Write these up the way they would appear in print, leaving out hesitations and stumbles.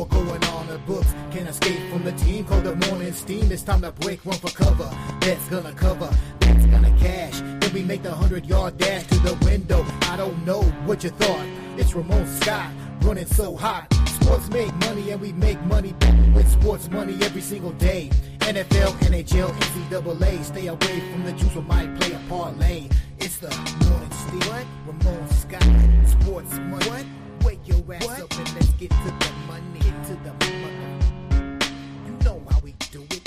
more going on. The books can't escape from the team. Call the morning steam. It's time to break, run for cover. That's gonna cover, that's gonna cash. Then we make the 100-yard dash to the window. I don't know what you thought. It's Ramon Scott running so hot. Sports make money and we make money back with sports money every single day. NFL, NHL, NCAA. Stay away from the juice, we might play a parlay. It's the morning steam. What? Ramon Scott, sports money. What? Wake your ass up and let's get to the money. Get to the money. You know how we do it.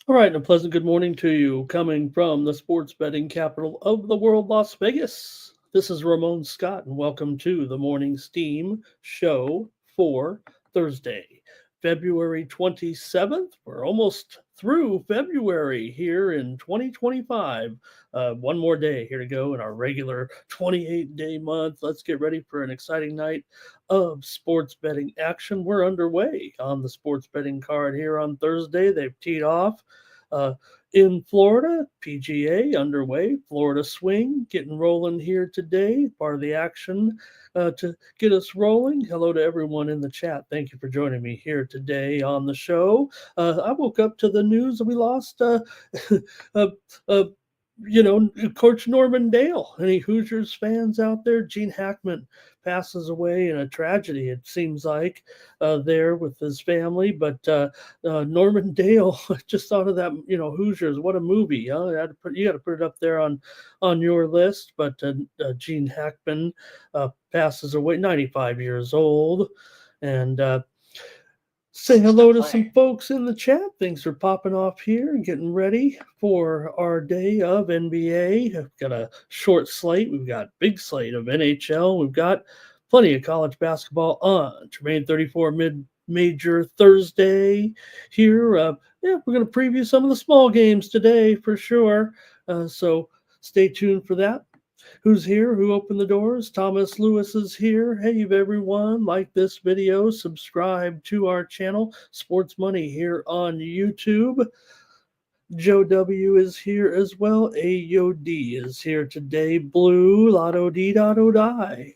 All right, and a pleasant good morning to you, coming from the sports betting capital of the world, Las Vegas. This is Ramon Scott, and welcome to the Morning Steam show for Thursday, February 27th. We're almost through February here in 2025. One more day here to go in our regular 28-day month. Let's get ready for an exciting night of sports betting action. We're underway on the sports betting card here on Thursday. They've teed off in Florida, PGA underway, Florida swing getting rolling here today. Part of the action to get us rolling. Hello to everyone in the chat. Thank you for joining me here today on the show. I woke up to the news that we lost Coach Norman Dale. Any Hoosiers fans out there? Gene Hackman passes away in a tragedy, it seems like, there with his family. But Norman Dale, just thought of that, Hoosiers, what a movie. You got to put it up there on your list. But Gene Hackman passes away, 95 years old. And say hello to some folks in the chat. Things are popping off here and getting ready for our day of NBA. I've got a short slate. We've got big slate of NHL. We've got plenty of college basketball on Tremaine 34 mid-major Thursday here. We're going to preview some of the small games today for sure. So stay tuned for that. Who's here? Who opened the doors? Thomas Lewis is here. Hey, everyone. Like this video. Subscribe to our channel, Sports Money, here on YouTube. Joe W. is here as well. AOD is here today. Blue, Lotto D, Dotto Die.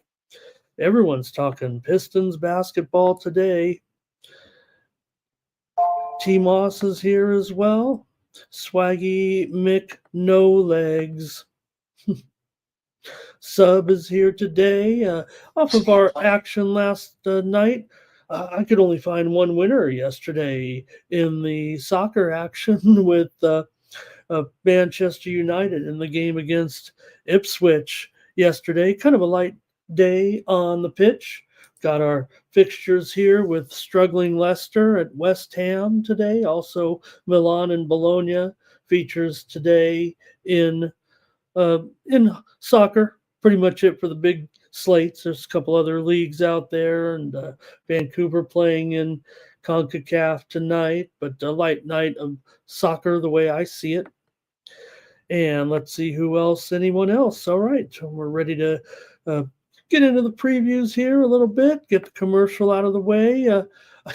Everyone's talking Pistons basketball today. T. Moss is here as well. Swaggy Mick No Legs. Sub is here today. Off of our action last night, I could only find one winner yesterday in the soccer action with Manchester United in the game against Ipswich yesterday. Kind of a light day on the pitch. Got our fixtures here with struggling Leicester at West Ham today. Also, Milan and Bologna features today in soccer. Pretty much it for the big slates. There's a couple other leagues out there, and Vancouver playing in CONCACAF tonight, but a light night of soccer the way I see it. And let's see who else, anyone else. All right, so we're ready to get into the previews here a little bit, get the commercial out of the way.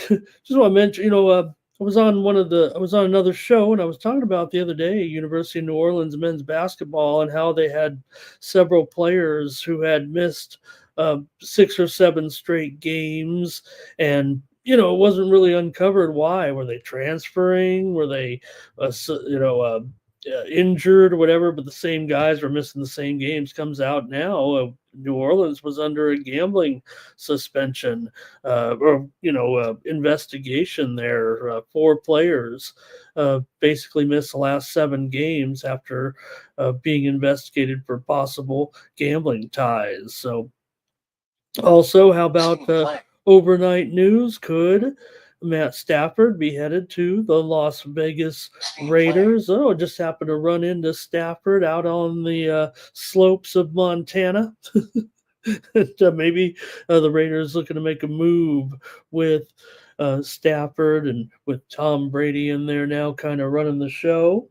Just want to mention, I was on another show, and I was talking about the other day University of New Orleans men's basketball and how they had several players who had missed 6 or 7 straight games, and it wasn't really uncovered why. Were they transferring? Were they injured or whatever? But the same guys were missing the same games. Comes out now. New Orleans was under a gambling suspension investigation there. 4 players basically missed the last 7 games after being investigated for possible gambling ties. So also, how about overnight news? Could Matt Stafford be headed to the Las Vegas Raiders. Oh, just happened to run into Stafford out on the slopes of Montana. And, maybe the Raiders looking to make a move with Stafford and with Tom Brady in there now, kind of running the show.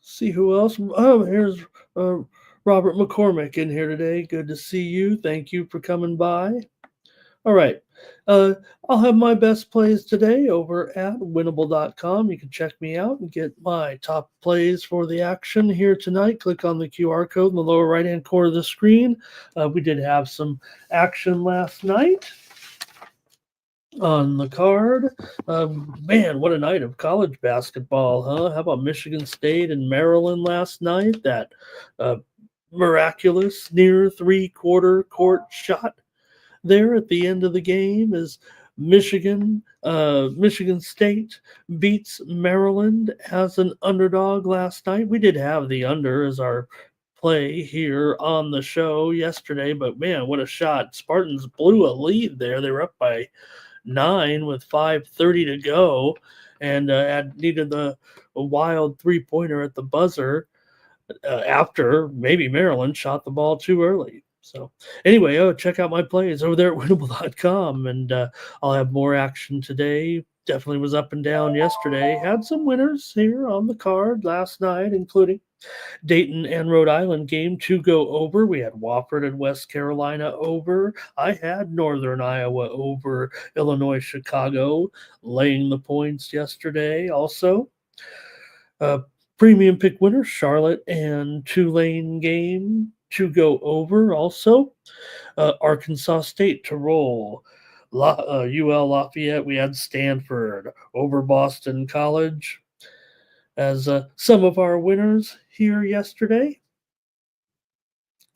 See who else. Oh, here's uh, Robert McCormick in here today. Good to see you. Thank you for coming by. All right. Uh, I'll have my best plays today over at winnable.com. You can check me out and get my top plays for the action here tonight. Click on the QR code in the lower right hand corner of the screen. We did have some action last night on the card. Man, what a night of college basketball, huh? How about Michigan State and Maryland last night? That uh, miraculous near three-quarter court shot there at the end of the game as Michigan State beats Maryland as an underdog last night. We did have the under as our play here on the show yesterday, but man, what a shot. Spartans blew a lead there. They were up by 9 with 5:30 to go and had needed a wild three-pointer at the buzzer after maybe Maryland shot the ball too early. So anyway, check out my plays over there at winnable.com, and I'll have more action today. Definitely was up and down yesterday. Had some winners here on the card last night, including Dayton and Rhode Island game to go over. We had Wofford and West Carolina over. I had Northern Iowa over Illinois, Chicago, laying the points yesterday. Also, premium pick winner, Charlotte and Tulane game to go over. Also, Arkansas State to roll. UL Lafayette, we had Stanford over Boston College as some of our winners here yesterday.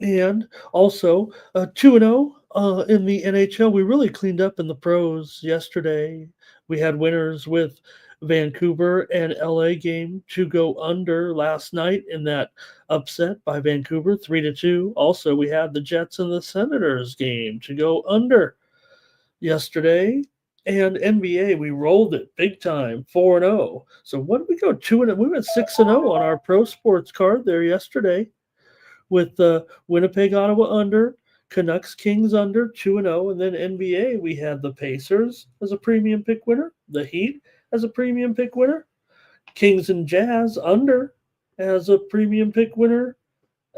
And also 2-0 in the NHL. We really cleaned up in the pros yesterday. We had winners with Vancouver and LA game to go under last night in that upset by Vancouver 3-2. Also, we had the Jets and the Senators game to go under yesterday. And NBA, we rolled it big time, 4-0. So what did we go? 2-0. We went 6-0 on our pro sports card there yesterday with the Winnipeg Ottawa under, Canucks Kings under 2-0, and then NBA we had the Pacers as a premium pick winner, the Heat as a premium pick winner, Kings and Jazz under as a premium pick winner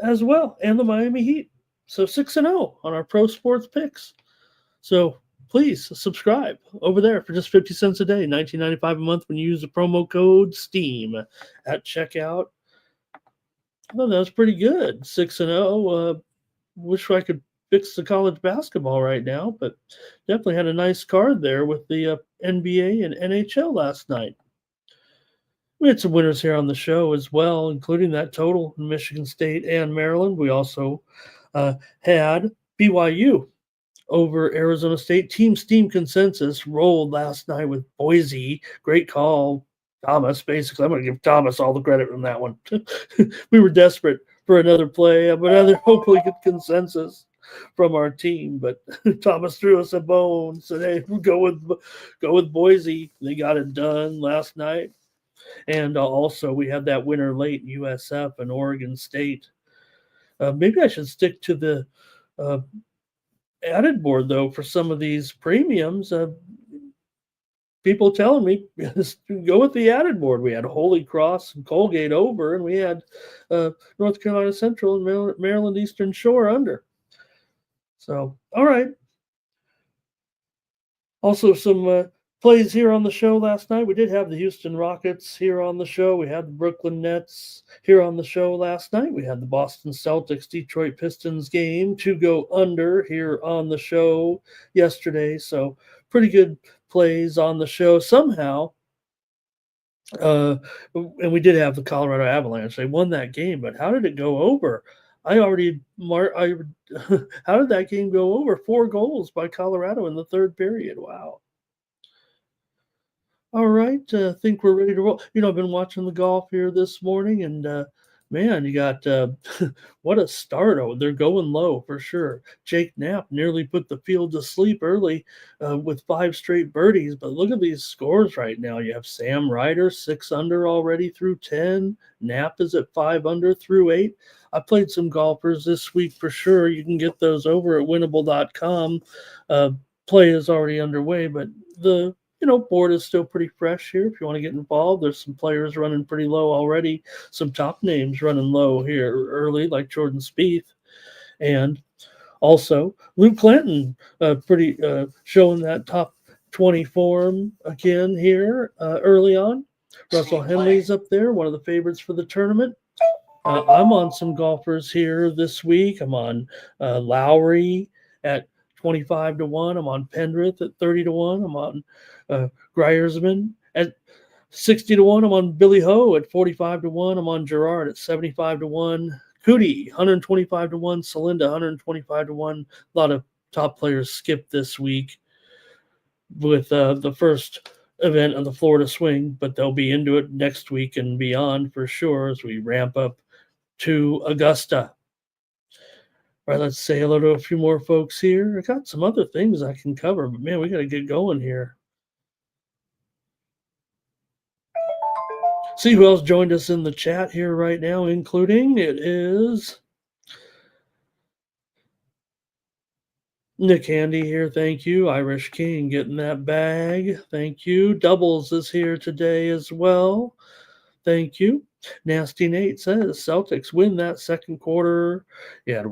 as well, and the Miami Heat. So 6-0 on our pro sports picks. So please subscribe over there for just 50 cents a day, $19.95 a month when you use the promo code STEAM at checkout. Well, that was pretty good. 6-0. Wish I could fix the college basketball right now, but definitely had a nice card there with the NBA and NHL last night. We had some winners here on the show as well, including that total in Michigan State and Maryland. We also had BYU over Arizona State. Team Steam consensus rolled last night with Boise. Great call, Thomas. Basically, I'm going to give Thomas all the credit on that one. We were desperate for another play, but another hopefully good consensus from our team. But Thomas threw us a bone, so they go with Boise. They got it done last night. And also, we had that winner late, USF and Oregon State. Maybe I should stick to the added board, though, for some of these premiums. People telling me go with the added board. We had Holy Cross and Colgate over, and we had North Carolina Central and Maryland Eastern Shore under. So, all right. Also, some plays here on the show last night. We did have the Houston Rockets here on the show. We had the Brooklyn Nets here on the show last night. We had the Boston Celtics Detroit Pistons game to go under here on the show yesterday. So pretty good plays on the show somehow. And we did have the Colorado Avalanche. They won that game, but how did it go over? How did that game go over? 4 goals by Colorado in the third period. Wow. All right, I think we're ready to roll. I've been watching the golf here this morning, and Man, you got what a start. Oh, they're going low for sure. Jake Knapp nearly put the field to sleep early with five straight birdies. But look at these scores right now. You have Sam Ryder, 6 under already through 10. Knapp is at 5 under through 8. I played some golfers this week for sure. You can get those over at winnable.com. Uh, Play is already underway, but the board is still pretty fresh here. If you want to get involved, there's some players running pretty low already, some top names running low here early, like Jordan Spieth, and also Luke Clanton, pretty showing that top 20 form again here early on. Russell Henley's up there, one of the favorites for the tournament. I'm on some golfers here this week. I'm on Lowry at 25 to 1. I'm on Pendrith at 30 to 1. I'm on Griersman at 60 to 1. I'm on Billy Ho at 45 to 1. I'm on Gerard at 75 to 1. Cootie, 125 to 1. Celinda, 125 to 1. A lot of top players skipped this week with the first event of the Florida Swing, but they'll be into it next week and beyond for sure as we ramp up to Augusta. All right, let's say hello to a few more folks here. I got some other things I can cover, but man, we got to get going here. See who else joined us in the chat here right now, including it is Nick Handy here. Thank you. Irish King getting that bag. Thank you. Doubles is here today as well. Thank you. Nasty Nate says Celtics win that second quarter. He had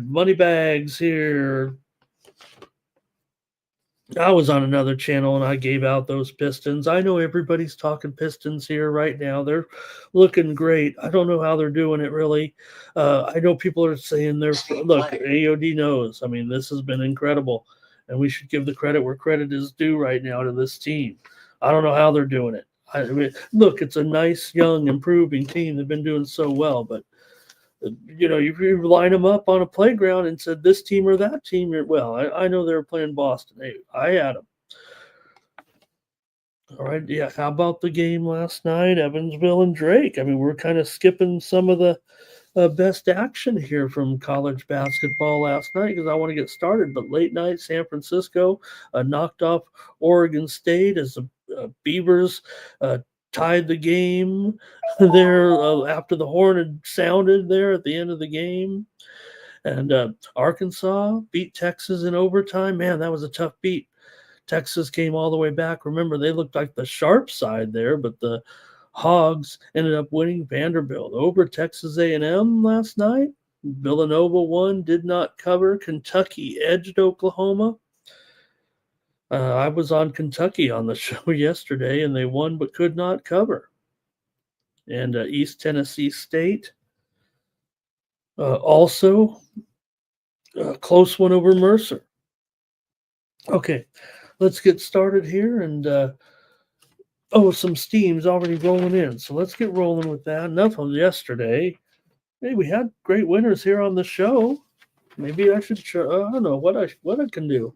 money bags here. I was on another channel and I gave out those Pistons. I know everybody's talking Pistons here right now. They're looking great. I don't know how they're doing it really. I know people are saying look, AOD knows. I mean, this has been incredible, and we should give the credit where credit is due right now to this team. I don't know how they're doing it. I mean, look, it's a nice, young, improving team. They've been doing so well, but you line them up on a playground and said this team or that team. Well, I know they were playing Boston. Hey, I had them. All right, yeah. How about the game last night, Evansville and Drake? I mean, we're kind of skipping some of the best action here from college basketball last night because I want to get started. But late night, San Francisco knocked off Oregon State as the Beavers tied the game there after the horn had sounded there at the end of the game. And Arkansas beat Texas in overtime. Man, that was a tough beat. Texas came all the way back. Remember, they looked like the sharp side there, but the Hogs ended up winning. Vanderbilt over Texas A&M last night. Villanova won, did not cover. Kentucky edged Oklahoma. I was on Kentucky on the show yesterday, and they won but could not cover. And East Tennessee State also a close one over Mercer. Okay, let's get started here. And some steam's already rolling in, so let's get rolling with that. Enough of yesterday. Hey, we had great winners here on the show. Maybe I should I don't know what I can do.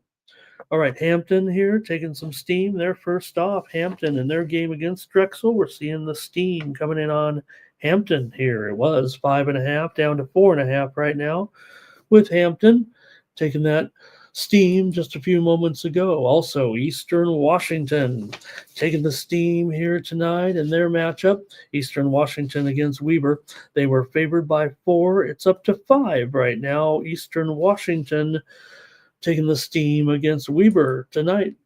All right, Hampton here taking some steam. They're first off. Hampton in their game against Drexel. We're seeing the steam coming in on Hampton here. It was 5.5 down to 4.5 right now with Hampton taking that steam just a few moments ago. Also, Eastern Washington taking the steam here tonight in their matchup. Eastern Washington against Weber. They were favored by 4. It's up to 5 right now. Eastern Washington taking the steam against Weber tonight.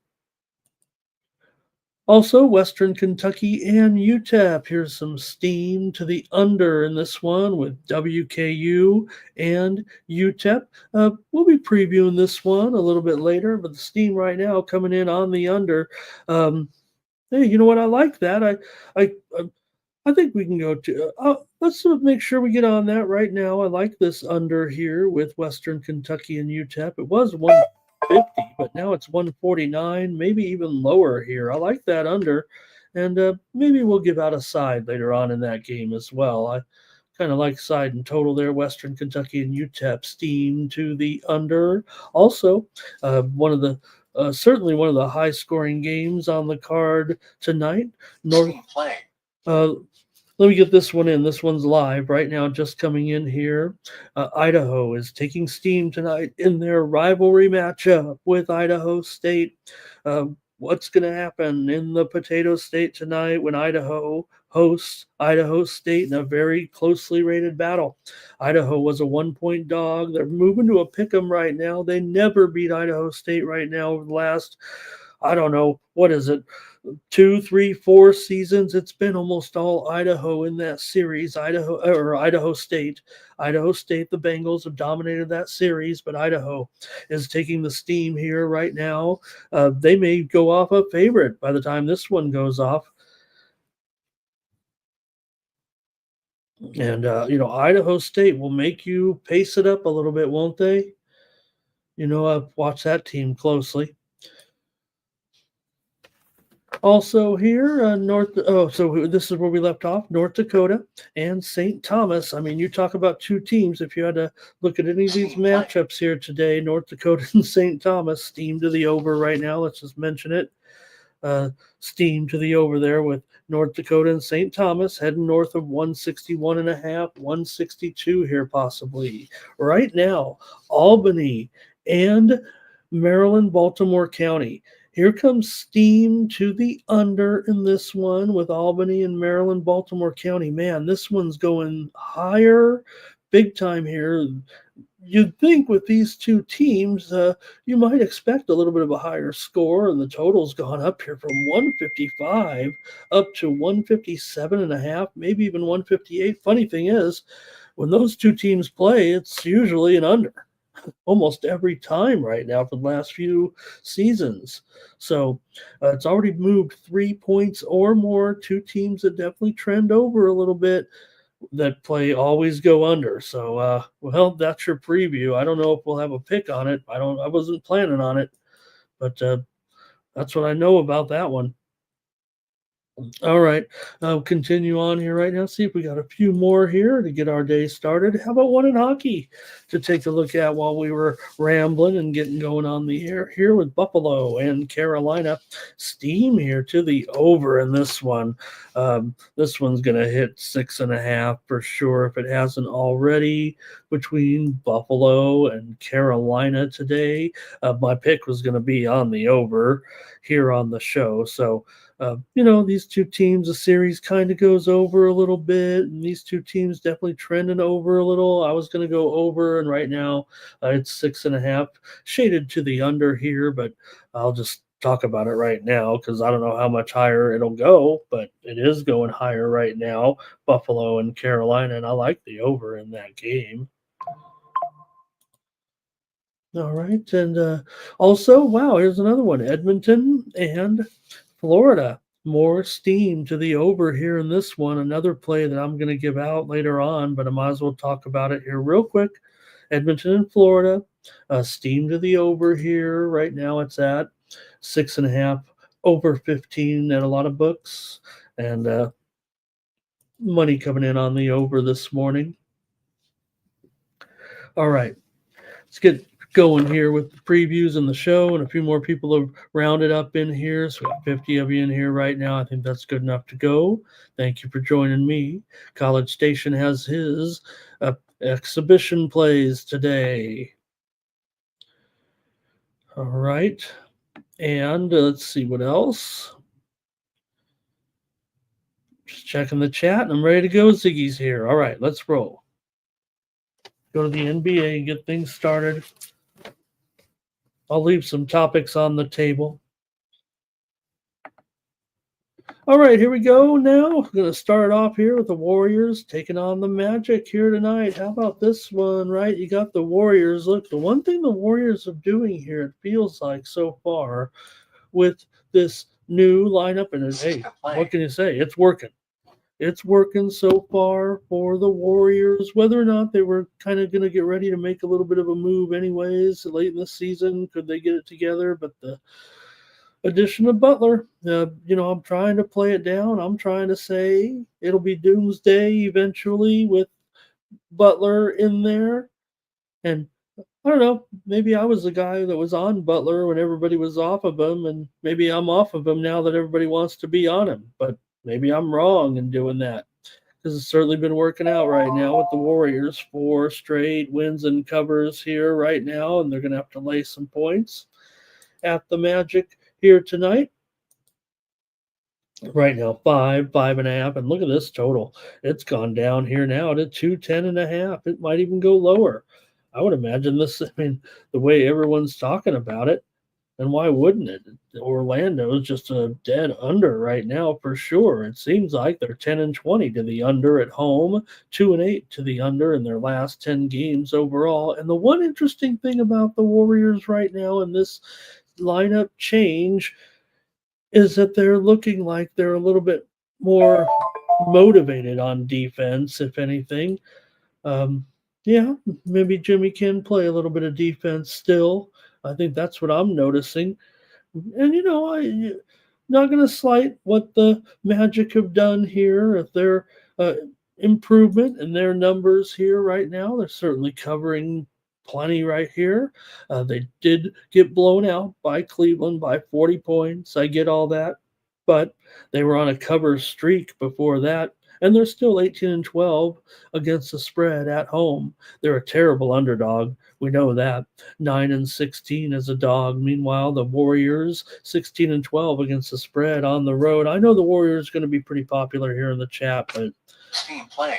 Also, Western Kentucky and UTEP. Here's some steam to the under in this one with WKU and UTEP. We'll be previewing this one a little bit later, but the steam right now coming in on the under. Hey, you know what? I like that. I think we can go to. Let's make sure we get on that right now. I like this under here with Western Kentucky and UTEP. It was 150, but now it's 149, maybe even lower here. I like that under, and maybe we'll give out a side later on in that game as well. I kind of like side and total there. Western Kentucky and UTEP steam to the under. Also, certainly one of the high-scoring games on the card tonight. Let me get this one in. This one's live right now, just coming in here. Idaho is taking steam tonight in their rivalry matchup with Idaho State. What's going to happen in the Potato State tonight when Idaho hosts Idaho State in a very closely rated battle? Idaho was a 1 point dog. They're moving to a pick 'em right now. They never beat Idaho State right now over the last, I don't know, what is it? 2, 3, 4 seasons. It's been almost all Idaho in that series. Idaho State. Idaho State, the Bengals have dominated that series, but Idaho is taking the steam here right now. They may go off a favorite by the time this one goes off. And, Idaho State will make you pace it up a little bit, won't they? I've watched that team closely. Also here, so this is where we left off, North Dakota and St. Thomas. I mean, you talk about two teams. If you had to look at any of these matchups here today, North Dakota and St. Thomas, steam to the over right now. Let's just mention it. Steam to the over there with North Dakota and St. Thomas heading north of 161 and a half, 162 here possibly. Right now, Albany and Maryland, Baltimore County. Here comes steam to the under in this one with Albany and Maryland, Baltimore County. Man, this one's going higher big time here. You'd think with these two teams, you might expect a little bit of a higher score, and the total's gone up here from 155 up to 157 and a half, maybe even 158. Funny thing is, when those two teams play, it's usually an under almost every time right now for the last few seasons. So it's already moved 3 points or more. Two teams that definitely trend over a little bit that play always go under. So, that's your preview. I don't know if we'll have a pick on it. I wasn't planning on it, but that's what I know about that one. All right. Continue on here right now. See if we got a few more here to get our day started. How about one in hockey to take a look at while we were rambling and getting going on the air here with Buffalo and Carolina. Steam here to the over in this one. This one's going to hit 6.5 for sure if it hasn't already between Buffalo and Carolina today. My pick was going to be on the over here on the show. So, these two teams, the series kind of goes over a little bit, and these two teams definitely trending over a little. I was going to go over, and right now it's 6.5, shaded to the under here, but I'll just talk about it right now because I don't know how much higher it'll go, but it is going higher right now, Buffalo and Carolina, and I like the over in that game. All right, and also, wow, here's another one, Edmonton and Florida. More steam to the over here in this one. Another play that I'm going to give out later on, but I might as well talk about it here real quick. Edmonton and Florida, steam to the over here. Right now it's at 6.5, over 15 at a lot of books, and money coming in on the over this morning. All right, let's get going here with the previews and the show, and a few more people have rounded up in here. So we got 50 of you in here right now. I think that's good enough to go. Thank you for joining me. College Station has his exhibition plays today. All right, and let's see what else. Just checking the chat, and I'm ready to go. Ziggy's here. All right, let's roll. Go to the NBA and get things started. I'll leave some topics on the table. All right, here we go now. I'm going to start off here with the Warriors taking on the Magic here tonight. How about this one, right? You got the Warriors. Look, the one thing the Warriors are doing here, it feels like so far, with this new lineup, and hey, what can you say? It's working. It's working so far for the Warriors. Whether or not they were kind of going to get ready to make a little bit of a move anyways late in the season, could they get it together? But the addition of Butler, I'm trying to play it down. I'm trying to say it'll be doomsday eventually with Butler in there. And I don't know, maybe I was the guy that was on Butler when everybody was off of him, and maybe I'm off of him now that everybody wants to be on him. But maybe I'm wrong in doing that. because it's certainly been working out right now with the Warriors. 4 straight wins and covers here right now, and they're going to have to lay some points at the Magic here tonight. Right now, 5.5, and look at this total. It's gone down here now to 210.5. It might even go lower. I would imagine this. I mean, the way everyone's talking about it, and why wouldn't it? Orlando is just a dead under right now for sure. It seems like they're 10-20 to the under at home, 2-8 to the under in their last 10 games overall. And the one interesting thing about the Warriors right now in this lineup change is that they're looking like they're a little bit more motivated on defense, if anything. Um, yeah, maybe Jimmy can play a little bit of defense still. I think that's what I'm noticing. And not going to slight what the Magic have done here. If their improvement in their numbers here right now, they're certainly covering plenty right here. They did get blown out by Cleveland by 40 points. I get all that, but they were on a cover streak before that, and they're still 18-12 against the spread at home. They're a terrible underdog. We know that. 9-16 as a dog. Meanwhile, the Warriors 16-12 against the spread on the road. I know the Warriors are going to be pretty popular here in the chat, but Steam play.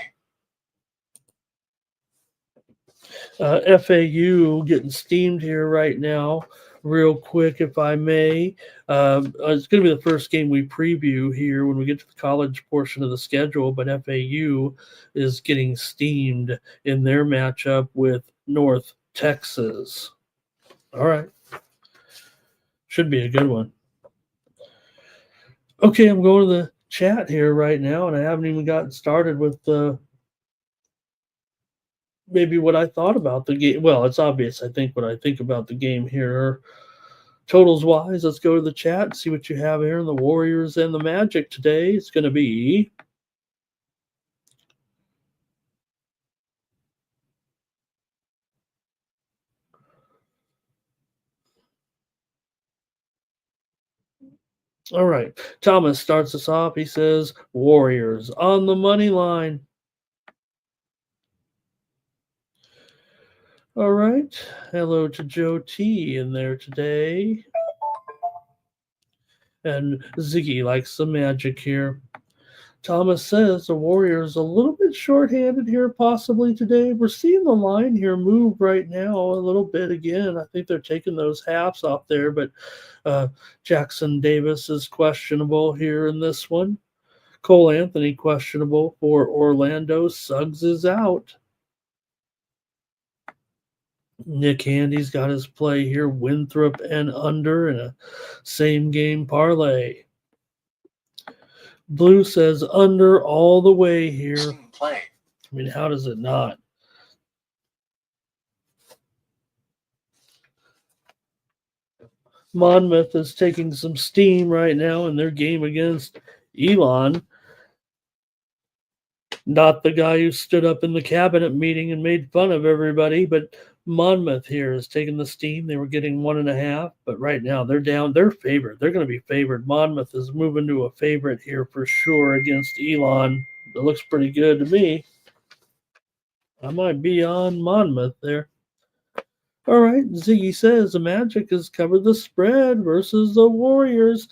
FAU getting steamed here right now. Real quick, if I may. It's going to be the first game we preview here when we get to the college portion of the schedule, but FAU is getting steamed in their matchup with North Texas. All right. Should be a good one. Okay, I'm going to the chat here right now, and I haven't even gotten started with maybe what I thought about the game. Well, it's obvious, I think, what I think about the game here. Totals wise, let's go to the chat and see what you have here in the Warriors and the Magic today. It's going to be all right. Thomas starts us off. He says Warriors on the money line. All right. Hello to Joe T in there today. And Ziggy likes the Magic here. Thomas says the Warriors a little bit shorthanded here possibly today. We're seeing the line here move right now a little bit again. I think they're taking those halves off there, but Jackson Davis is questionable here in this one. Cole Anthony questionable for Orlando. Suggs is out. Nick Handy's got his play here. Winthrop and under in a same game parlay. Blue says under all the way here. Steam play. I mean, how does it not? Monmouth is taking some steam right now in their game against Elon. Not the guy who stood up in the cabinet meeting and made fun of everybody, but Monmouth here is taking the steam. They were getting 1.5, but right now they're down. They're favored. They're going to be favored. Monmouth is moving to a favorite here for sure against Elon. It looks pretty good to me. I might be on Monmouth there. All right, Ziggy says the Magic has covered the spread versus the Warriors.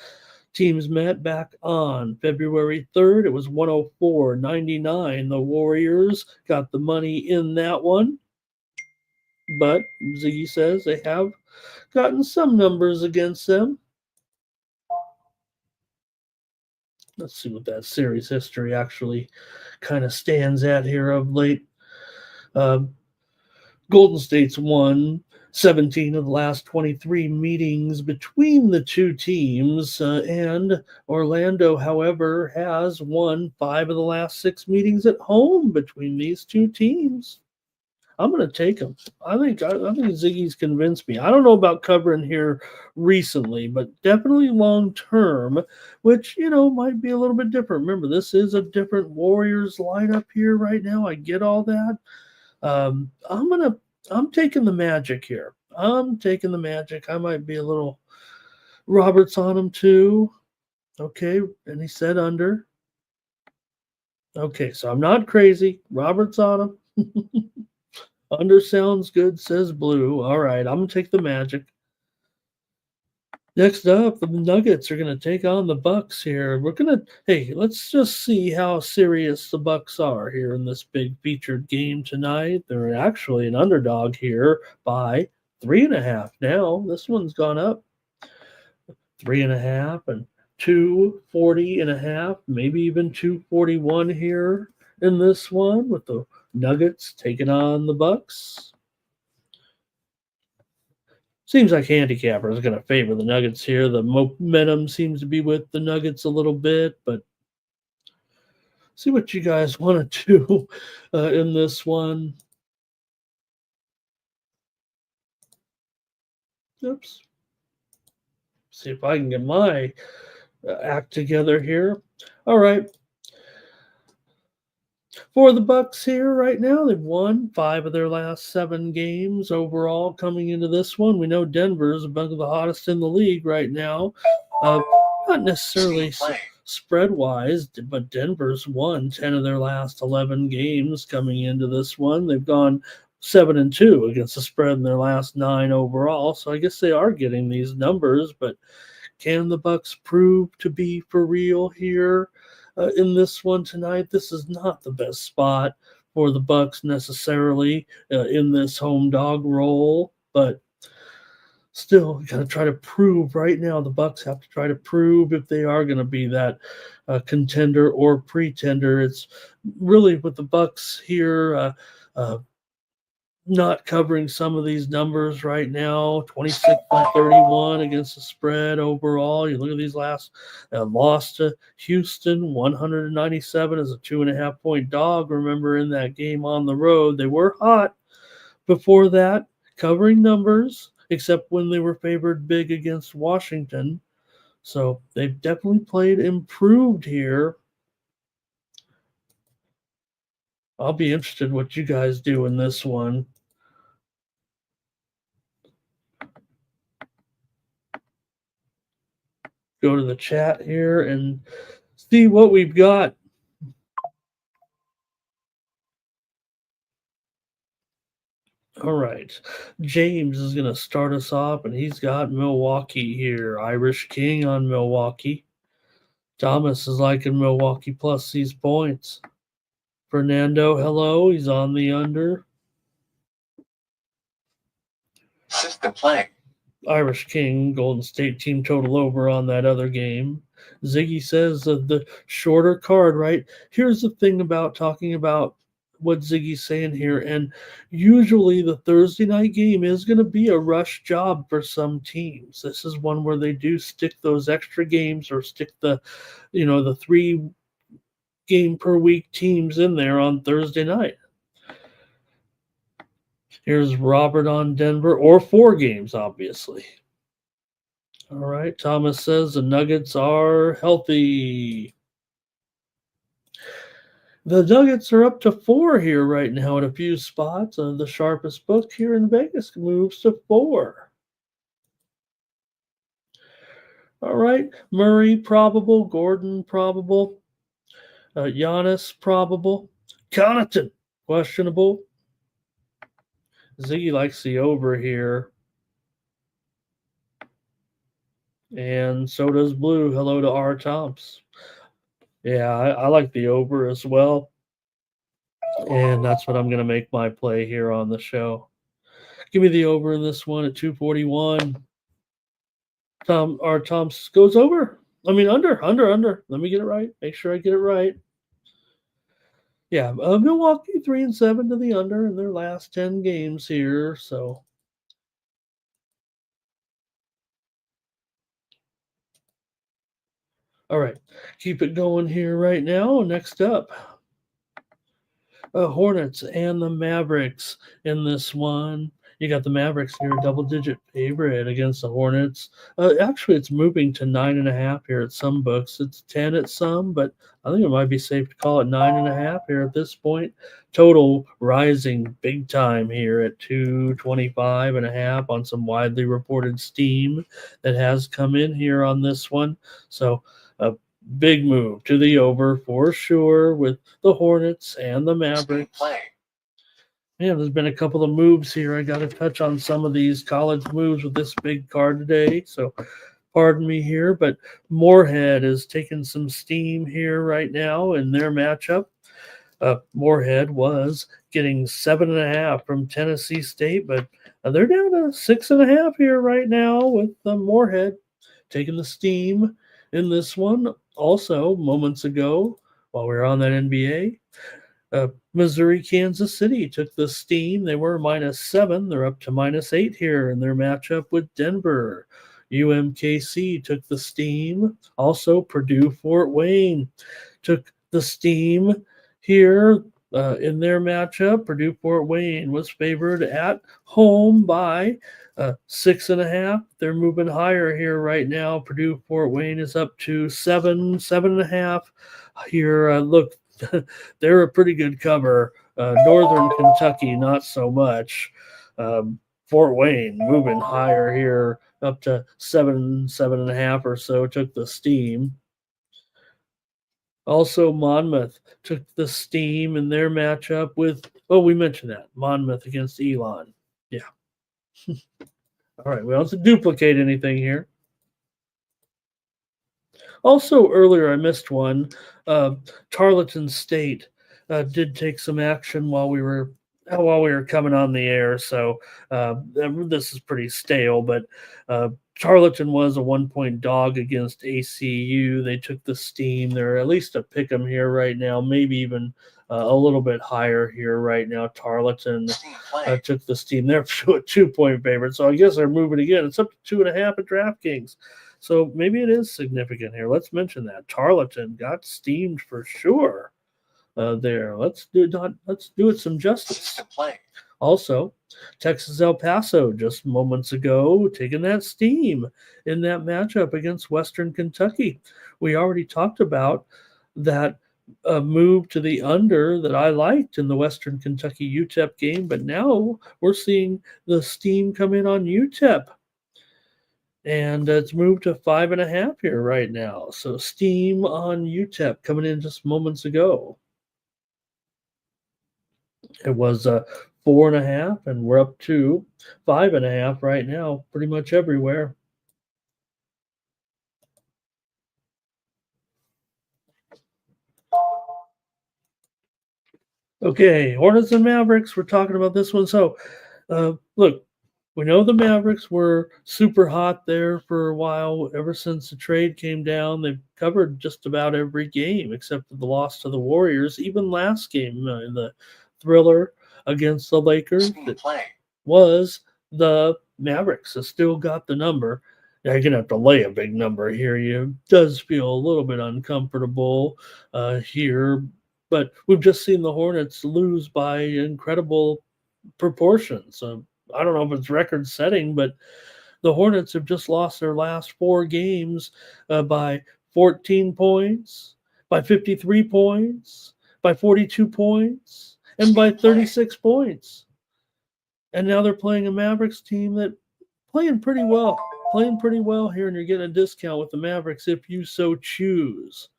Teams met back on February 3rd. It was 104.99. The Warriors got the money in that one. But Ziggy says they have gotten some numbers against them. Let's see what that series history actually kind of stands at here of late. Golden State's won 17 of the last 23 meetings between the two teams, and Orlando, however, has won 5 of the last 6 meetings at home between these two teams. I'm going to take them. I think Ziggy's convinced me. I don't know about covering here recently, but definitely long term, which, might be a little bit different. Remember, this is a different Warriors lineup here right now. I get all that. I'm taking the Magic here. I'm taking the Magic. I might be a little Roberts on him too. Okay, and he said under. Okay, so I'm not crazy. Robert's on him. Under sounds good, says Blue. All right, I'm gonna take the Magic. Next up, the Nuggets are gonna take on the Bucks here. Hey, let's just see how serious the Bucks are here in this big featured game tonight. They're actually an underdog here by 3.5. Now this one's gone up 3.5 and 240.5, maybe even 241 here in this one with the Nuggets taking on the Bucks. Seems like handicapper is going to favor the Nuggets here. The momentum seems to be with the Nuggets a little bit, but see what you guys want to do in this one. Oops. See if I can get my act together here. All right. For the Bucks here right now, they've won 5 of their last 7 games overall coming into this one. We know Denver's among the hottest in the league right now. Not necessarily spread-wise, but Denver's won 10 of their last 11 games coming into this one. They've gone 7-2 against the spread in their last 9 overall. So I guess they are getting these numbers, but can the Bucks prove to be for real here in this one tonight? This is not the best spot for the Bucks necessarily in this home dog role, but still, you got to try to prove right now. The Bucks have to try to prove if they are going to be that contender or pretender. It's really with the Bucks here. Not covering some of these numbers right now. 26.31 against the spread overall. You look at these last loss to Houston, 197 as a 2.5 point dog. Remember in that game on the road, they were hot before that, covering numbers, except when they were favored big against Washington. So they've definitely played improved here. I'll be interested what you guys do in this one. Go to the chat here and see what we've got. All right. James is going to start us off, and he's got Milwaukee here. Irish King on Milwaukee. Thomas is liking Milwaukee plus these points. Fernando, hello. He's on the under. System playing. Irish King, Golden State team total over on that other game. Ziggy says the shorter card, right? Here's the thing about talking about what Ziggy's saying here, and usually the Thursday night game is going to be a rush job for some teams. This is one where they do stick those extra games or stick the 3 game per week teams in there on Thursday night. Here's Robert on Denver, or 4 games, obviously. All right, Thomas says the Nuggets are healthy. The Nuggets are up to 4 here right now at a few spots. The sharpest book here in Vegas moves to 4. All right, Murray probable, Gordon probable, Giannis probable, Connaughton questionable. Ziggy likes the over here. And so does Blue. Hello to R. Tomps. Yeah, I like the over as well. And that's what I'm going to make my play here on the show. Give me the over in this one at 241. Tomps goes over. I mean, under. Let me get it right. Make sure I get it right. Yeah, Milwaukee 3-7 to the under in their last 10 games here. So all right, keep it going here right now. Next up, Hornets and the Mavericks in this one. You got the Mavericks here, double-digit favorite against the Hornets. Actually, it's moving to 9.5 here at some books. It's 10 at some, but I think it might be safe to call it 9.5 here at this point. Total rising big time here at 225.5 on some widely reported steam that has come in here on this one. So Big move to the over for sure with the Hornets and the Mavericks. Play. Yeah, there's been a couple of moves here. I got to touch on some of these college moves with this big card today. So pardon me here, but Moorhead is taking some steam here right now in their matchup. Moorhead was getting 7.5 from Tennessee State, but they're down to 6.5 here right now with Moorhead taking the steam in this one. Also, moments ago, while we were on that NBA, Missouri, Kansas City took the steam. They were -7. They're up to -8 here in their matchup with Denver. UMKC took the steam. Also, Purdue, Fort Wayne took the steam here in their matchup. Purdue, Fort Wayne was favored at home by 6.5. They're moving higher here right now. Purdue, Fort Wayne is up to 7.5. Here, look, they're a pretty good cover. Northern Kentucky, not so much. Fort Wayne moving higher here, up to 7.5 or so, took the steam. Also, Monmouth took the steam in their matchup with, we mentioned that, Monmouth against Elon. Yeah. All right, we don't have to duplicate anything here. Also, earlier I missed one. Tarleton State did take some action while we were coming on the air. So this is pretty stale, but Tarleton was a 1-point dog against ACU. They took the steam. They're at least a pick 'em here right now, maybe even a little bit higher here right now. Tarleton took the steam. They're a 2-point favorite, so I guess they're moving again. It's up to 2.5 at DraftKings. So maybe it is significant here. Let's mention that Tarleton got steamed for sure. There, let's do it some justice. Also, Texas El Paso just moments ago taking that steam in that matchup against Western Kentucky. We already talked about that move to the under that I liked in the Western Kentucky UTEP game, but now we're seeing the steam come in on UTEP. And it's moved to 5.5 here right now. So steam on UTEP coming in just moments ago. It was 4.5, and we're up to 5.5 right now, pretty much everywhere. Okay, Hornets and Mavericks. We're talking about this one. So, look, we know the Mavericks were super hot there for a while. Ever since the trade came down, they've covered just about every game except for the loss to the Warriors. Even last game in the thriller against the Lakers, that was the Mavericks. Have still got the number. Now you're going to have to lay a big number here. You does feel a little bit uncomfortable here, but we've just seen the Hornets lose by incredible proportions. I don't know if it's record setting, but the Hornets have just lost their last 4 games by 14 points, by 53 points, by 42 points, and by 36 points. And now they're playing a Mavericks team that playing pretty well here, and you're getting a discount with the Mavericks if you so choose.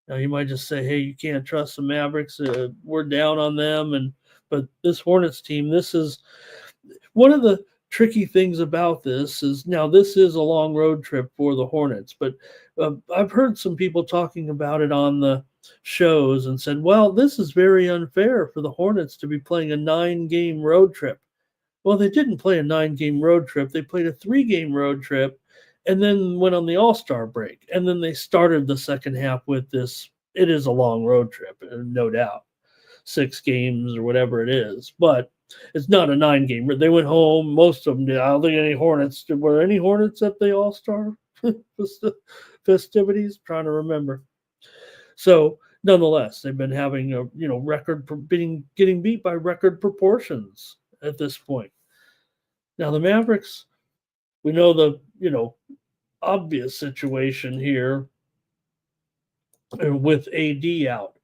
Now you might just say, hey, you can't trust the Mavericks. We're down on them. But this Hornets team, this is one of the tricky things about this is now this is a long road trip for the Hornets, but I've heard some people talking about it on the shows and said, well, this is very unfair for the Hornets to be playing a 9-game road trip. Well, they didn't play a 9-game road trip. They played a 3-game road trip and then went on the All-Star break. And then they started the second half with this. It is a long road trip, no doubt. 6 games or whatever it is. But it's not a 9-game. They went home. Most of them did. I don't think any Hornets. Were any Hornets at the All-Star festivities? I'm trying to remember. So, nonetheless, they've been having a getting beat by record proportions at this point. Now the Mavericks, we know the obvious situation here with AD out,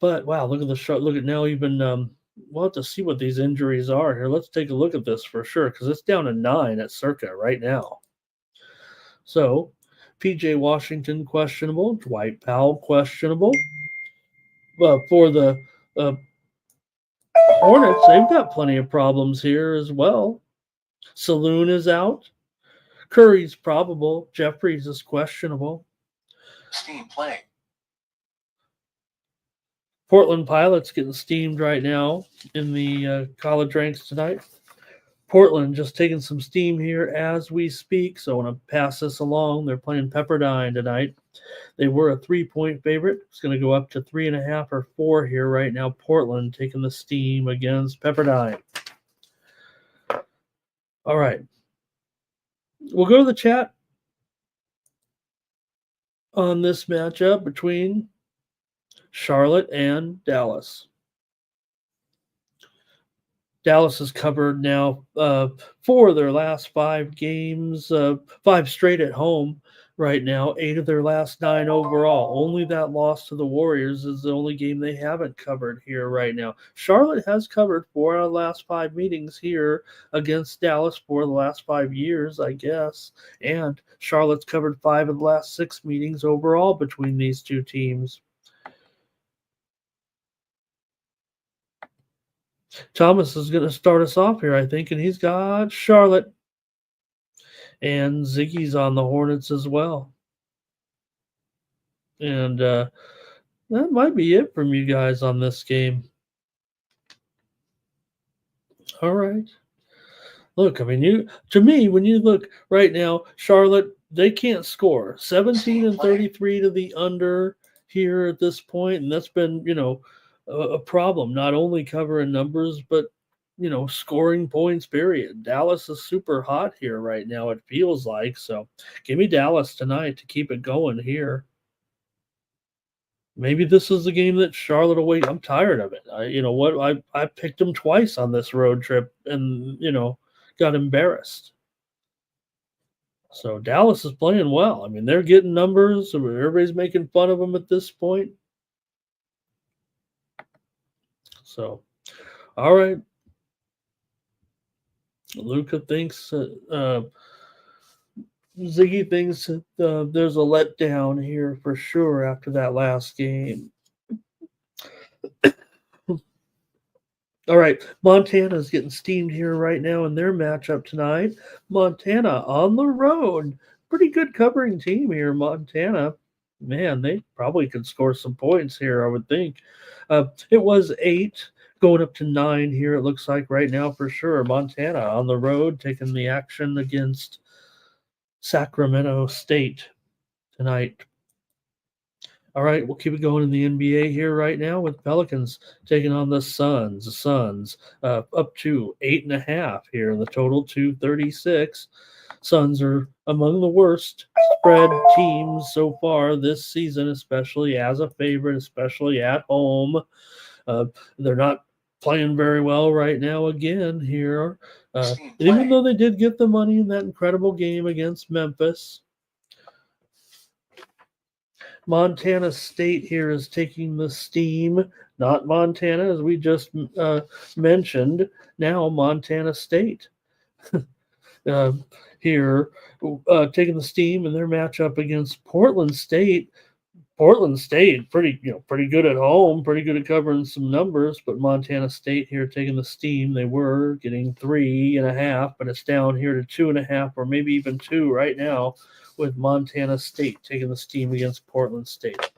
but wow, look at the shot. Look at now even. We'll have to see what these injuries are here. Let's take a look at this for sure because it's down to 9 at Circa right now. So PJ Washington questionable, Dwight Powell questionable. For the uh, Hornets, they've got plenty of problems here as well. Saloon is out. Curry's probable. Jeffries is questionable. Steam playing. Portland Pilots getting steamed right now in the college ranks tonight. Portland just taking some steam here as we speak, so I want to pass this along. They're playing Pepperdine tonight. They were a 3-point favorite. It's going to go up to 3.5 or 4 here right now. Portland taking the steam against Pepperdine. All right. We'll go to the chat on this matchup between Charlotte and Dallas. Dallas has covered now 4 of their last 5 games, 5 straight at home right now, 8 of their last 9 overall. Only that loss to the Warriors is the only game they haven't covered here right now. Charlotte has covered 4 out of the last 5 meetings here against Dallas for the last 5 years, I guess. And Charlotte's covered 5 of the last 6 meetings overall between these two teams. Thomas is going to start us off here, I think, and he's got Charlotte. And Ziggy's on the Hornets as well. And that might be it from you guys on this game. All right. Look, I mean, to me, when you look right now, Charlotte, they can't score. 17 and 33 to the under here at this point, and that's been, a problem, not only covering numbers, but, scoring points, period. Dallas is super hot here right now, it feels like. So give me Dallas tonight to keep it going here. Maybe this is the game that Charlotte will wait. I'm tired of it. I picked them twice on this road trip and, got embarrassed. So Dallas is playing well. I mean, they're getting numbers. Everybody's making fun of them at this point. So, all right. Luca thinks, Ziggy thinks there's a letdown here for sure after that last game. All right, Montana's getting steamed here right now in their matchup tonight. Montana on the road. Pretty good covering team here, Montana. Man, they probably could score some points here, I would think. It was 8, going up to 9 here, it looks like right now for sure. Montana on the road, taking the action against Sacramento State tonight. All right, we'll keep it going in the NBA here right now with Pelicans taking on the Suns. The Suns up to 8.5 here. The total 236. Suns are among the worst spread teams so far this season, especially as a favorite, especially at home. They're not playing very well right now again here. Even though they did get the money in that incredible game against Memphis. Montana State here is taking the steam. Not Montana, as we just mentioned. Now Montana State here taking the steam in their matchup against Portland State. Portland State, pretty good at home, pretty good at covering some numbers, but Montana State here taking the steam. They were getting 3.5, but it's down here to 2.5 or maybe even 2 right now with Montana State taking the steam against Portland State.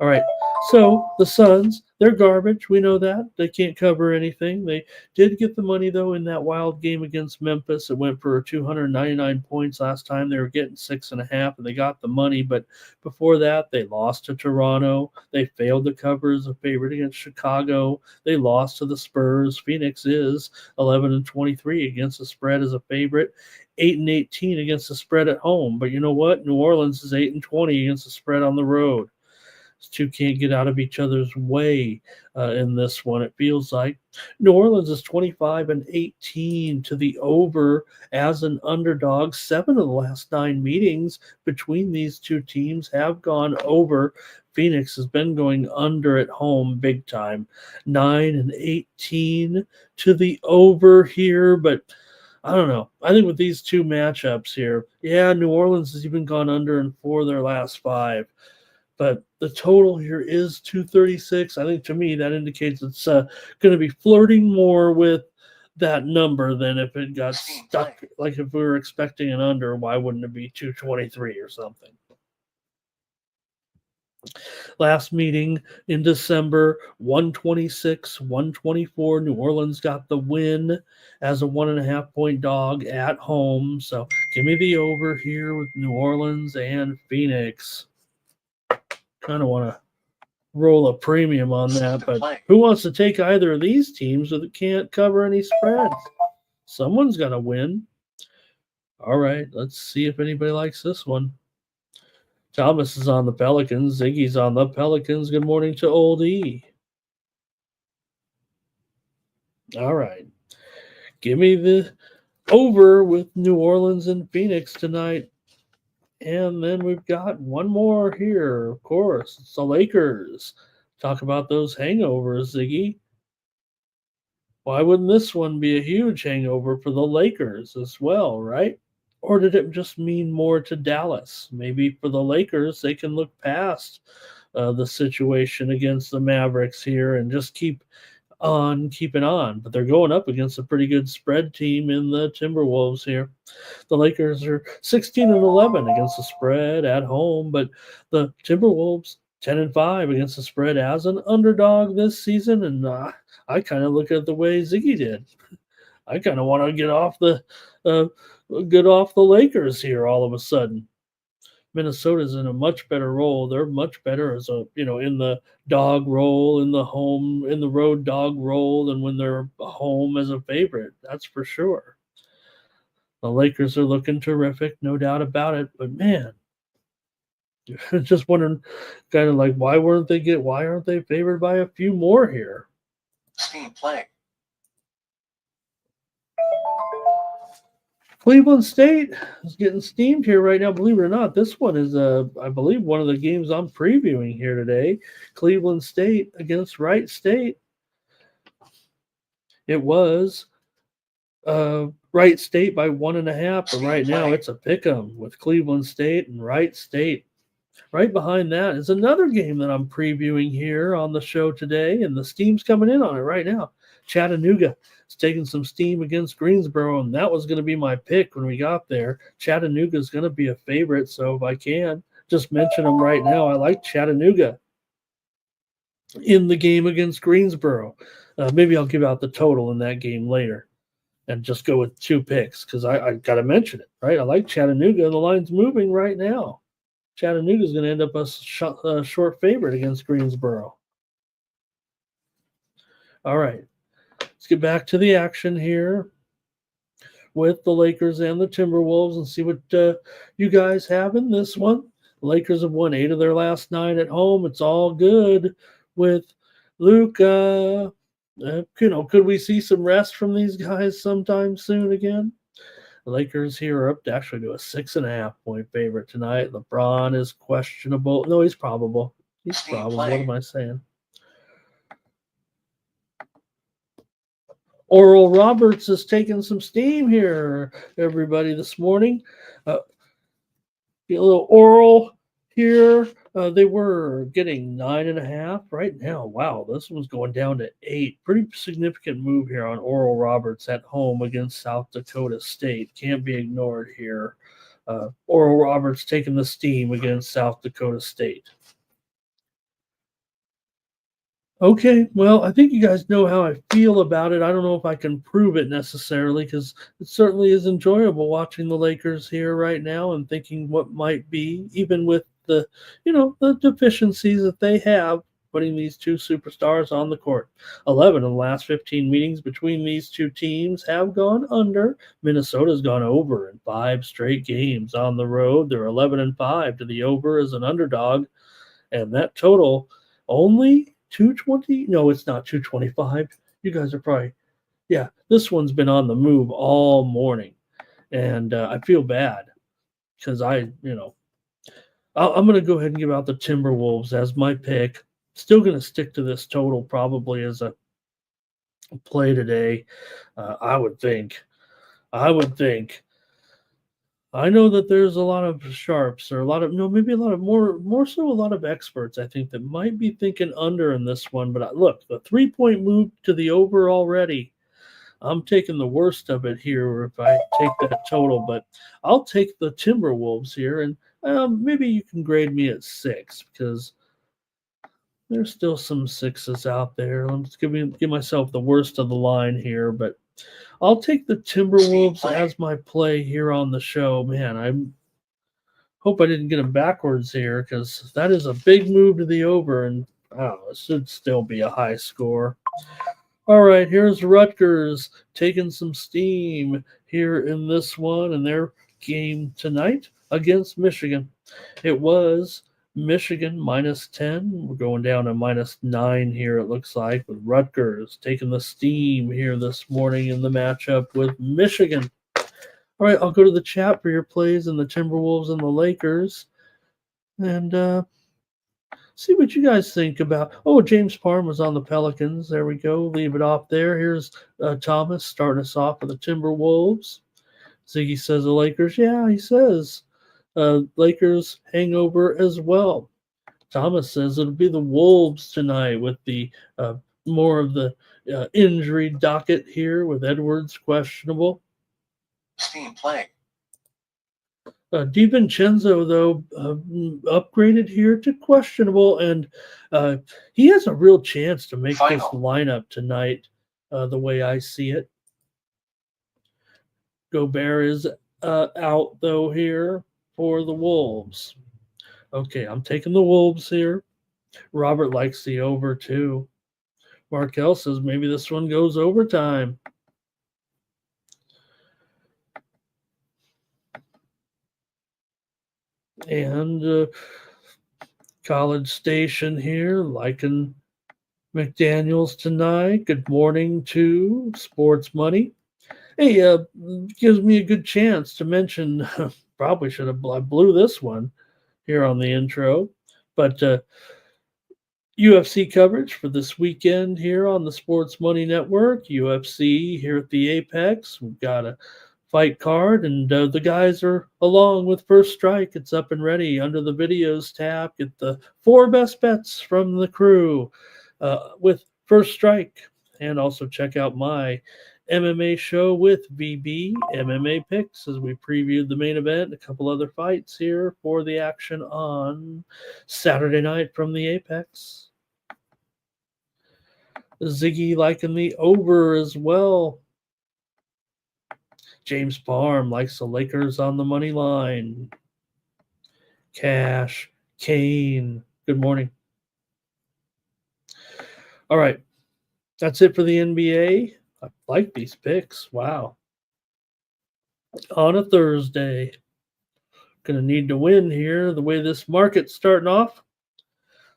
All right, so the Suns, they're garbage. We know that. They can't cover anything. They did get the money, though, in that wild game against Memphis. It went for 299 points last time. They were getting 6.5, and they got the money. But before that, they lost to Toronto. They failed to cover as a favorite against Chicago. They lost to the Spurs. Phoenix is 11-23 against the spread as a favorite. 8-18 against the spread at home. But you know what? New Orleans is 8-20 against the spread on the road. Two can't get out of each other's way in this one, it feels like. New Orleans is 25-18 to the over as an underdog. 7 of the last 9 meetings between these two teams have gone over. Phoenix has been going under at home big time. 9-18 to the over here, but I don't know. I think with these two matchups here, yeah, New Orleans has even gone under in 4 of their last 5. But the total here is 236. I think to me that indicates it's going to be flirting more with that number than if it got Steam stuck. playing. Like if we were expecting an under, why wouldn't it be 223 or something? Last meeting in December, 126, 124. New Orleans got the win as a 1.5 point dog at home. So give me the over here with New Orleans and Phoenix. Kind of want to roll a premium on that, but who wants to take either of these teams that can't cover any spreads? Someone's got to win. All right, let's see if anybody likes this one. Thomas is on the Pelicans. Ziggy's on the Pelicans. Good morning to Old E. All right. Give me the over with New Orleans and Phoenix tonight. And then we've got one more here, of course. It's the Lakers. Talk about those hangovers, Ziggy. Why wouldn't this one be a huge hangover for the Lakers as well, right? Or did it just mean more to Dallas? Maybe for the Lakers, they can look past the situation against the Mavericks here and just keep on keeping on. But they're going up against a pretty good spread team in the Timberwolves here. The Lakers are 16-11 against the spread at home, but the Timberwolves 10-5 against the spread as an underdog this season. And I kind of look at it the way Ziggy did. I kind of want to get off the Lakers here all of a sudden. Minnesota's in a much better role. They're much better as in the dog role, in the road dog role than when they're home as a favorite. That's for sure. The Lakers are looking terrific, no doubt about it. But man, just wondering, kind of like, why aren't they favored by a few more here? Steam playing. Cleveland State is getting steamed here right now. Believe it or not, this one is, I believe, one of the games I'm previewing here today. Cleveland State against Wright State. It was Wright State by 1.5, but right now it's a pick'em with Cleveland State and Wright State. Right behind that is another game that I'm previewing here on the show today, and the steam's coming in on it right now. Chattanooga is taking some steam against Greensboro, and that was going to be my pick when we got there. Chattanooga is going to be a favorite, so if I can, just mention them right now. I like Chattanooga in the game against Greensboro. Maybe I'll give out the total in that game later and just go with 2 picks because I got to mention it, right? I like Chattanooga, and the line's moving right now. Chattanooga is going to end up a short favorite against Greensboro. All right. Let's get back to the action here with the Lakers and the Timberwolves and see what you guys have in this one. The Lakers have won 8 of their last 9 at home. It's all good with Luka. Could we see some rest from these guys sometime soon again? The Lakers here are up to actually to a 6.5-point favorite tonight. LeBron is questionable. No, he's probable. He's probable. What am I saying? Oral Roberts is taking some steam here, everybody, this morning. Get a little Oral here. They were getting 9.5 right now. Wow, this one's going down to 8. Pretty significant move here on Oral Roberts at home against South Dakota State. Can't be ignored here. Oral Roberts taking the steam against South Dakota State. Okay, well, I think you guys know how I feel about it. I don't know if I can prove it necessarily because it certainly is enjoyable watching the Lakers here right now and thinking what might be, even with the deficiencies that they have, putting these 2 superstars on the court. 11 of the last 15 meetings between these 2 teams have gone under. Minnesota's gone over in 5 straight games on the road. They're 11-5 to the over as an underdog, and that total only 220? No, it's not 225. You guys are probably, this one's been on the move all morning. And I feel bad because I'm going to go ahead and give out the Timberwolves as my pick. Still going to stick to this total probably as a play today, I would think. I would think. I know that there's a lot of sharps or a lot of no, maybe a lot of more so a lot of experts I think that might be thinking under in this one. But look, the 3-point move to the over already. I'm taking the worst of it here if I take that total, but I'll take the Timberwolves here, and maybe you can grade me at 6 because there's still some sixes out there. Let's give myself the worst of the line here, but I'll take the Timberwolves as my play here on the show. Man, I hope I didn't get them backwards here because that is a big move to the over, and it should still be a high score. All right, here's Rutgers taking some steam here in this one and their game tonight against Michigan. It was Michigan -10. We're going down to -9 here, it looks like, with Rutgers taking the steam here this morning in the matchup with Michigan. All right, I'll go to the chat for your plays in the Timberwolves and the Lakers. And see what you guys think about. Oh, James Parham was on the Pelicans. There we go. Leave it off there. Here's Thomas starting us off with the Timberwolves. Ziggy says the Lakers. Yeah, he says Lakers hangover as well. Thomas says it'll be the Wolves tonight with the more of the injury docket here with Edwards questionable. Steam playing. DiVincenzo, though, upgraded here to questionable, and he has a real chance to make this lineup tonight, the way I see it. Gobert is out, though, here for the Wolves. Okay, I'm taking the Wolves here. Robert likes the over, too. Markel says maybe this one goes overtime. And College Station here, liking McDaniels tonight. Good morning to Sports Money. Hey, gives me a good chance to mention, probably should have blew this one here on the intro, but UFC coverage for this weekend here on the Sports Money Network. UFC here at the Apex. We've got a fight card, and the guys are along with First Strike. It's up and ready under the videos tab. Get the 4 best bets from the crew with First Strike, and also check out my MMA show with VB MMA Picks as we previewed the main event, a couple other fights here for the action on Saturday night from the Apex. Ziggy liking the over as well. James Parham likes the Lakers on the money line. Cash, Kane, good morning. All right, that's it for the NBA. I like these picks. Wow. On a Thursday. Going to need to win here the way this market's starting off.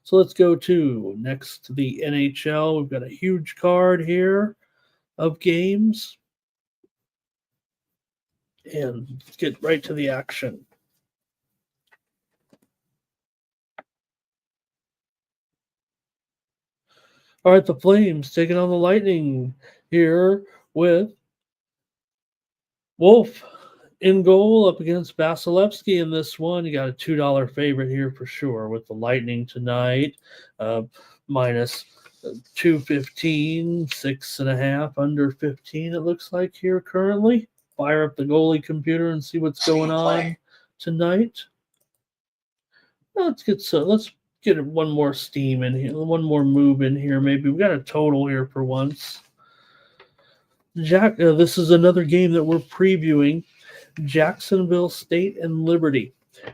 So let's go to next to the NHL. We've got a huge card here of games. And let's get right to the action. All right, the Flames taking on the Lightning here with Wolf in goal up against Vasilevsky in this one. You got a $2 favorite here for sure with the Lightning tonight. Minus 215, 6.5, under 15 it looks like here currently. Fire up the goalie computer and see what's going on tonight. Let's get one more steam in here, one more move in here. Maybe we got a total here for once. This is another game that we're previewing. Jacksonville State and Liberty.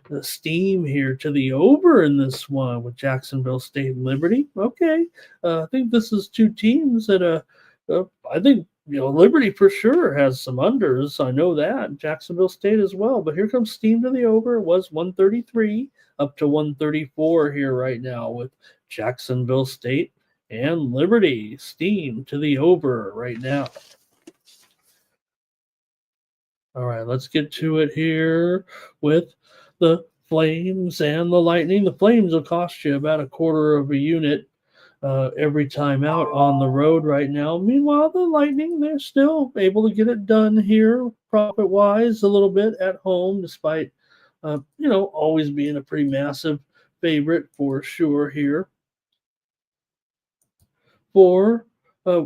The steam here to the over in this one with Jacksonville State and Liberty. Okay, I think this is two teams that I think Liberty for sure has some unders. I know that. Jacksonville State as well. But here comes steam to the over. It was 133 up to 134 here right now with Jacksonville State and Liberty. Steam to the over right now. All right, let's get to it here with the Flames and the Lightning. The Flames will cost you about a quarter of a unit every time out on the road right now. Meanwhile, the Lightning, they're still able to get it done here profit wise a little bit at home, despite, always being a pretty massive favorite for sure here. For uh,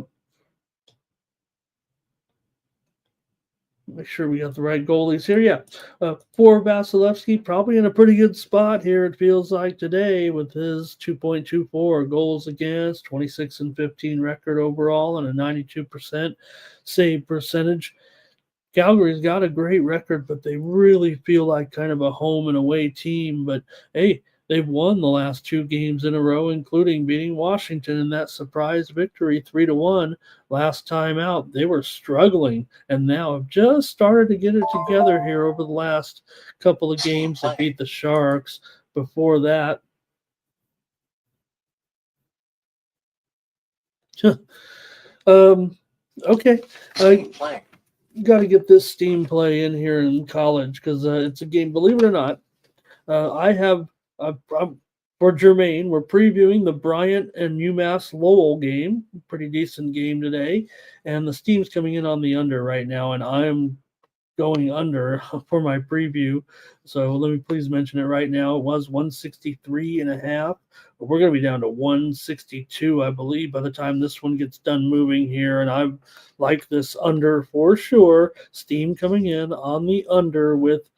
make sure we got the right goalies here. Yeah. For Vasilevsky, probably in a pretty good spot here, it feels like today, with his 2.24 goals against, 26 and 15 record overall, and a 92% save percentage. Calgary's got a great record, but they really feel like kind of a home and away team. But hey, they've won the last two games in a row, including beating Washington in that surprise victory 3-1 last time out. They were struggling and now have just started to get it together here over the last couple of games. They beat the Sharks. Before that, okay. Playing. Got to get this Steam play in here in college because it's a game. Believe it or not, I have for Jermaine. We're previewing the Bryant and UMass Lowell game. Pretty decent game today, and the Steam's coming in on the under right now, and I'm going under for my preview. So let me please mention it right now. It was 163.5. But we're going to be down to 162, I believe, by the time this one gets done moving here. And I like this under for sure. Steam coming in on the under with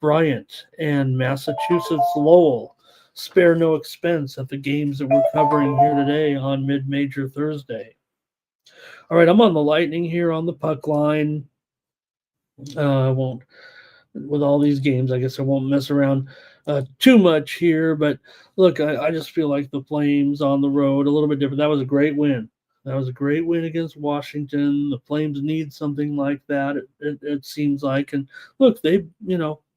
Bryant and Massachusetts Lowell. Spare no expense at the games that we're covering here today on Mid-Major Thursday. All right, I'm on the Lightning here on the puck line. I won't, with all these games, I guess I won't mess around too much here. But look, I just feel like the Flames on the road, a little bit different. That was a great win. That was a great win against Washington. The Flames need something like that, it seems like. And look, they've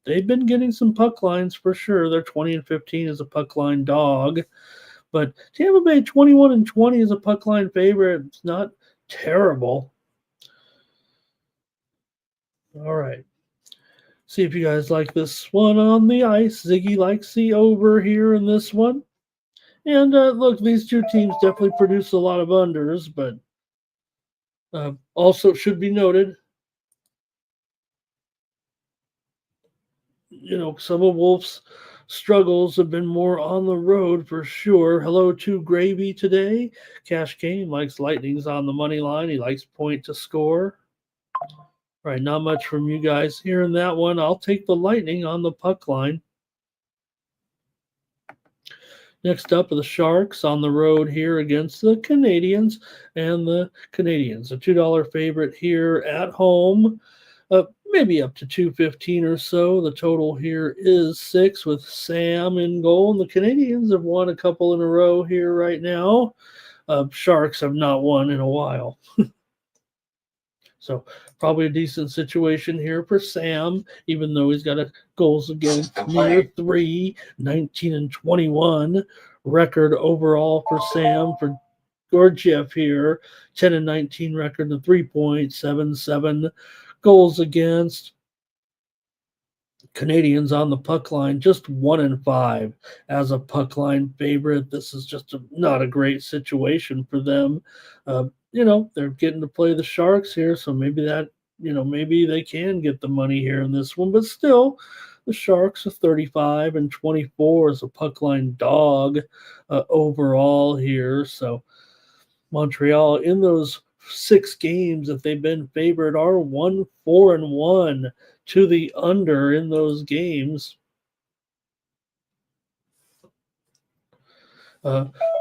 been getting some puck lines for sure. They're 20 and 15 as a puck line dog. But Tampa Bay 21 and 20 as a puck line favorite. It's not terrible. All right. See if you guys like this one on the ice. Ziggy likes the over here in this one. And look, these two teams definitely produce a lot of unders, but also should be noted, some of Wolf's struggles have been more on the road for sure. Hello to Gravy today. Cash Kane likes Lightnings on the money line. He likes point to score. All right, not much from you guys here in that one. I'll take the Lightning on the puck line. Next up are the Sharks on the road here against the Canadiens. And the Canadiens, a $2 favorite here at home. Maybe up to 215 or so. The total here is 6 with Sam in goal. And the Canadiens have won a couple in a row here right now. Sharks have not won in a while. So probably a decent situation here for Sam, even though he's got a goals against near 3, 19 and 21 record overall for Sam. For Georgiev here, 10 and 19 record and 3.77 goals against. Canadians on the puck line, just 1 and 5 as a puck line favorite. This is just not a great situation for them. They're getting to play the Sharks here, so maybe maybe they can get the money here in this one. But still, the Sharks are 35 and 24 as a puck line dog overall here. So Montreal in those 6 games that they've been favored are 1-4-1 to the under in those games.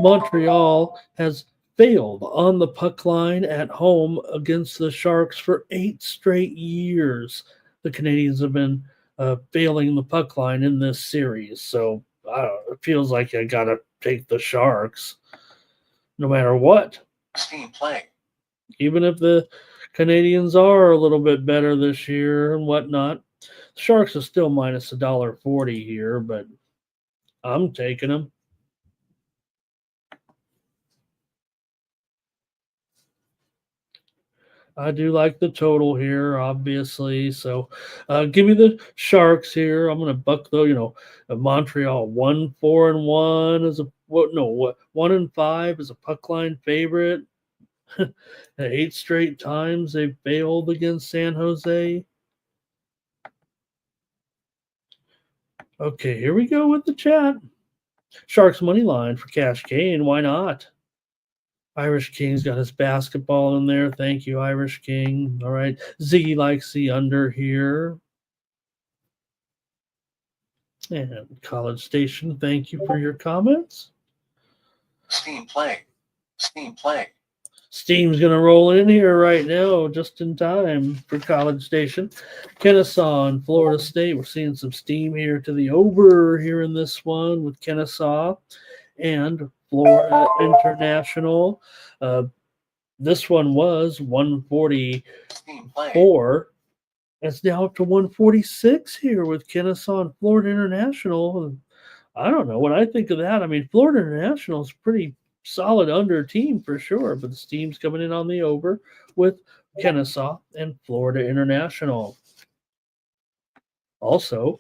Montreal has failed on the puck line at home against the Sharks for 8 straight years. The Canadiens have been failing the puck line in this series. So I don't know, it feels like I got to take the Sharks no matter what. Steam playing. Even if the Canadians are a little bit better this year and whatnot, the Sharks are still minus $1.40 here, but I'm taking them. I do like the total here, obviously. So give me the Sharks here. I'm going to buck, though, Montreal 1-4-1 as a what 1-5 is a puck line favorite. 8 straight times they've failed against San Jose. Okay, here we go with the chat. Sharks money line for Cash Kane. Why not? Irish King's got his basketball in there. Thank you, Irish King. All right. Ziggy likes the under here. And College Station, thank you for your comments. Steam playing. Steam playing. Steam's going to roll in here right now, just in time for College Station. Kennesaw and Florida State. We're seeing some steam here to the over here in this one with Kennesaw and Florida International. This one was 144. It's now up to 146 here with Kennesaw and Florida International. I don't know what I think of that. I mean, Florida International is pretty solid under team for sure, but the steam's coming in on the over with Kennesaw and Florida International. Also,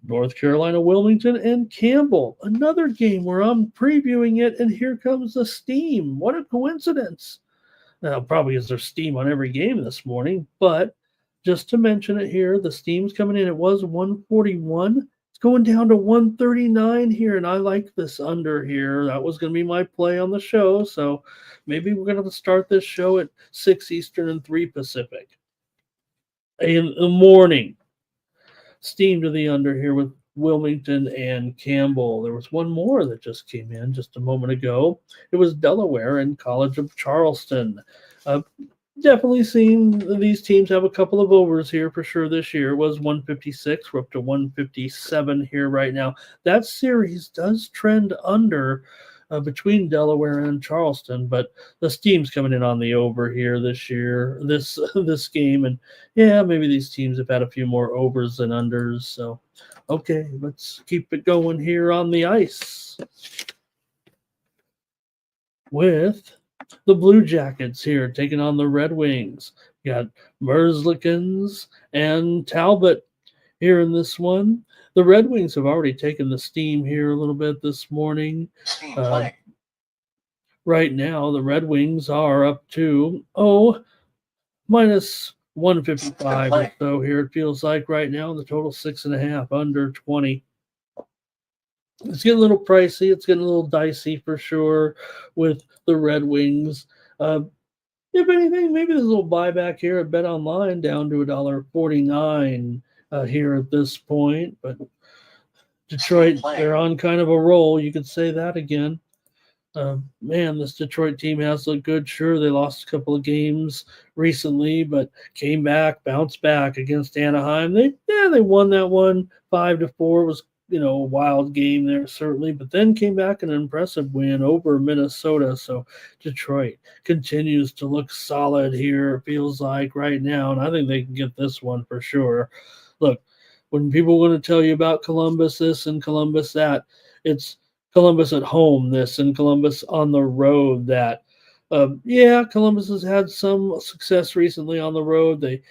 North Carolina, Wilmington, and Campbell. Another game where I'm previewing it, and here comes the steam. What a coincidence. Now, probably is there steam on every game this morning, but just to mention it here, the steam's coming in. It was 141. It's going down to 139 here, and I like this under here. That was going to be my play on the show, so maybe we're going to start this show at 6 Eastern and 3 Pacific. In the morning, steam to the under here with Wilmington and Campbell. There was one more that just came in just a moment ago. It was Delaware and College of Charleston. Definitely seen these teams have a couple of overs here for sure this year. It was 156. We're up to 157 here right now. That series does trend under between Delaware and Charleston, but the steam's coming in on the over here this year, this game. And yeah, maybe these teams have had a few more overs than unders. So, okay, let's keep it going here on the ice with the Blue Jackets here taking on the Red Wings. You got Merzlikins and Talbot here in this one. The Red Wings have already taken the steam here a little bit this morning. Right now, the Red Wings are up to, minus 155 or so here, it feels like right now. The total 6.5, under 20. It's getting a little pricey. It's getting a little dicey for sure with the Red Wings. If anything, maybe there's a little buyback here at Bet Online down to $1.49 here at this point. But Detroit, they're on kind of a roll. You could say that again. Man, this Detroit team has looked good. Sure, they lost a couple of games recently, but came back, bounced back against Anaheim. They won that one 5-4. It was a wild game there certainly, but then came back an impressive win over Minnesota. So Detroit continues to look solid here. It feels like right now, and I think they can get this one for sure. Look, when people want to tell you about Columbus this and Columbus that, it's Columbus at home this and Columbus on the road that. Columbus has had some success recently on the road. They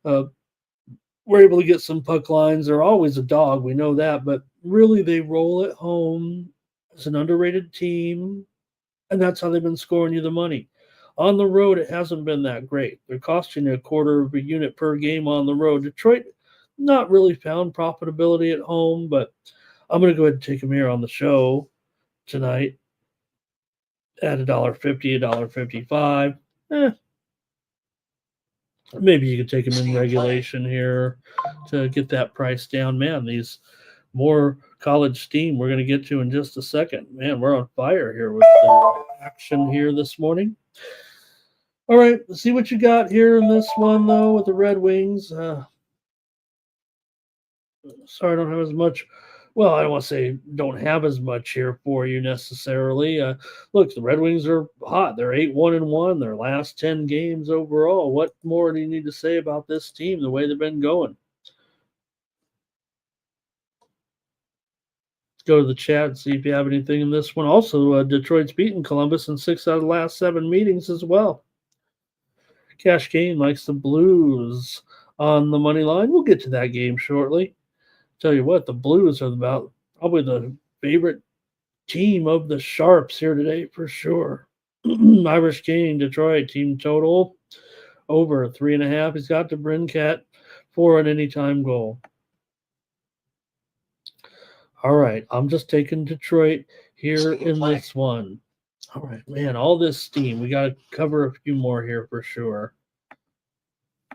were able to get some puck lines. They're always a dog, we know that, but really they roll at home as an underrated team, and that's how they've been scoring you the money. On the road, it hasn't been that great. They're costing you a quarter of a unit per game on the road. Detroit not really found profitability at home, but I'm going to go ahead and take them here on the show tonight at $1.50, $1.55. Maybe you could take them in regulation here to get that price down. Man, these more college steam we're going to get to in just a second. Man, we're on fire here with the action here this morning. All right, let's see what you got here in this one, though, with the Red Wings. Sorry, I don't have as much. Well, I don't want to say don't have as much here for you necessarily. Look, the Red Wings are hot. They're 8-1-1. Their last 10 games overall. What more do you need to say about this team, the way they've been going? Go to the chat and see if you have anything in this one. Also, Detroit's beaten Columbus in 6 out of the last 7 meetings as well. Cash Kane likes the Blues on the money line. We'll get to that game shortly. Tell you what, the Blues are about probably the favorite team of the Sharps here today for sure. Irish King, Detroit, team total over 3.5. He's got the Brincat for an anytime goal. All right, I'm just taking Detroit here in this one. All right, man, all this steam. We got to cover a few more here for sure.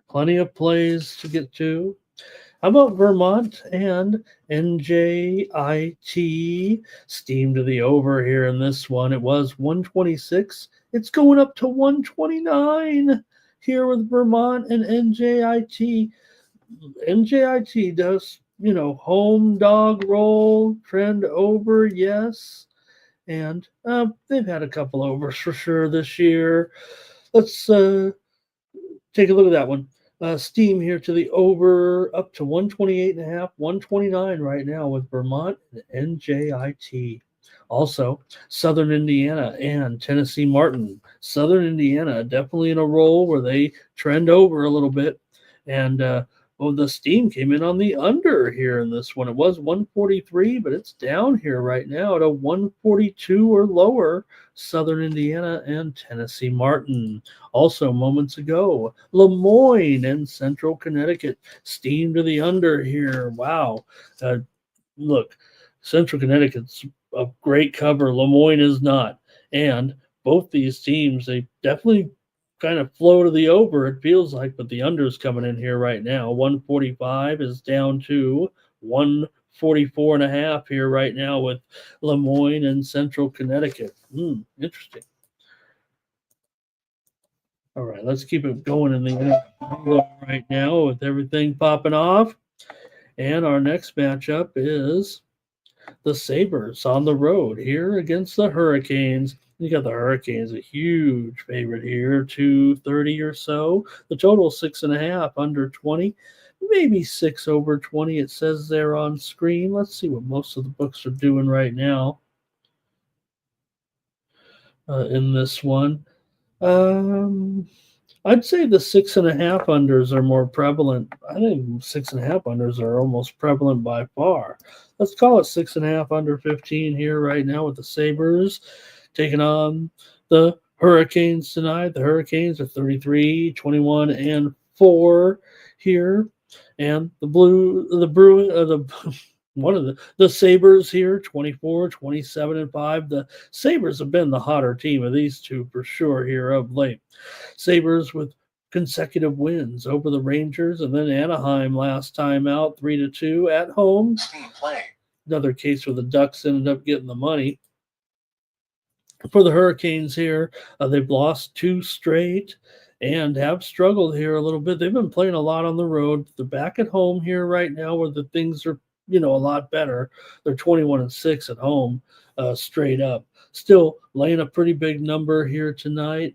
Plenty of plays to get to. How about Vermont and NJIT? Steam to the over here in this one. It was 126. It's going up to 129 here with Vermont and NJIT. NJIT does, home dog roll, trend over, yes. And they've had a couple overs for sure this year. Let's take a look at that one. Steam here to the over up to 128.5, 129 right now with Vermont and NJIT. Also, Southern Indiana and Tennessee Martin. Southern Indiana definitely in a roll where they trend over a little bit. And the steam came in on the under here in this one. It was 143, but it's down here right now at a 142 or lower. Southern Indiana and Tennessee Martin. Also, moments ago, Lemoyne and Central Connecticut. Steam to the under here. Wow. Look, Central Connecticut's a great cover. Lemoyne is not. And both these teams, they definitely kind of flow to the over, it feels like, but the under's coming in here right now. 145 is down to 144.5 here right now with Lemoyne and Central Connecticut. Interesting. All right, let's keep it going in the right now with everything popping off. And our next matchup is the Sabres on the road here against the Hurricanes. You got the Hurricanes, a huge favorite here, 230 or so. The total 6.5, under 20, maybe 6 over 20. It says there on screen. Let's see what most of the books are doing right now in this one. I'd say the 6.5 unders are more prevalent. I think 6.5 unders are almost prevalent by far. Let's call it 6.5 under 15 here right now with the Sabres taking on the Hurricanes tonight. The Hurricanes are 33, 21, and 4 here. And the Sabres here, 24, 27, and 5. The Sabres have been the hotter team of these two for sure here of late. Sabres with consecutive wins over the Rangers and then Anaheim last time out, 3-2 at home. Another case where the Ducks ended up getting the money. For the Hurricanes here, they've lost 2 straight and have struggled here a little bit. They've been playing a lot on the road. They're back at home here right now where the things are, a lot better. They're 21-6 at home, straight up. Still laying a pretty big number here tonight.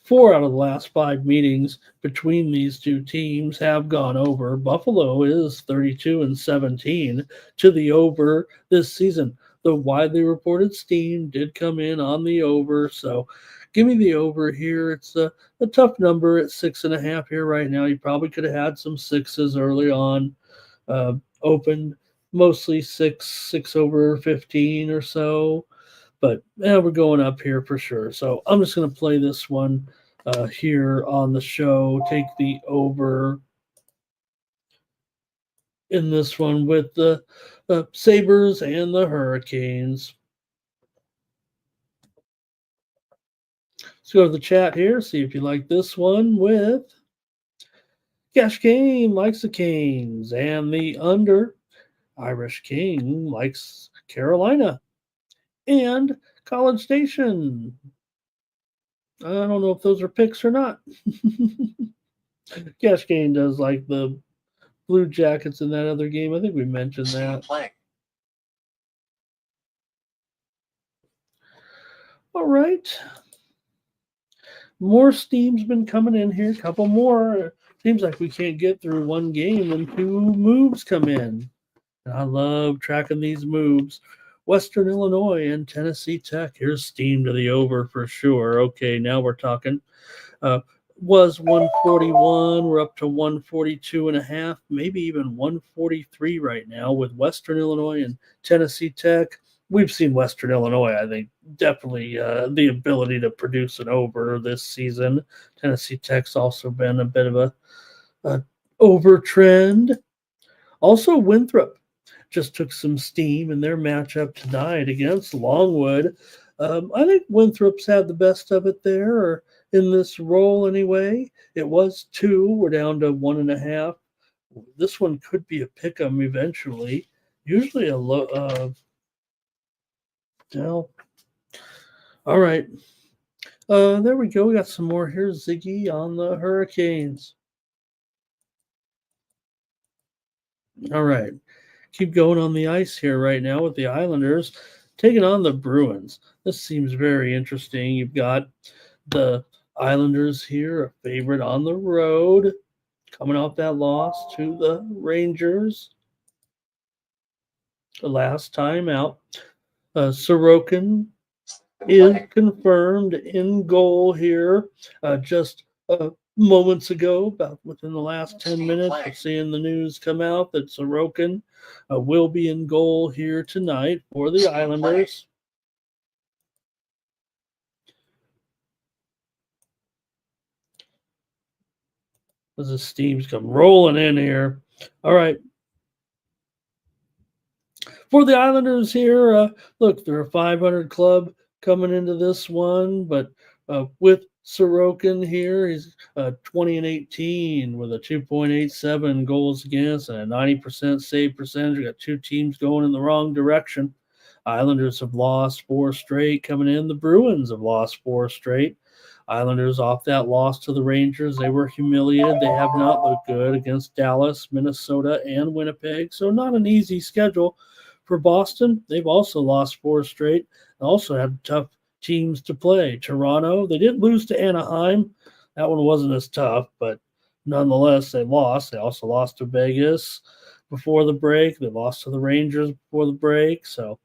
4 out of the last 5 meetings between these two teams have gone over. Buffalo is 32-17 to the over this season. The widely reported steam did come in on the over, so give me the over here. It's a tough number at 6.5 here right now. You probably could have had some 6s early on. Opened mostly 6 over 15 or so. But we're going up here for sure. So I'm just going to play this one here on the show. Take the over in this one with the Sabres and the Hurricanes. Let's go to the chat here. See if you like this one with Cash Kane likes the Canes and the under. Irish King likes Carolina. And College Station. I don't know if those are picks or not. Cash Kane does like the Blue Jackets in that other game. I think we mentioned that. All right. More steam's been coming in here. A couple more. Seems like we can't get through one game when 2 moves come in. And I love tracking these moves. Western Illinois and Tennessee Tech. Here's steam to the over for sure. Okay, now we're talking. was 141. We're up to 142 and a half, maybe even 143 right now with Western Illinois and Tennessee Tech. We've seen Western Illinois, I think, definitely the ability to produce an over this season. Tennessee Tech's also been a bit of a over trend. Also, Winthrop just took some steam in their matchup tonight against Longwood. I think Winthrop's had the best of it there, or in this role anyway. It was 2. We're down to 1.5. This one could be a pick 'em eventually. Usually a low. Well, all right. There we go. We got some more here. Ziggy on the Hurricanes. All right. Keep going on the ice here right now with the Islanders taking on the Bruins. This seems very interesting. You've got the Islanders here, a favorite on the road, coming off that loss to the Rangers the last time out. Sorokin is confirmed in goal here just moments ago, about within the last 10 minutes. We're seeing the news come out that Sorokin will be in goal here tonight for the Islanders. As the steams come rolling in here. All right. For the Islanders here, look, they're a 500 club coming into this one, but with Sorokin here, he's 20 and 18 with a 2.87 goals against and a 90% save percentage. We got two teams going in the wrong direction. Islanders have lost 4 straight coming in. The Bruins have lost 4 straight. Islanders off that loss to the Rangers. They were humiliated. They have not looked good against Dallas, Minnesota, and Winnipeg. So not an easy schedule for Boston. They've also lost 4 straight. Also had tough teams to play. Toronto, they did lose to Anaheim. That one wasn't as tough, but nonetheless, they lost. They also lost to Vegas before the break. They lost to the Rangers before the break. So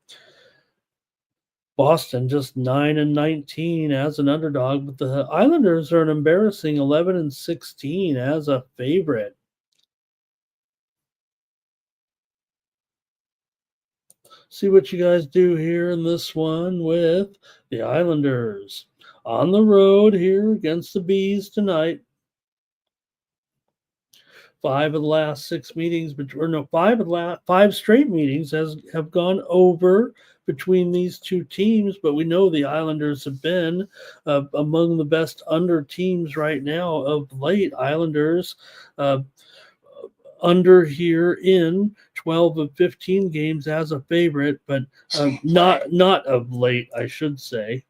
Boston just 9 and 19 as an underdog, but the Islanders are an embarrassing 11 and 16 as a favorite. See what you guys do here in this one with the Islanders on the road here against the Bees tonight. 5 of the last 6 meetings, or no, 5 straight meetings have gone over between these two teams, but we know the Islanders have been among the best under teams right now of late. Islanders under here in 12 of 15 games as a favorite, but not of late, I should say.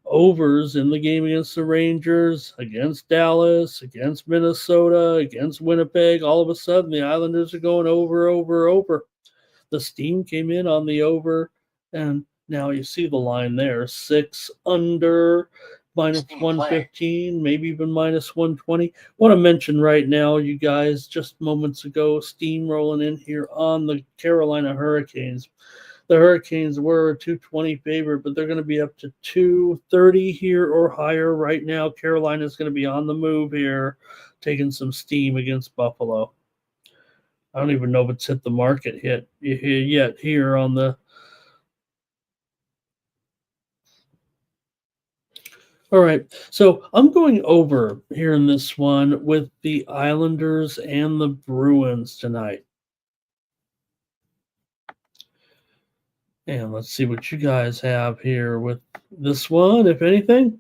Overs in the game against the Rangers, against Dallas, against Minnesota, against Winnipeg. All of a sudden, the Islanders are going over. The steam came in on the over, and now you see the line there. 6 under, minus 115, maybe even minus 120. Want to mention right now, you guys, just moments ago, steam rolling in here on the Carolina Hurricanes. The Hurricanes were a 220 favorite, but they're going to be up to 230 here or higher right now. Carolina's going to be on the move here, taking some steam against Buffalo. I don't even know if it's hit the market yet here on the. All right, so I'm going over here in this one with the Islanders and the Bruins tonight. And let's see what you guys have here with this one, if anything.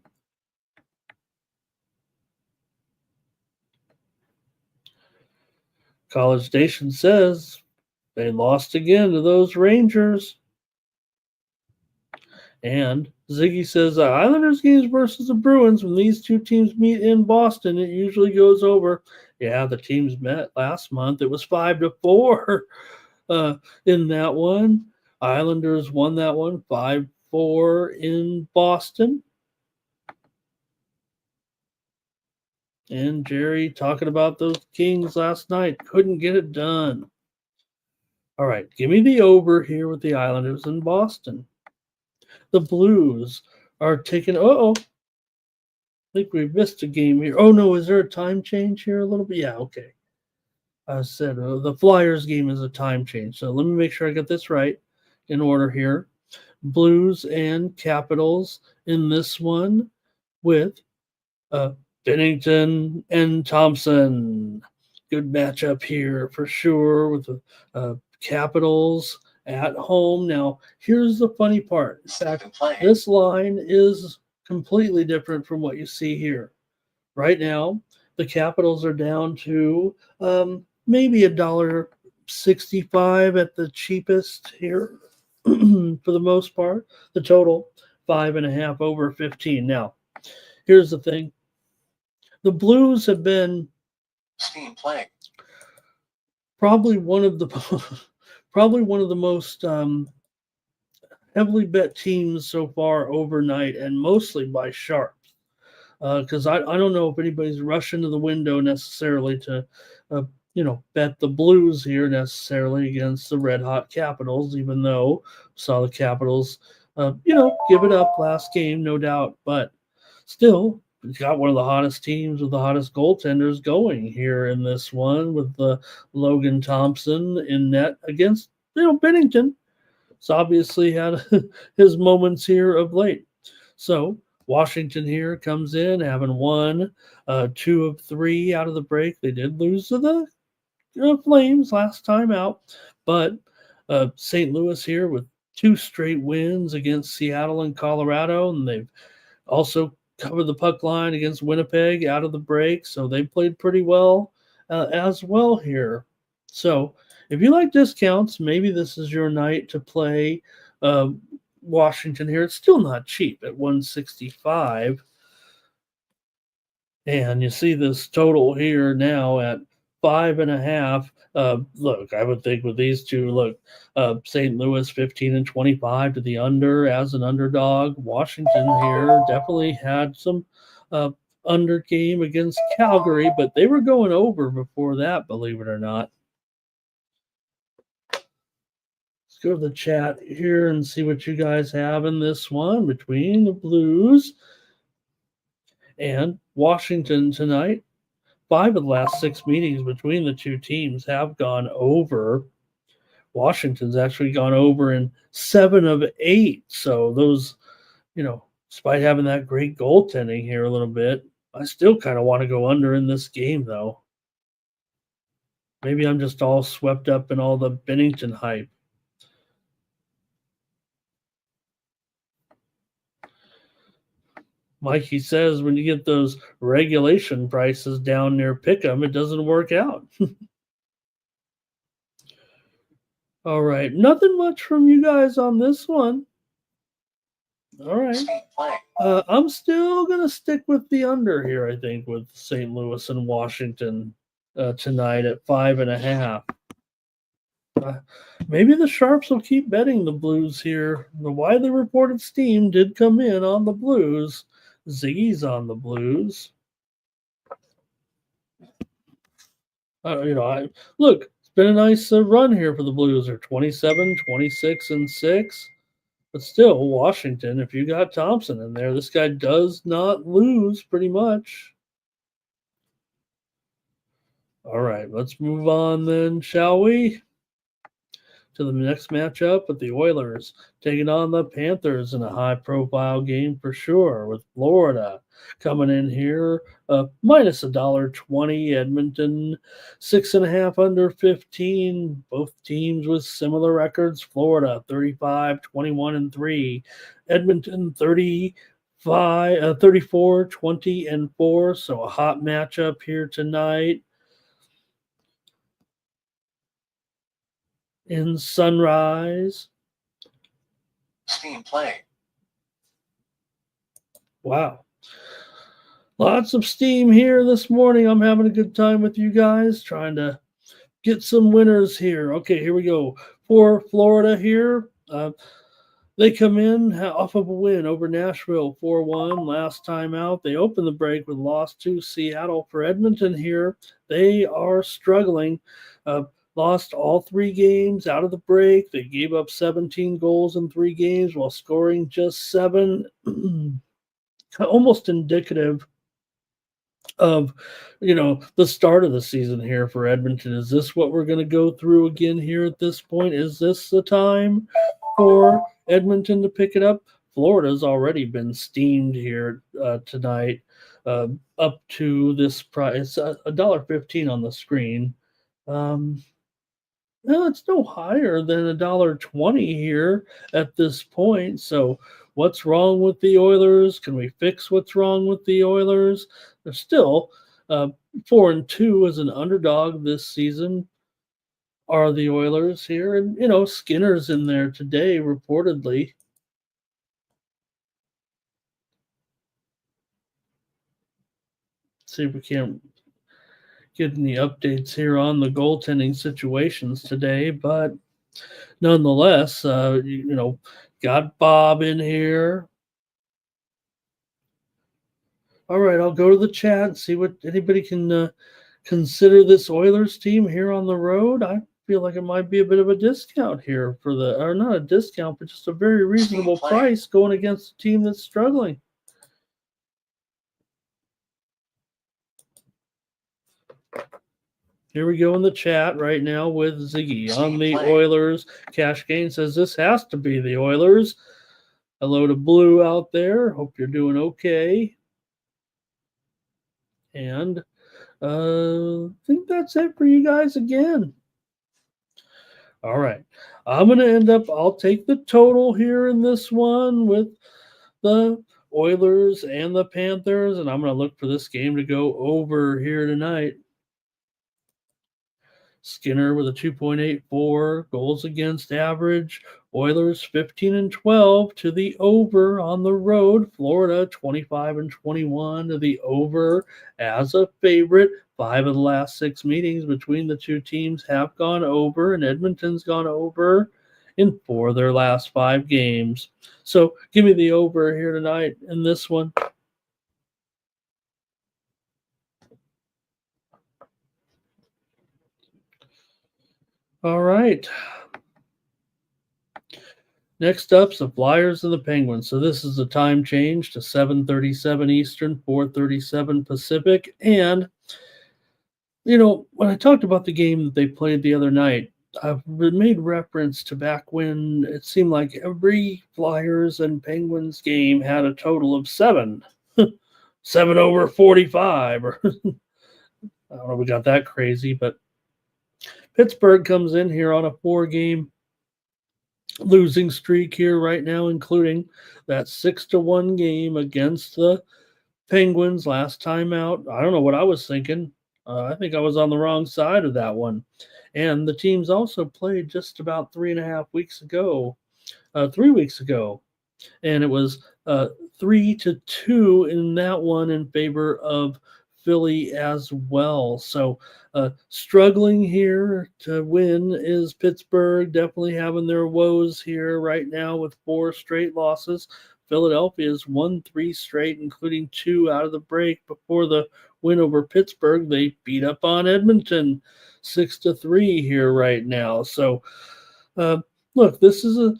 College Station says they lost again to those Rangers. And Ziggy says Islanders games versus the Bruins, when these two teams meet in Boston, it usually goes over. Yeah, the teams met last month. It was 5-4 in that one. Islanders won that one 5-4 in Boston. And Jerry talking about those Kings last night. Couldn't get it done. All right, give me the over here with the Islanders in Boston. The Blues are taking think we missed a game here. Oh no, is there a time change here a little bit? Yeah, okay. I said the Flyers game is a time change. So let me make sure I get this right in order here. Blues and Capitals in this one with uh, Bennington and Thompson. Good matchup here for sure with the Capitals at home. Now, here's the funny part. In fact, this line is completely different from what you see here. Right now, the Capitals are down to maybe $1.65 at the cheapest here for the most part. The total 5.5 over 15. Now, here's the thing: the Blues have been Steam playing. probably one of the most heavily bet teams so far overnight, and mostly by sharps. Because I don't know if anybody's rushing to the window necessarily to, bet the Blues here necessarily against the Red Hot Capitals, even though saw the Capitals, give it up last game, no doubt. But still, it's got one of the hottest teams with the hottest goaltenders going here in this one with the Logan Thompson in net against, Bennington. It's obviously had his moments here of late. So Washington here comes in having won 2 of 3 out of the break. They did lose to the Flames last time out, but St. Louis here with 2 straight wins against Seattle and Colorado, and they've also covered the puck line against Winnipeg out of the break, so they played pretty well as well here. So if you like discounts, maybe this is your night to play Washington here. It's still not cheap at 165. And you see this total here now at 5.5. Look, I would think with these two, St. Louis 15 and 25 to the under as an underdog. Washington here definitely had some under game against Calgary, but they were going over before that, believe it or not. Let's go to the chat here and see what you guys have in this one between the Blues and Washington tonight. 5 of the last 6 meetings between the two teams have gone over. Washington's actually gone over in 7 of 8. So those, despite having that great goaltending here a little bit, I still kind of want to go under in this game, though. Maybe I'm just all swept up in all the Bennington hype. Mikey says when you get those regulation prices down near Pick'em, it doesn't work out. All right. Nothing much from you guys on this one. All right. I'm still going to stick with the under here, I think, with St. Louis and Washington tonight at 5.5. Maybe the Sharps will keep betting the Blues here. The widely reported steam did come in on the Blues. Ziggy's on the Blues. Look, it's been a nice run here for the Blues. They're 27, 26, and 6. But still, Washington, if you got Thompson in there, this guy does not lose pretty much. All right, let's move on then, shall we? To the next matchup with the Oilers taking on the Panthers in a high-profile game for sure, with Florida coming in here minus $1.20. Edmonton 6.5 under 15. Both teams with similar records. Florida 35, 21 and 3. Edmonton 34, 20 and 4. So a hot matchup here tonight. In Sunrise. Steam playing. Wow. Lots of steam here this morning. I'm having a good time with you guys, trying to get some winners here. Okay, here we go. For Florida here, they come in off of a win over Nashville 4-1 last time out. They opened the break with loss to Seattle. For Edmonton here, they are struggling. Lost all 3 games out of the break. They gave up 17 goals in 3 games while scoring just 7. Almost indicative of, the start of the season here for Edmonton. Is this what we're going to go through again here at this point? Is this the time for Edmonton to pick it up? Florida's already been steamed here tonight, up to this price, $1.15 on the screen. No, it's no higher than $1.20 here at this point. So, what's wrong with the Oilers? Can we fix what's wrong with the Oilers? They're still 4-2 as an underdog this season. Are the Oilers here? And Skinner's in there today, reportedly. See if we can't get any updates here on the goaltending situations today, but nonetheless, got Bob in here. All right, I'll go to the chat and see what anybody can consider this Oilers team here on the road. I feel like it might be a bit of a discount here or not a discount, but just a very reasonable price going against a team that's struggling. Here we go in the chat right now with Ziggy on the Oilers. Cash Gain says this has to be the Oilers. Hello to Blue out there. Hope you're doing okay. And I think that's it for you guys again. All right. I'm going to I'll take the total here in this one with the Oilers and the Panthers, and I'm going to look for this game to go over here tonight. Skinner with a 2.84 goals against average. Oilers 15-12 to the over on the road. Florida 25-21 to the over as a favorite. 5 of the last 6 meetings between the two teams have gone over, and Edmonton's gone over in 4 of their last 5 games. So give me the over here tonight in this one. All right. Next up's the Flyers and the Penguins. So this is a time change to 7:37 Eastern, 4:37 Pacific. And, when I talked about the game that they played the other night, I've made reference to back when it seemed like every Flyers and Penguins game had a total of 7. 7 over 45. Or I don't know if we got that crazy, but Pittsburgh comes in here on a 4-game losing streak here right now, including that 6-1 game against the Penguins last time out. I don't know what I was thinking. I think I was on the wrong side of that one. And the teams also played just about 3 weeks ago, and it was 3-2 in that one in favor of Philly as well. So struggling here to win is Pittsburgh, definitely having their woes here right now with 4 straight losses. Philadelphia's won 3 straight, including 2 out of the break. Before the win over Pittsburgh, they beat up on Edmonton 6-3 here right now. So look, this is a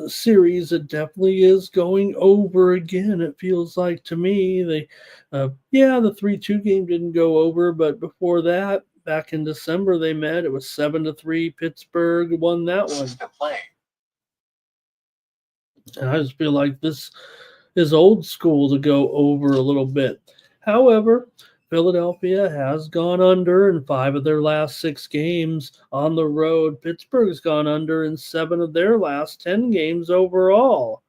series that definitely is going over again. It feels like to me the 3-2 game didn't go over, but before that, back in December they met. It was 7-3. Pittsburgh won that one. And I just feel like this is old school to go over a little bit. However, Philadelphia has gone under in 5 of their last 6 games on the road. Pittsburgh's gone under in 7 of their last 10 games overall.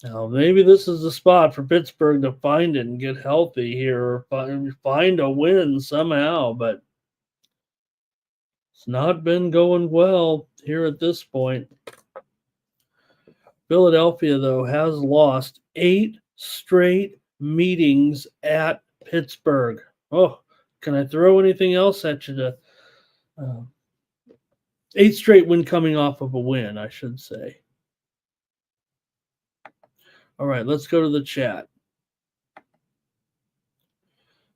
Now, maybe this is the spot for Pittsburgh to find it and get healthy here, or find a win somehow, but it's not been going well here at this point. Philadelphia, though, has lost 8 straight meetings at Pittsburgh. Oh, can I throw anything else at you? 8 straight win coming off of a win, I should say. All right, let's go to the chat.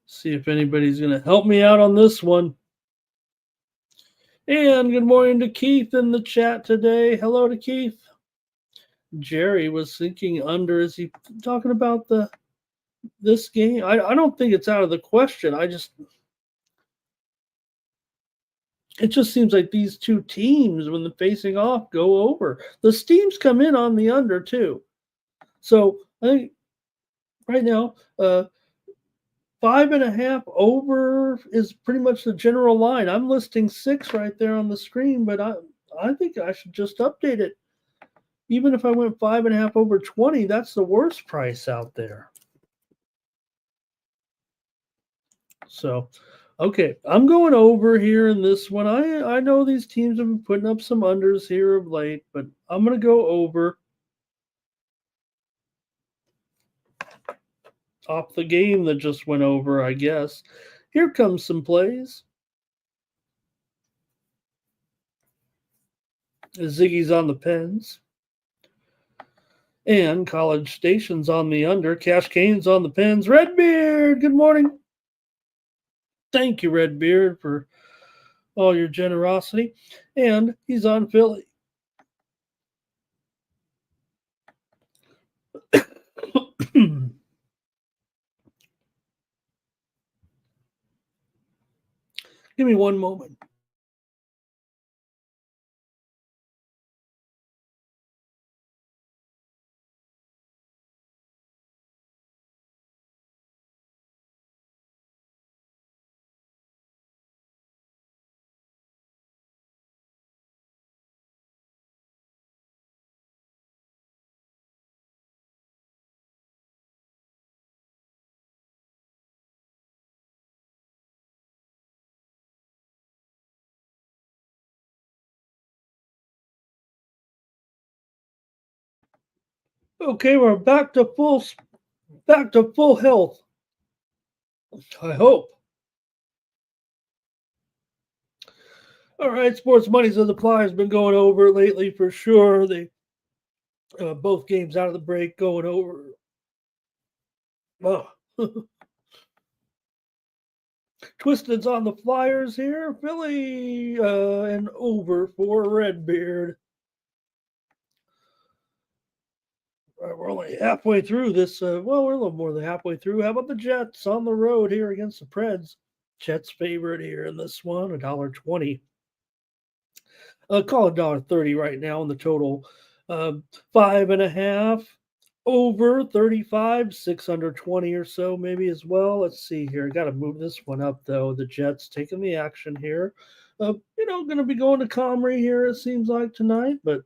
See if anybody's going to help me out on this one. And good morning to Keith in the chat today. Hello to Keith. Jerry was thinking under. Is he talking about the this game, I don't think it's out of the question. It just seems like these two teams, when they're facing off, go over. The Steams come in on the under too. So I think right now, 5.5 over is pretty much the general line. I'm listing 6 right there on the screen, but I think I should just update it. Even if I went 5.5 over 20, that's the worst price out there. So, okay, I'm going over here in this one. I know these teams have been putting up some unders here of late, but I'm going to go over off the game that just went over, I guess. Here comes some plays. Ziggy's on the Pens. And College Station's on the under. Cash Cane's on the Pens. Redbeard, good morning. Thank you, Redbeard, for all your generosity. And he's on Philly. Give me one moment. Okay, we're back to full health. I hope. All right, sports money. So the Flyers been going over lately for sure. They both games out of the break going over. Oh. Twisted's on the Flyers here. Philly and over for Redbeard. We're only halfway through this. Well, we're a little more than halfway through. How about the Jets on the road here against the Preds? Jets favorite here in this one, $1.20. Call it $1.30 right now in the total. 5.5 over 35, 6 under 20 or so maybe as well. Let's see here. I got to move this one up though. The Jets taking the action here. Going to be going to Comrie here. It seems like tonight, but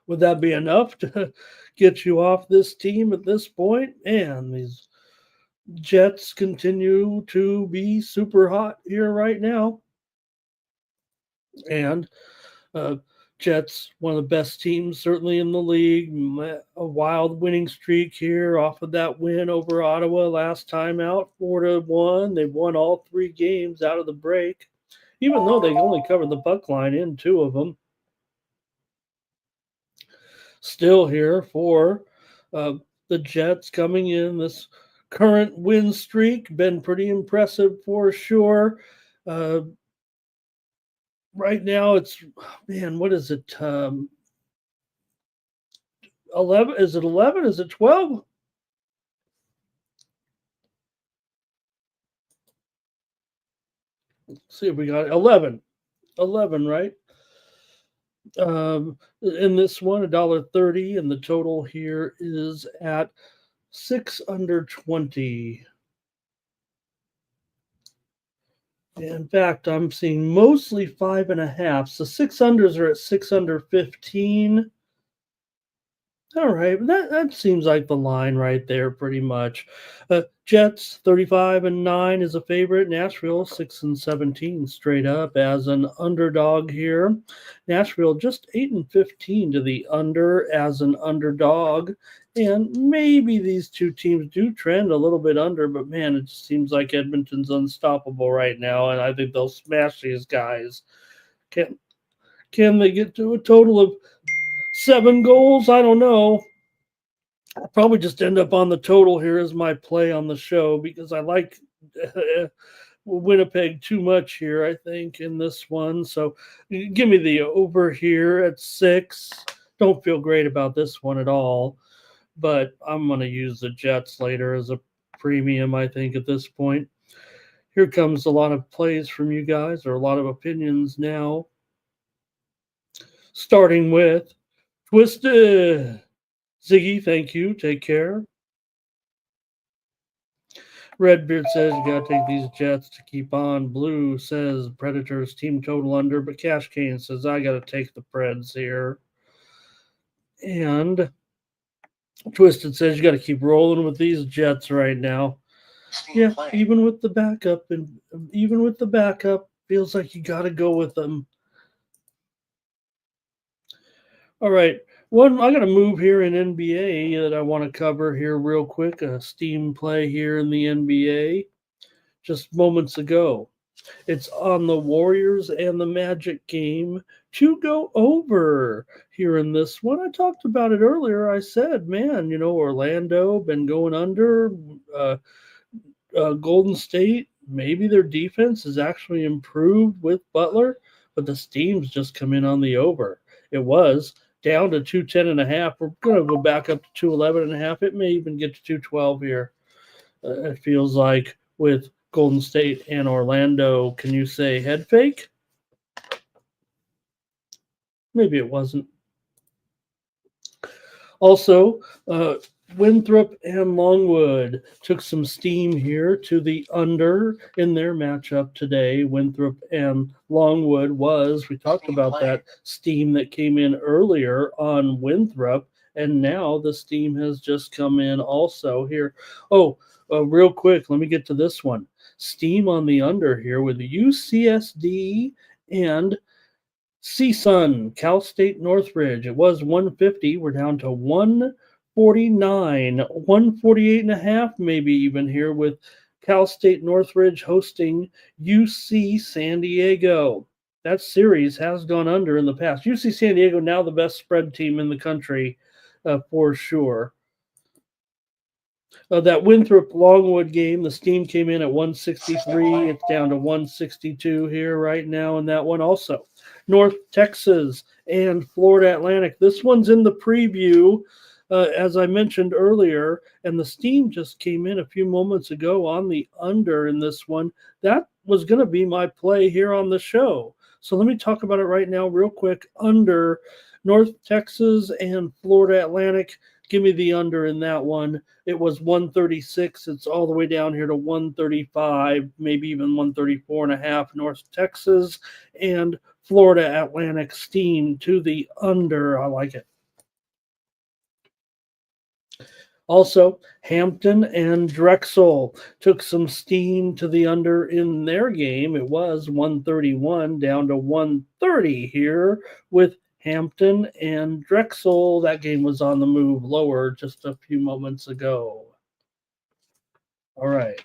would that be enough to get you off this team at this point? And these Jets continue to be super hot here right now. And Jets, one of the best teams certainly in the league. A wild winning streak here off of that win over Ottawa last time out, 4-1. They won all 3 games out of the break, even though they only covered the puck line in 2 of them. Still here for the Jets coming in. This current win streak been pretty impressive for sure. Right now it's, what is it? 11? Is it 11? Is it 12? Let's see if we got 11. 11, right? In this one, $1.30, and the total here is at 6 under 20. In fact, I'm seeing mostly 5.5. So 6 unders are at 6 under 15. All right, that seems like the line right there, pretty much. Jets 35-9 is a favorite. Nashville 6-17 straight up as an underdog here. Nashville just 8-15 to the under as an underdog, and maybe these two teams do trend a little bit under, but man, it just seems like Edmonton's unstoppable right now, and I think they'll smash these guys. Can they get to a total of 7 goals? I don't know. I'll probably just end up on the total here as my play on the show because I like Winnipeg too much here, I think, in this one. So give me the over here at 6. Don't feel great about this one at all. but I'm going to use the Jets later as a premium, I think, at this point. Here comes a lot of plays from you guys, or a lot of opinions now. Starting with Twisted. Ziggy, thank you. Take care. Redbeard says you got to take these Jets to keep on. Blue says Predators team total under, but Cash Cane says I got to take the Preds here. And Twisted says you got to keep rolling with these Jets right now. Yeah, even with the backup, feels like you got to go with them. All right. I got to move here in NBA that I want to cover here real quick. A steam play here in the NBA just moments ago. It's on the Warriors and the Magic game to go over here in this one. I talked about it earlier. I said, man, Orlando been going under. Golden State, maybe their defense has actually improved with Butler, but the Steam's just come in on the over. It was down to 210.5. We're going to go back up to 211.5. It may even get to 212 here. It feels like with Golden State and Orlando. Can you say head fake? Maybe it wasn't. Also, Winthrop and Longwood took some steam here to the under in their matchup today. Winthrop and Longwood we talked about that steam that came in earlier on Winthrop, and now the steam has just come in also here. Real quick, let me get to this one. Steam on the under here with UCSD and CSUN, Cal State Northridge. It was 150. We're down to 149, 148.5, maybe even here with Cal State Northridge hosting UC San Diego. That series has gone under in the past. UC San Diego now the best spread team in the country for sure. That Winthrop Longwood game, the steam came in at 163. It's down to 162 here right now in that one also. North Texas and Florida Atlantic. This one's in the preview, as I mentioned earlier, and the steam just came in a few moments ago on the under in this one. That was going to be my play here on the show. So let me talk about it right now real quick. Under North Texas and Florida Atlantic. Give me the under in that one. It was 136. It's all the way down here to 135, maybe even 134.5. North Texas and Florida Atlantic steam to the under. I like it. Also, Hampton and Drexel took some steam to the under in their game. It was 131 down to 130 here with Hampton and Drexel. That game was on the move lower just a few moments ago. All right.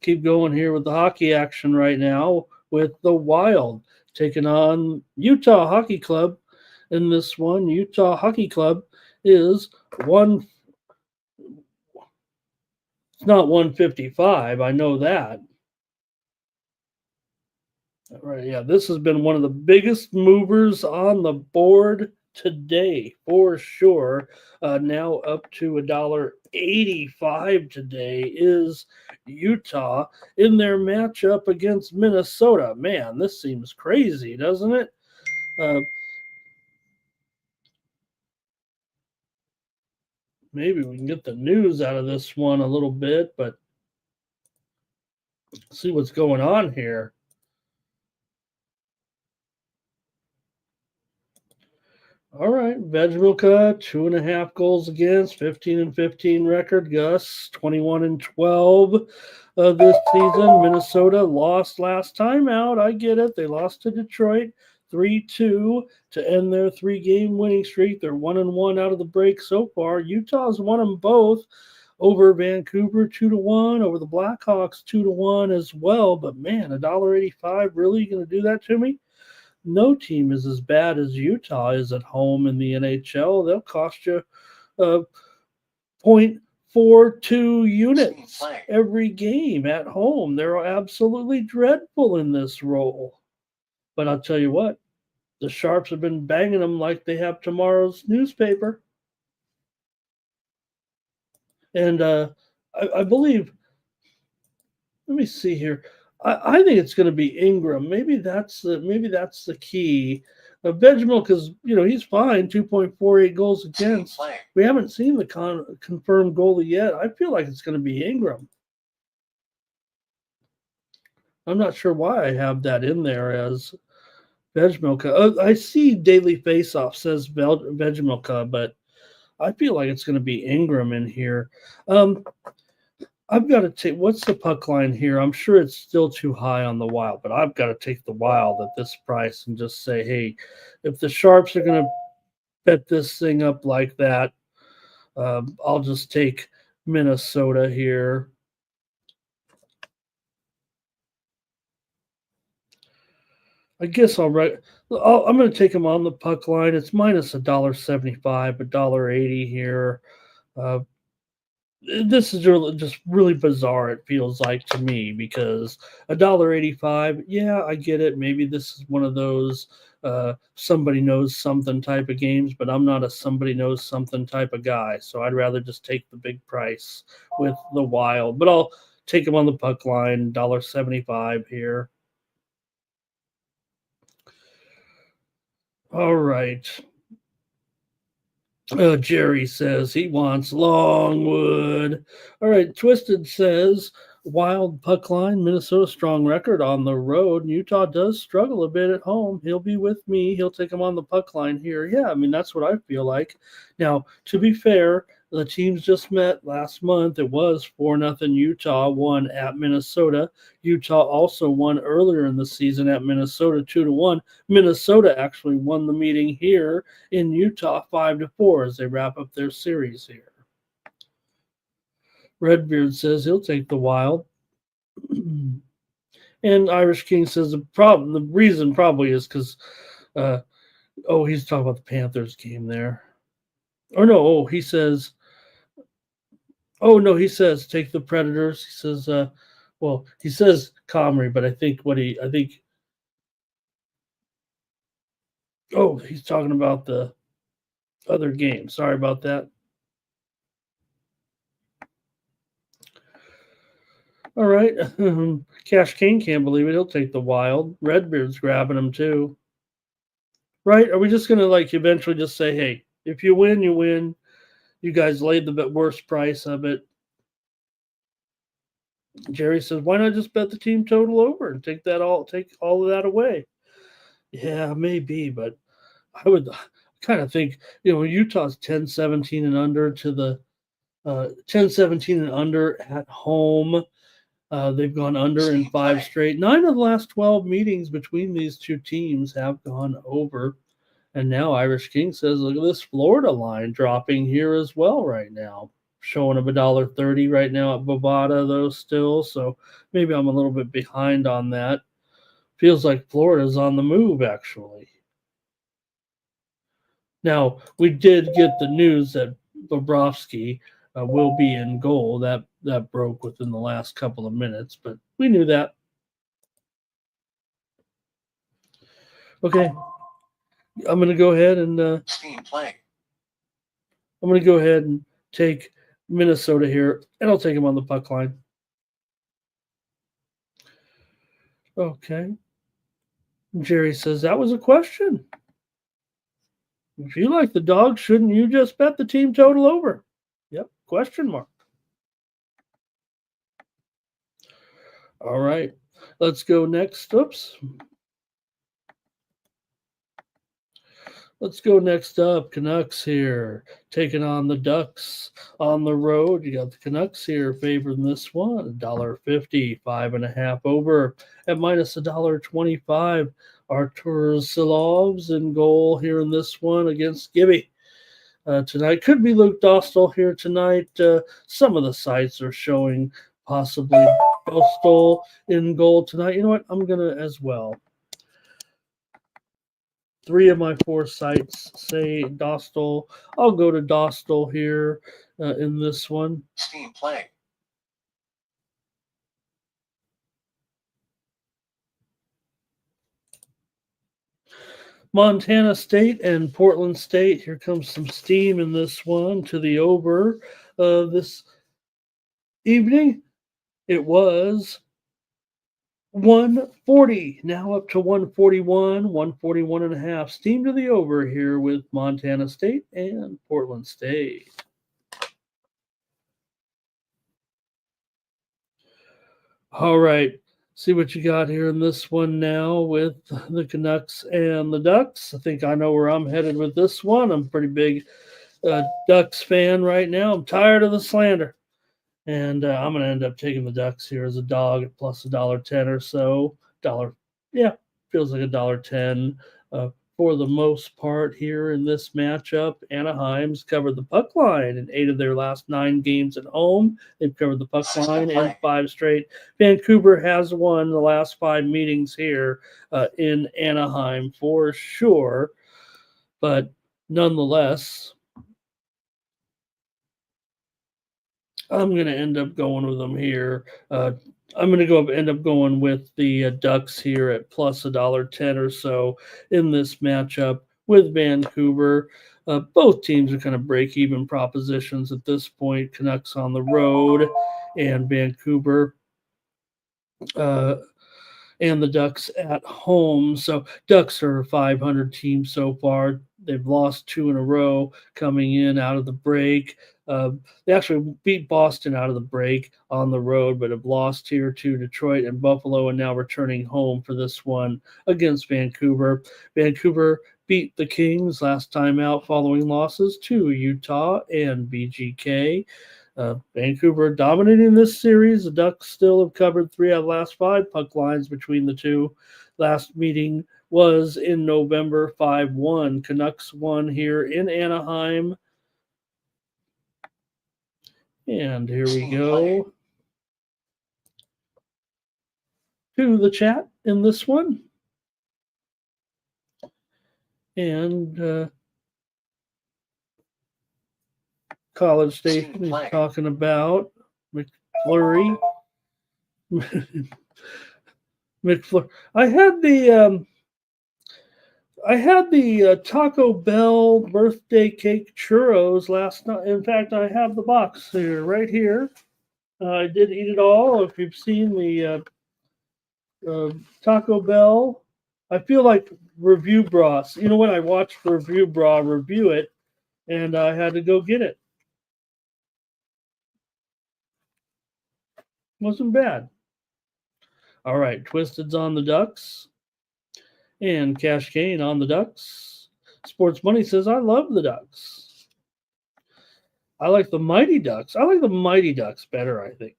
Keep going here with the hockey action right now with the Wild taking on Utah Hockey Club. In this one, Utah Hockey Club is it's not 155. I know that. All right, yeah, this has been one of the biggest movers on the board today for sure. Now up to $1.85 today is Utah in their matchup against Minnesota. Man, this seems crazy, doesn't it? Maybe we can get the news out of this one a little bit, but see what's going on here. All right, Vegmilka, 2.5 goals against, 15-15 record. Gus, 21-12 this season. Minnesota lost last time out. I get it. They lost to Detroit 3-2 to end their 3-game winning streak. They're 1-1 out of the break so far. Utah's won them both over Vancouver 2-1, over the Blackhawks 2-1 as well. But man, $1.85 really going to do that to me? No team is as bad as Utah is at home in the NHL. They'll cost you 0.42 units every game at home. They're absolutely dreadful in this role. But I'll tell you what, the Sharps have been banging them like they have tomorrow's newspaper. And I believe, let me see here. I think it's going to be Ingram. Maybe that's the key. Benjamin, because he's fine. 2.48 goals Team against. playing. We haven't seen the confirmed goalie yet. I feel like it's going to be Ingram. I'm not sure why I have that in there as Vegmilka. I see Daily Faceoff says Vegmilka, but I feel like it's going to be Ingram in here. I've got to take, what's the puck line here? I'm sure it's still too high on the Wild, but I've got to take the Wild at this price and just say, hey, if the Sharps are going to bet this thing up like that, I'll just take Minnesota here. I guess I'm going to take them on the puck line. It's minus $1.75, $1.80 here. Uh, this is just really bizarre. It feels like to me because $1.85. Yeah, I get it. Maybe this is one of those somebody knows something type of games, but I'm not a somebody knows something type of guy. So I'd rather just take the big price with the Wild. But I'll take them on the puck line. $1.75 here. All right. Jerry says he wants Longwood. All right. Twisted says Wild puck line, Minnesota strong record on the road. Utah does struggle a bit at home. He'll be with me. He'll take him on the puck line here. Yeah, I mean, that's what I feel like. Now, to be fair, the teams just met last month. It was 4-0 Utah won at Minnesota. Utah also won earlier in the season at Minnesota 2-1. Minnesota actually won the meeting here in Utah 5-4 as they wrap up their series here. Redbeard says he'll take the Wild. And Irish King says the reason probably is because he's talking about the Panthers game there. Or no, he says take the Predators. He says he says Comrie, but I think he's talking about the other game. Sorry about that. All right. Cash King can't believe it. He'll take the Wild. Redbeard's grabbing him too. Right? Are we just going to eventually just say, hey, if you win, you win. You guys laid the worst price of it. Jerry says, why not just bet the team total over and take all of that away? Yeah, maybe, but I would kind of think, Utah's 10-17 and under to the 10-17 and under at home. They've gone under in 5 straight. 9 of the last 12 meetings between these two teams have gone over. And now Irish King says, look at this Florida line dropping here as well right now. Showing of $1.30 right now at Bovada, though, still. So maybe I'm a little bit behind on that. Feels like Florida's on the move, actually. Now, we did get the news that Bobrovsky will be in goal. That broke within the last couple of minutes, but we knew that. Okay. I'm going to go ahead and Team playing. I'm going to go ahead and take Minnesota here, and I'll take him on the puck line. Okay. Jerry says that was a question. If you like the dog, shouldn't you just bet the team total over? Yep, question mark. All right, let's go next. Oops. Let's go next up. Canucks here, taking on the Ducks on the road. You got the Canucks here favoring this one, $1.50, 5.5 over at minus $1.25. Artur Silovs in goal here in this one against Gibby. Tonight could be Luke Dostal here tonight. Some of the sites are showing possibly Dostal in goal tonight. You know what? I'm going to as well. 3 of my 4 sites say Dostal. I'll go to Dostal here in this one. Team playing. Montana State and Portland State. Here comes some steam in this one to the over. This evening, it was 140, now up to 141, 141 and a half. Steam to the over here with Montana State and Portland State. All right. See what you got here in this one now with the Canucks and the Ducks. I think I know where I'm headed with this one. I'm a pretty big Ducks fan right now. I'm tired of the slander. And I'm going to end up taking the Ducks here as a dog at plus $1.10 or so. Yeah, feels like $1.10 for the most part here in this matchup. Anaheim's covered the puck line in 8 of their last 9 games at home. They've covered the puck line in 5 straight. Vancouver has won the last 5 meetings here in Anaheim for sure. But nonetheless, I'm going to end up going with them here. I'm going to end up going with the Ducks here at plus $1.10 or so in this matchup with Vancouver. Both teams are kind of break-even propositions at this point. Canucks on the road and Vancouver and the Ducks at home. So Ducks are a 500 team so far. They've lost 2 in a row coming in out of the break. They actually beat Boston out of the break on the road, but have lost here to Detroit and Buffalo, and now returning home for this one against Vancouver. Vancouver beat the Kings last time out following losses to Utah and VGK. Vancouver dominating this series. The Ducks still have covered 3 out of the last 5 puck lines between the two. Last meeting was in November 5-1. Canucks won here in Anaheim. And here we go to the chat in this one. And College Station is talking about McFlurry. McFlurry. I had the Taco Bell birthday cake churros last night. In fact, I have the box here, right here. I did eat it all. If you've seen the Taco Bell, I feel like Review Bros. You know what? I watched Review Bra review it, and I had to go get it. Wasn't bad. All right, Twisted's on the Ducks. And Cash Kane on the Ducks. Sports Money says, I love the Ducks. I like the Mighty Ducks. I like the Mighty Ducks better, I think.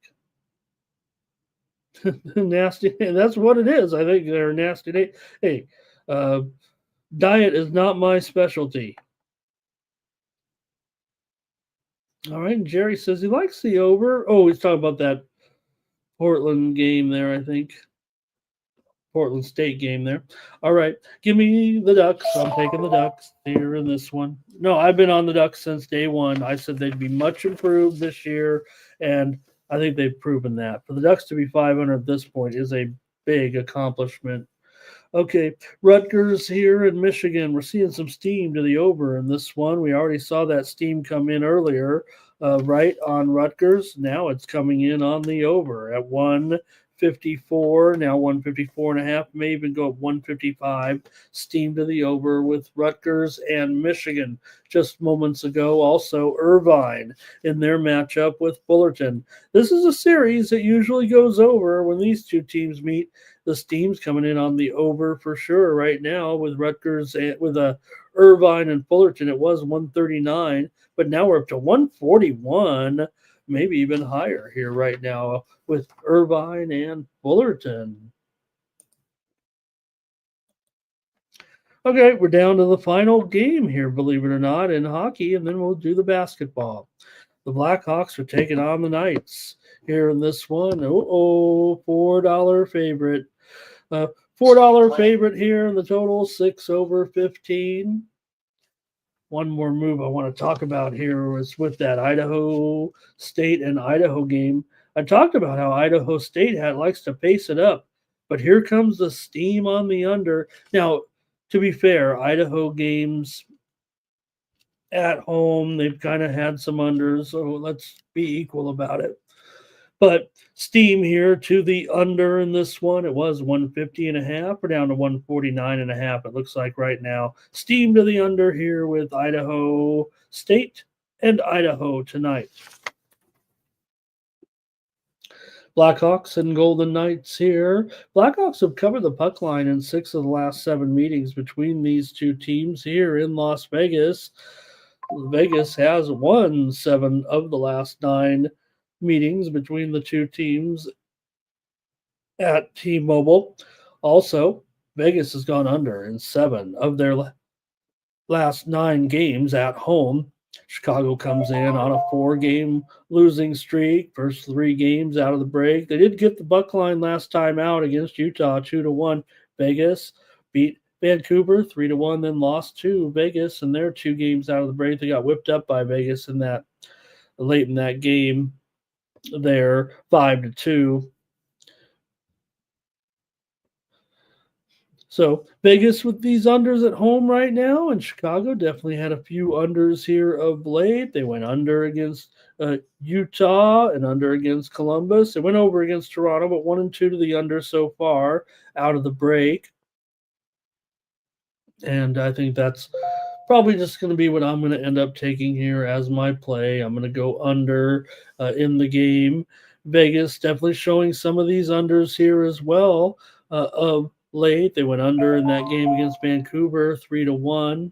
Nasty. That's what it is. I think they're nasty. Hey, diet is not my specialty. All right. Jerry says he likes the over. Oh, he's talking about that Portland game there, I think. Portland State game there. All right. Give me the Ducks. I'm taking the Ducks here in this one. No, I've been on the Ducks since day one. I said they'd be much improved this year, and I think they've proven that. For the Ducks to be 500 at this point is a big accomplishment. Okay, Rutgers here in Michigan. We're seeing some steam to the over in this one. We already saw that steam come in earlier, right on Rutgers. Now it's coming in on the over at 154, now 154 and a half, may even go up 155. Steam to the over with Rutgers and Michigan. Just moments ago, also Irvine in their matchup with Fullerton. This is a series that usually goes over when these two teams meet. The steam's coming in on the over for sure right now with Rutgers and with Irvine and Fullerton. It was 139, but now we're up to 141. Maybe even higher here right now with Irvine and Fullerton. Okay, we're down to the final game here, believe it or not, in hockey, and then we'll do the basketball. The Blackhawks are taking on the Knights here in this one. $4 favorite. $4 favorite here in the total, 6 over 15. One more move I want to talk about here was with that Idaho State and Idaho game. I talked about how Idaho State likes to pace it up, but here comes the steam on the under. Now, to be fair, Idaho games at home, they've kind of had some unders, so let's be equal about it. But steam here to the under in this one. It was 150.5. We're down to 149.5. It looks like right now. Steam to the under here with Idaho State and Idaho tonight. Blackhawks and Golden Knights here. Blackhawks have covered the puck line in 6 of the last 7 meetings between these two teams here in Las Vegas. Vegas has won 7 of the last 9 meetings between the two teams at T-Mobile. Also, Vegas has gone under in 7 of their last 9 games at home. Chicago comes in on a 4-game losing streak. First 3 games out of the break. They did get the buck line last time out against Utah 2-1. Vegas beat Vancouver 3-1, then lost to Vegas in their 2 games out of the break. They got whipped up by Vegas in that late in that game there, 5-2. So Vegas with these unders at home right now, and Chicago definitely had a few unders here of late. They went under against Utah and under against Columbus. They went over against Toronto, but 1-2 to the under so far out of the break. And I think that's probably just going to be what I'm going to end up taking here as my play. I'm going to go under in the game. Vegas definitely showing some of these unders here as well of late. They went under in that game against Vancouver 3-1.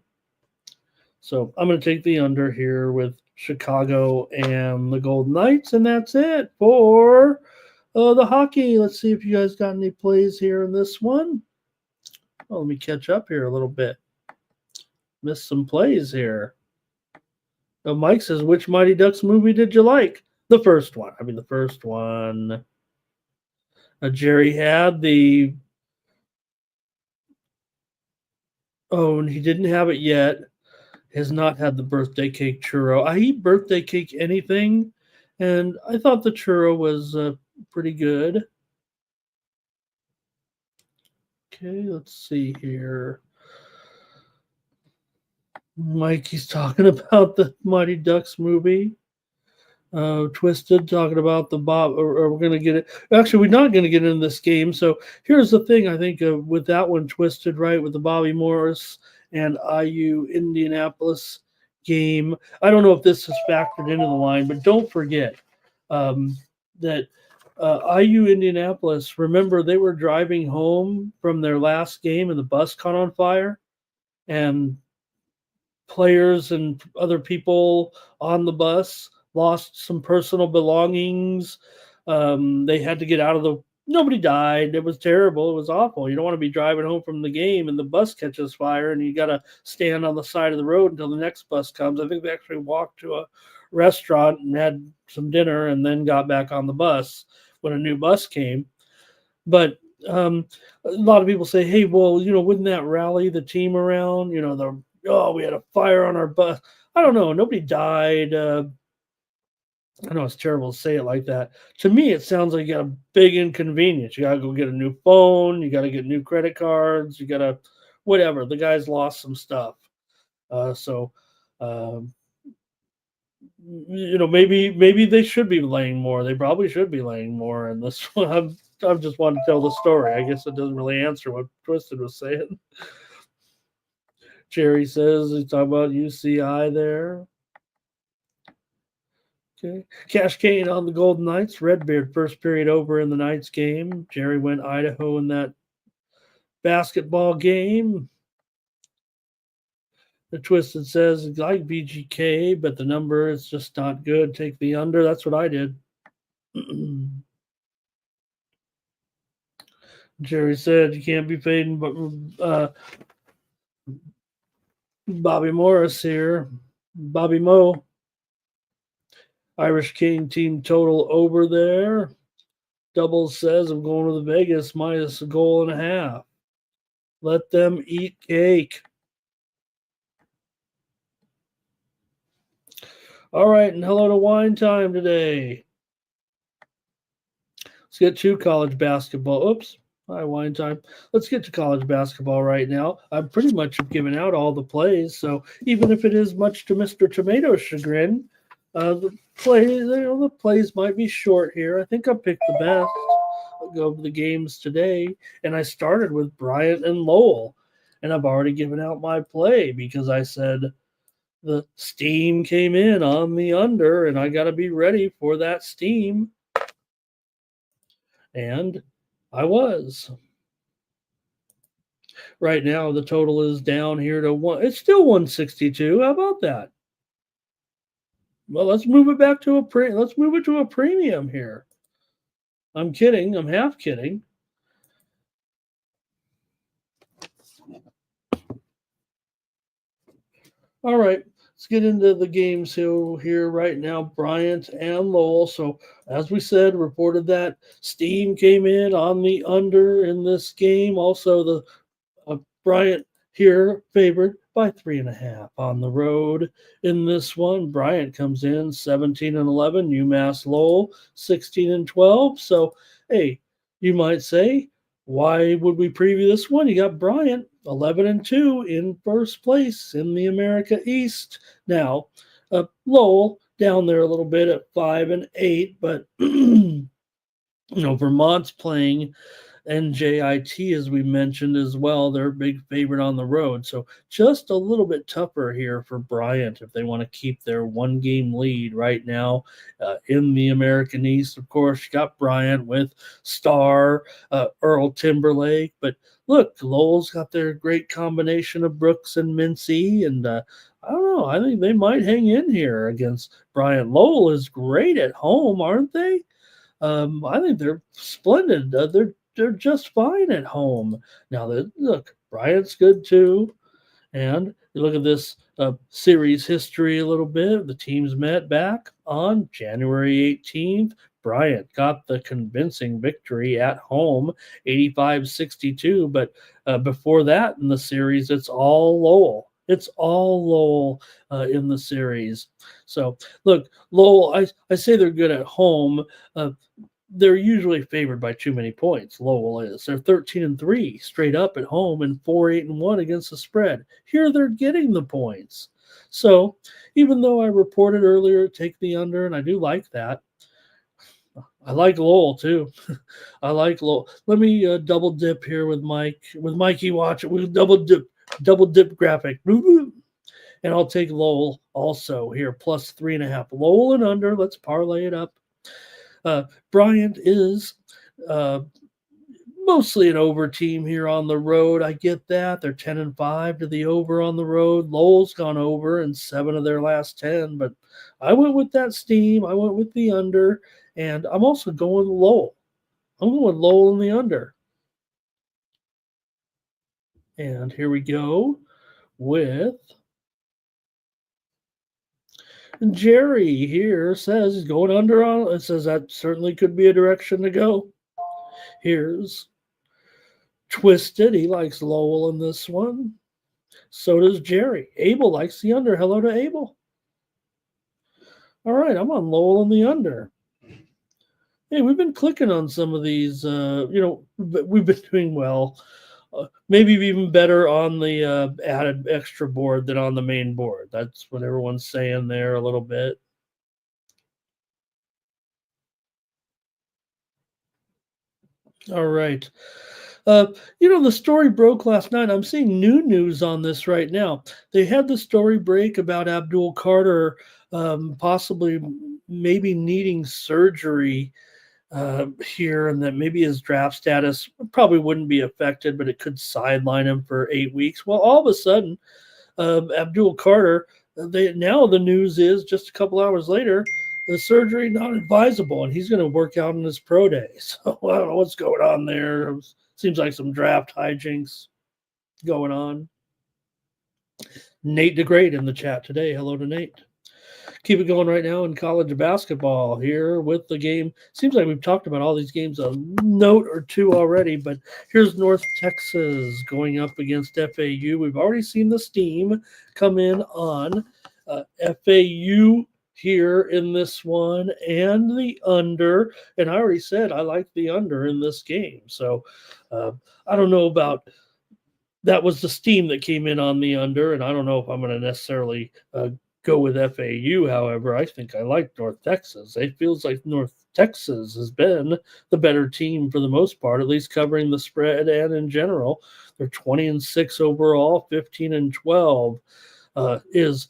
So I'm going to take the under here with Chicago and the Golden Knights, and that's it for the hockey. Let's see if you guys got any plays here in this one. Well, let me catch up here a little bit. Missed some plays here. Mike says, which Mighty Ducks movie did you like? The first one. The first one. Jerry had the... Oh, and he didn't have it yet. Has not had the birthday cake churro. I eat birthday cake anything, and I thought the churro was pretty good. Okay, let's see here. Mikey's talking about the Mighty Ducks movie. Twisted talking about the Bob, or we're going to get it. Actually, we're not going to get into this game. So here's the thing. I think with that one, Twisted, right, with the Bobby Morris and IU Indianapolis game. I don't know if this is factored into the line, but don't forget that IU Indianapolis, remember, they were driving home from their last game and the bus caught on fire, and players and other people on the bus lost some personal belongings. They had to get out of the... Nobody died. It was terrible. It was awful. You don't want to be driving home from the game and the bus catches fire and you got to stand on the side of the road until the next bus comes. I think they actually walked to a restaurant and had some dinner and then got back on the bus when a new bus came. But a lot of people say, hey, well, wouldn't that rally the team around? We had a fire on our bus. I don't know. Nobody died. I know it's terrible to say it like that. To me, it sounds like you got a big inconvenience. You got to go get a new phone. You got to get new credit cards. You got to whatever. The guy's lost some stuff. Maybe they should be laying more. They probably should be laying more. And this one, I'm just wanting to tell the story. I guess it doesn't really answer what Twisted was saying. Jerry says he's talking about UCI there. Okay. Cash Kane on the Golden Knights. Redbeard first period over in the Knights game. Jerry went Idaho in that basketball game. The Twisted says, like BGK, but the number is just not good. Take the under. That's what I did. Jerry said you can't be fading Bobby Morris here. Bobby Moe. Irish King team total over there. Doubles says I'm going to the Vegas minus a goal and a half. Let them eat cake. All right, and hello to Wine Time today. Let's get to college basketball. Oops. Hi, Wine Time. Let's get to college basketball right now. I'm pretty much given out all the plays, so even if it is much to Mr. Tomato's chagrin, the plays might be short here. I think I picked the best of the games today, and I started with Bryant and Lowell, and I've already given out my play because I said the steam came in on the under, and I got to be ready for that steam, and I was. Right now, the total is down here to one. It's still 162. How about that? Well, let's move it back to let's move it to a premium here. I'm kidding. I'm half kidding. All right, let's get into the games here right now. Bryant and Lowell. So, as we said, reported that steam came in on the under in this game. Also, the Bryant here favored by 3.5 on the road in this one. Bryant comes in 17-11. UMass Lowell 16-12. So, hey, you might say, why would we preview this one? You got Bryant 11-2 in first place in the America East. Now, Lowell down there a little bit at 5-8, but Vermont's playing NJIT, as we mentioned as well. They're a big favorite on the road. So just a little bit tougher here for Bryant if they want to keep their one-game lead right now in the American East. Of course, you got Bryant with Starr, Earl Timberlake. But look, Lowell's got their great combination of Brooks and Mincy. And I don't know. I think they might hang in here against Bryant. Lowell is great at home, aren't they? I think they're splendid. They're just fine at home. Now, look, Bryant's good too. And you look at this series history a little bit. The teams met back on January 18th. Bryant got the convincing victory at home, 85-62. But before that in the series, it's all Lowell. It's all Lowell in the series. So, look, Lowell, I say they're good at home. They're usually favored by too many points. Lowell is. They're 13-3 straight up at home and 4-8-1 against the spread. Here they're getting the points. So even though I reported earlier, take the under, and I do like that. I like Lowell too. I like Lowell. Let me double dip here with Mikey. Watch it. We'll double dip graphic. And I'll take Lowell also here, plus 3.5. Lowell and under. Let's parlay it up. Bryant is mostly an over team here on the road. I get that. They're 10-5 to the over on the road. Lowell's gone over in 7 of their last 10, but I went with that steam. I went with the under, and I'm also going with Lowell. I'm going with Lowell in the under. And here we go with Jerry here says he's going under on it. Says that certainly could be a direction to go. Here's Twisted. He likes Lowell in this one. So does Jerry. Abel likes the under. Hello to Abel. All right, I'm on Lowell in the under. Hey, we've been clicking on some of these. We've been doing well. Maybe even better on the added extra board than on the main board. That's what everyone's saying there a little bit. All right. The story broke last night. I'm seeing new news on this right now. They had the story break about Abdul Carter possibly maybe needing surgery here, and that maybe his draft status probably wouldn't be affected, but it could sideline him for 8 weeks. Well, all of a sudden, Abdul Carter, now the news is just a couple hours later, the surgery not advisable, and he's going to work out in his pro day. So I don't know what's going on there. Seems like some draft hijinks going on. Nate DeGreat in the chat today. Hello to Nate. Keep it going right now in college basketball here with the game. Seems like we've talked about all these games a note or two already, but here's North Texas going up against FAU. We've already seen the steam come in on FAU here in this one and the under. And I already said I like the under in this game. So I don't know about that was the steam that came in on the under, and I don't know if I'm going to necessarily go with FAU. However, I think I like North Texas. It feels like North Texas has been the better team for the most part, at least covering the spread and in general. They're 20-6 overall, 15-12. Is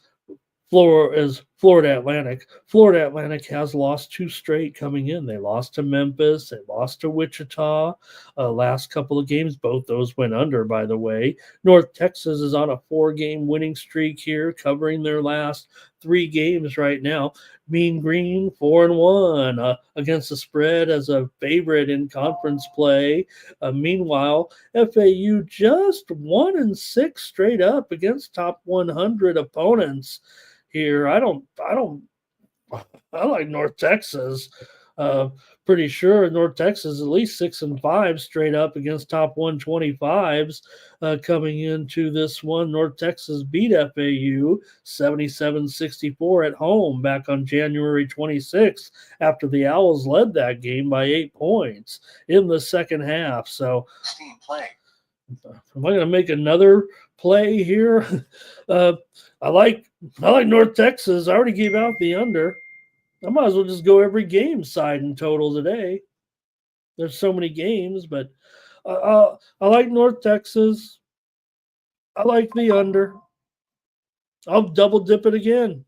Florida Atlantic. Florida Atlantic has lost 2 straight coming in. They lost to Memphis. They lost to Wichita. Last couple of games, both those went under, by the way. North Texas is on a 4-game winning streak here, covering their last 3 games right now. Mean Green 4-1 against the spread as a favorite in conference play. Meanwhile, FAU just 1-6 straight up against top 100 opponents here. I like North Texas. Pretty sure North Texas at least 6-5 straight up against top 125s coming into this one. North Texas beat FAU 77-64 at home back on January 26th after the Owls led that game by 8 points in the second half. So Steam play. am I going to make another play here? I like North Texas. I already gave out the under. I might as well just go every game side in total today. There's so many games, but I like North Texas. I like the under. I'll double dip it again.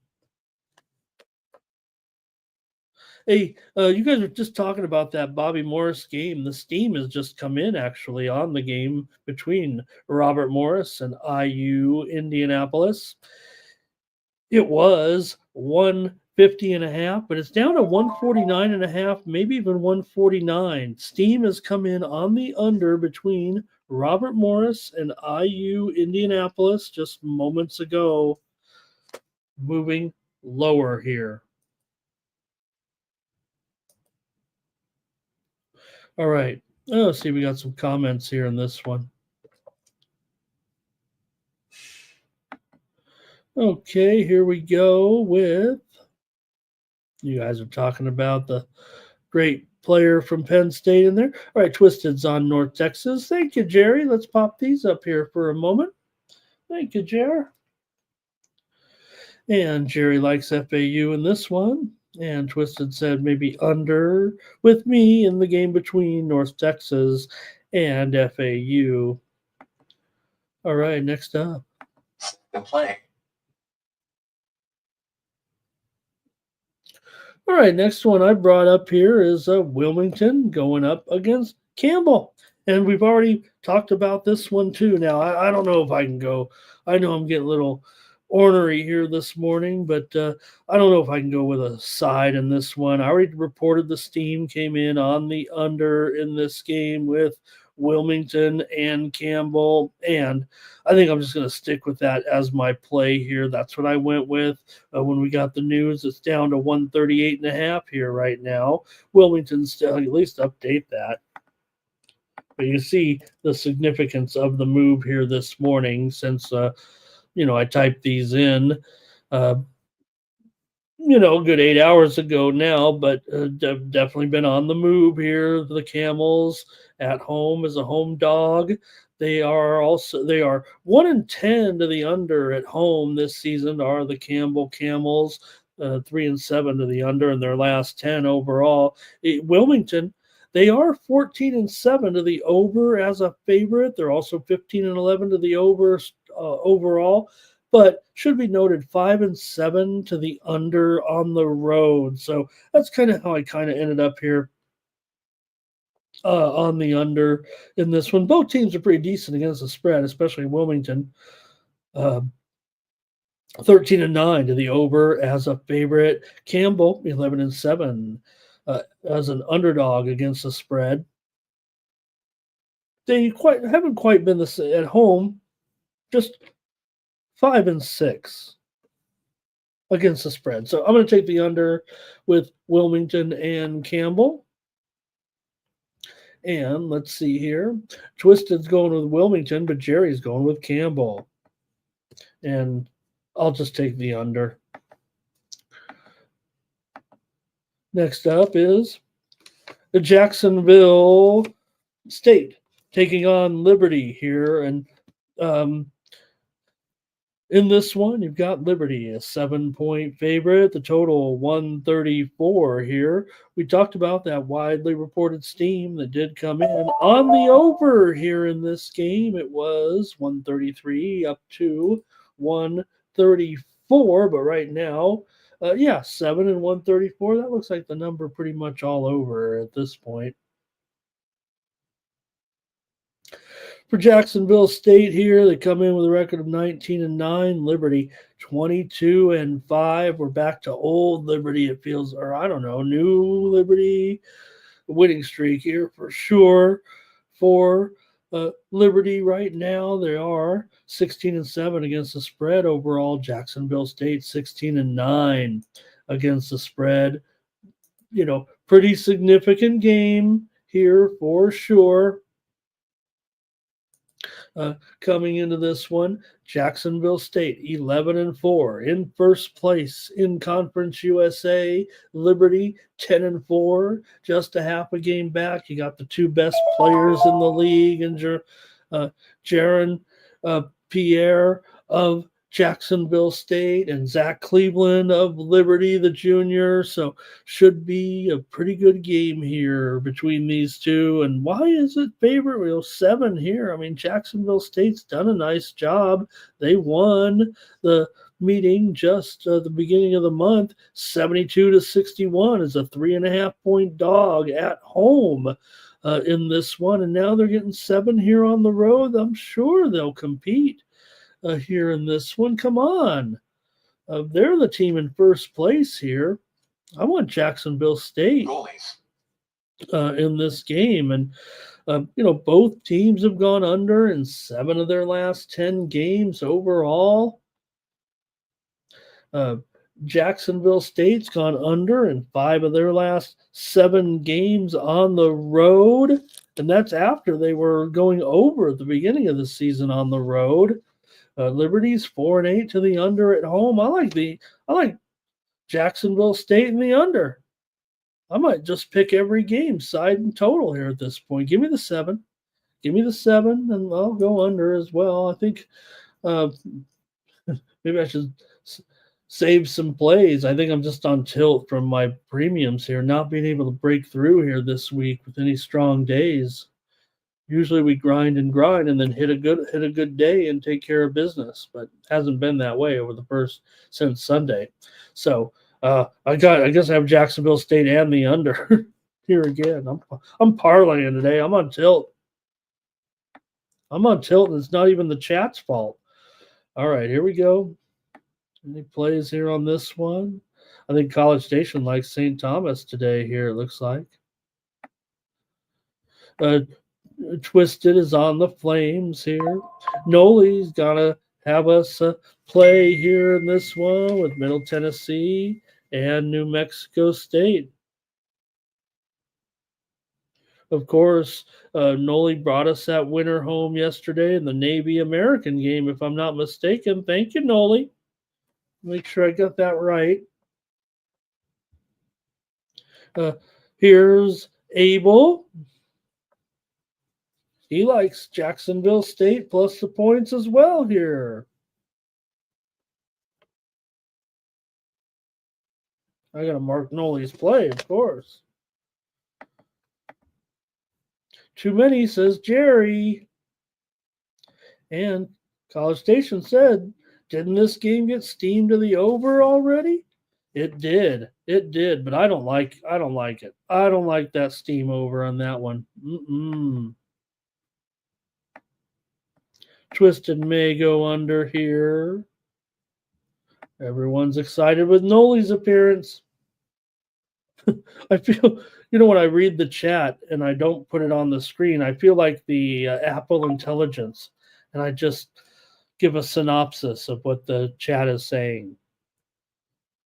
Hey, you guys were just talking about that Bobby Morris game. The steam has just come in actually on the game between Robert Morris and IU Indianapolis. It was 150.5, but it's down to 149.5, maybe even 149. Steam has come in on the under between Robert Morris and IU Indianapolis just moments ago, moving lower here. All right. Oh, see, we got some comments here in this one. Okay, here we go with, you guys are talking about the great player from Penn State in there. All right, Twisted's on North Texas. Thank you, Jerry. Let's pop these up here for a moment. Thank you, Jerry. And Jerry likes FAU in this one. And Twisted said maybe under with me in the game between North Texas and FAU. All right, next up. Second play. All right, next one I brought up here is Wilmington going up against Campbell. And we've already talked about this one too. Now, I don't know if I can go. I know I'm getting a little ornery here this morning, but I don't know if I can go with a side in this one. I already reported the steam came in on the under in this game with Wilmington and Campbell, and I think I'm just going to stick with that as my play here. That's what I went with when we got the news. It's down to 138.5 here right now. Wilmington still, at least update that. But you see the significance of the move here this morning since I typed these in, good 8 hours ago now, but definitely been on the move here. The Camels at home as a home dog. They are 1-10 to the under at home this season are the Campbell Camels, 3-7 to the under in their last 10 overall. Wilmington, they are 14-7 to the over as a favorite. They're also 15-11 to the over overall, but should be noted 5-7 to the under on the road. So that's kind of how I kind of ended up here on the under in this one. Both teams are pretty decent against the spread, especially Wilmington. 13-9 to the over as a favorite. Campbell 11-7 as an underdog against the spread. They haven't quite been at home, just 5-6 against the spread. So I'm going to take the under with Wilmington and Campbell. And let's see here. Twisted's going with Wilmington, but Jerry's going with Campbell. And I'll just take the under. Next up is the Jacksonville State taking on Liberty here. And In this one, you've got Liberty, a 7-point favorite, the total 134 here. We talked about that widely reported steam that did come in on the over here in this game. It was 133 up to 134, but right now, 7 and 134. That looks like the number pretty much all over at this point. For Jacksonville State here, they come in with a record of 19 and 9. Liberty 22 and 5. We're back to old Liberty, it feels, or I don't know, new Liberty winning streak here for sure. For Liberty right now, they are 16 and 7 against the spread overall. Jacksonville State 16 and 9 against the spread. Pretty significant game here for sure. Coming into this one, Jacksonville State 11 and 4 in first place in Conference USA. Liberty 10 and 4, just a half a game back. You got the two best players in the league, and Jaron Pierre of Jacksonville State and Zach Cleveland of Liberty, the junior. So should be a pretty good game here between these two. And why is it favorite? 7 here. I mean, Jacksonville State's done a nice job. They won the meeting just the beginning of the month, 72-61 is a 3.5-point dog at home in this one. And now they're getting 7 here on the road. I'm sure they'll compete here in this one. Come on. They're the team in first place here. I want Jacksonville State in this game. And, both teams have gone under in 7 of their last 10 games overall. Jacksonville State's gone under in 5 of their last 7 games on the road. And that's after they were going over at the beginning of the season on the road. Liberty's 4-8 to the under at home. I like Jacksonville State in the under. I might just pick every game, side and total here at this point. Give me the 7. Give me the 7, and I'll go under as well. I think maybe I should save some plays. I think I'm just on tilt from my premiums here, not being able to break through here this week with any strong days. Usually we grind and then hit a good day and take care of business, but hasn't been that way since Sunday. So I guess I have Jacksonville State and the under here again. I'm parlaying today. I'm on tilt. And it's not even the chat's fault. All right, here we go. Any plays here on this one? I think College Station likes St. Thomas today here, it looks like. Twisted is on the Flames here. Noli's got to have us play here in this one with Middle Tennessee and New Mexico State. Of course, Noli brought us that winner home yesterday in the Navy American game, if I'm not mistaken. Thank you, Noli. Make sure I got that right. Here's Abel. He likes Jacksonville State plus the points as well here. I got to mark Noli's play, of course. Too many, says Jerry. And College Station said, didn't this game get steamed to the over already? It did, but I don't like it. I don't like that steam over on that one. Twisted may go under here. Everyone's excited with Noli's appearance. I feel, when I read the chat and I don't put it on the screen, I feel like the Apple Intelligence, and I just give a synopsis of what the chat is saying.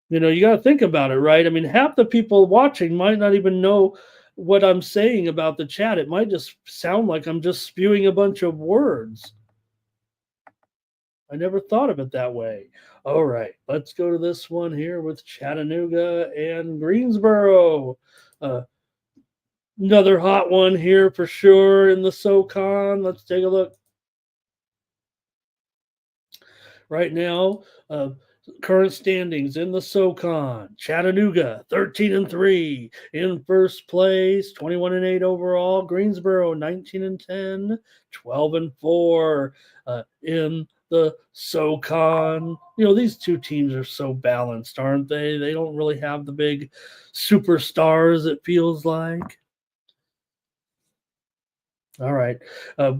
You got to think about it, right? I mean, half the people watching might not even know what I'm saying about the chat. It might just sound like I'm just spewing a bunch of words. I never thought of it that way. All right, let's go to this one here with Chattanooga and Greensboro. Another hot one here for sure in the SoCon. Let's take a look. Right now, current standings in the SoCon: Chattanooga 13-3 in first place, 21-8 overall. Greensboro 19-10, 12-4 in the SoCon. These two teams are so balanced, aren't they? They don't really have the big superstars, it feels like. All right.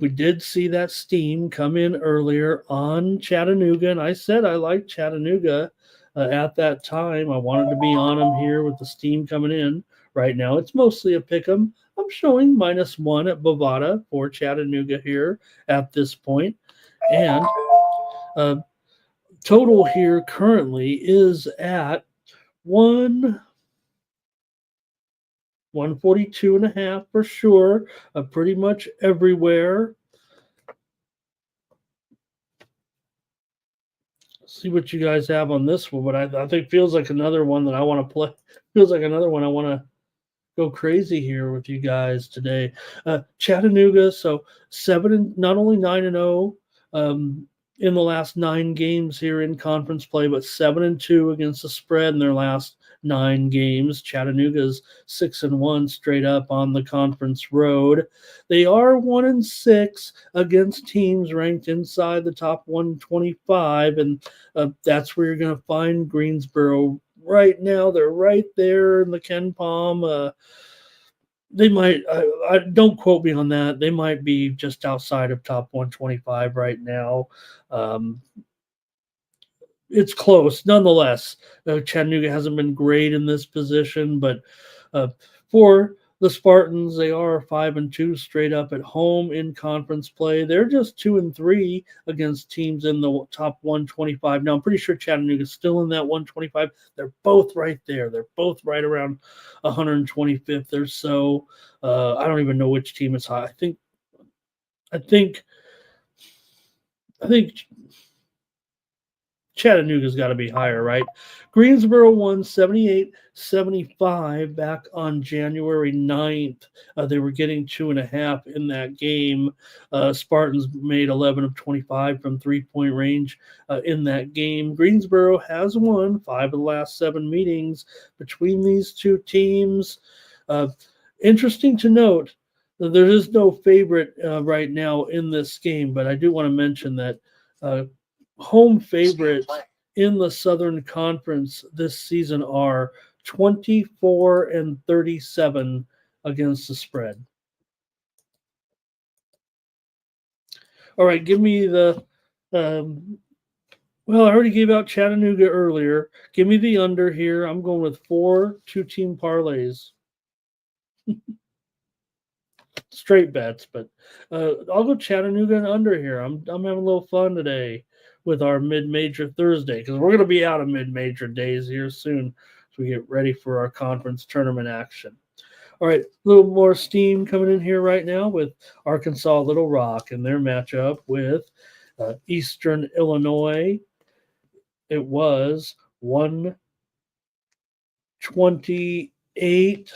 We did see that steam come in earlier on Chattanooga, and I said I liked Chattanooga at that time. I wanted to be on them here with the steam coming in. Right now, it's mostly a pick 'em. I'm showing -1 at Bovada for Chattanooga here at this point. And uh, total here currently is at 142.5 for sure, pretty much everywhere. See what you guys have on this one, but I think feels like another one that I want to play. Feels like another one I want to go crazy here with you guys today. Chattanooga, so not only 9-0 in the last 9 games here in conference play, but 7-2 against the spread in their last 9 games. Chattanooga's 6-1 straight up on the conference road. They are 1-6 against teams ranked inside the top 125, and that's where you're going to find Greensboro right now. They're right there in the Ken Palm. They might, I don't quote me on that. They might be just outside of top 125 right now. It's close nonetheless. Chattanooga hasn't been great in this position, but for the Spartans, they are 5-2 straight up at home in conference play. They're just 2-3 against teams in the top 125. Now, I'm pretty sure Chattanooga's still in that 125. They're both right there. They're both right around 125th or so. I don't even know which team is high. I think Chattanooga's got to be higher, right? Greensboro won 78-75 back on January 9th. They were getting 2.5 in that game. Spartans made 11 of 25 from three-point range in that game. Greensboro has won 5 of the last 7 meetings between these two teams. Interesting to note, there is no favorite right now in this game, but I do want to mention that home favorites in the Southern Conference this season are 24-37 against the spread. All right, give me the well, I already gave out Chattanooga earlier. Give me the under here. I'm going with 4 two-team parlays. Straight bets, but I'll go Chattanooga and under here. I'm having a little fun today with our mid-major Thursday, because we're going to be out of mid-major days here soon as we get ready for our conference tournament action. All right, a little more steam coming in here right now with Arkansas Little Rock and their matchup with Eastern Illinois. It was 128.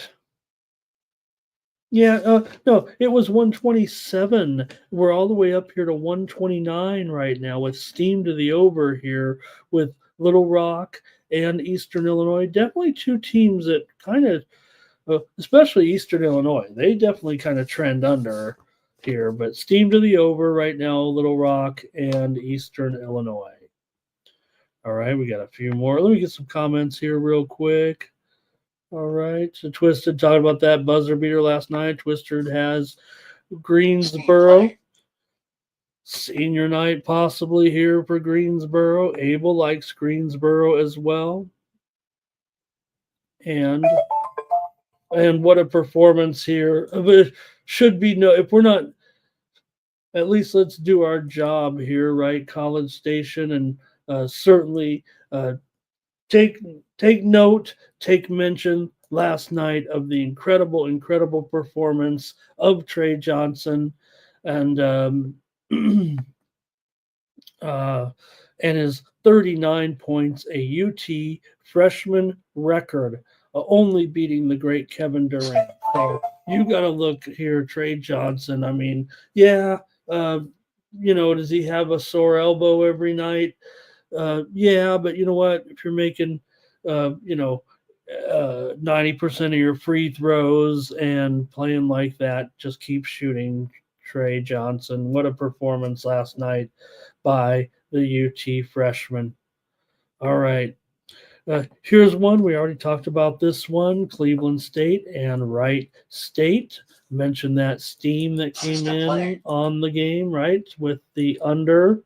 Yeah, no, it was 127. We're all the way up here to 129 right now with steam to the over here with Little Rock and Eastern Illinois. Definitely two teams that kind of, especially Eastern Illinois, they definitely kind of trend under here. But steam to the over right now, Little Rock and Eastern Illinois. All right, we got a few more. Let me get some comments here real quick. All right, so Twisted talked about that buzzer beater last night. Twisted has Greensboro. Senior night possibly here for Greensboro. Abel likes Greensboro as well. And what a performance here. It should be no, if we're not, at least let's do our job here, right? College Station, and certainly take note, take mention last night of the incredible performance of Trey Johnson and his 39 points, a UT freshman record, only beating the great Kevin Durant. So you got to look here, Trey Johnson. I mean, yeah, Does he have a sore elbow every night? Yeah, but you know what? If you're making, uh, you know, 90% of your free throws and playing like that, just keep shooting. Trey Johnson. What a performance last night by the UT freshman. All right. Here's one. We already talked about this one. Cleveland State and Wright State. Mentioned that steam that came in on the game, right? With the under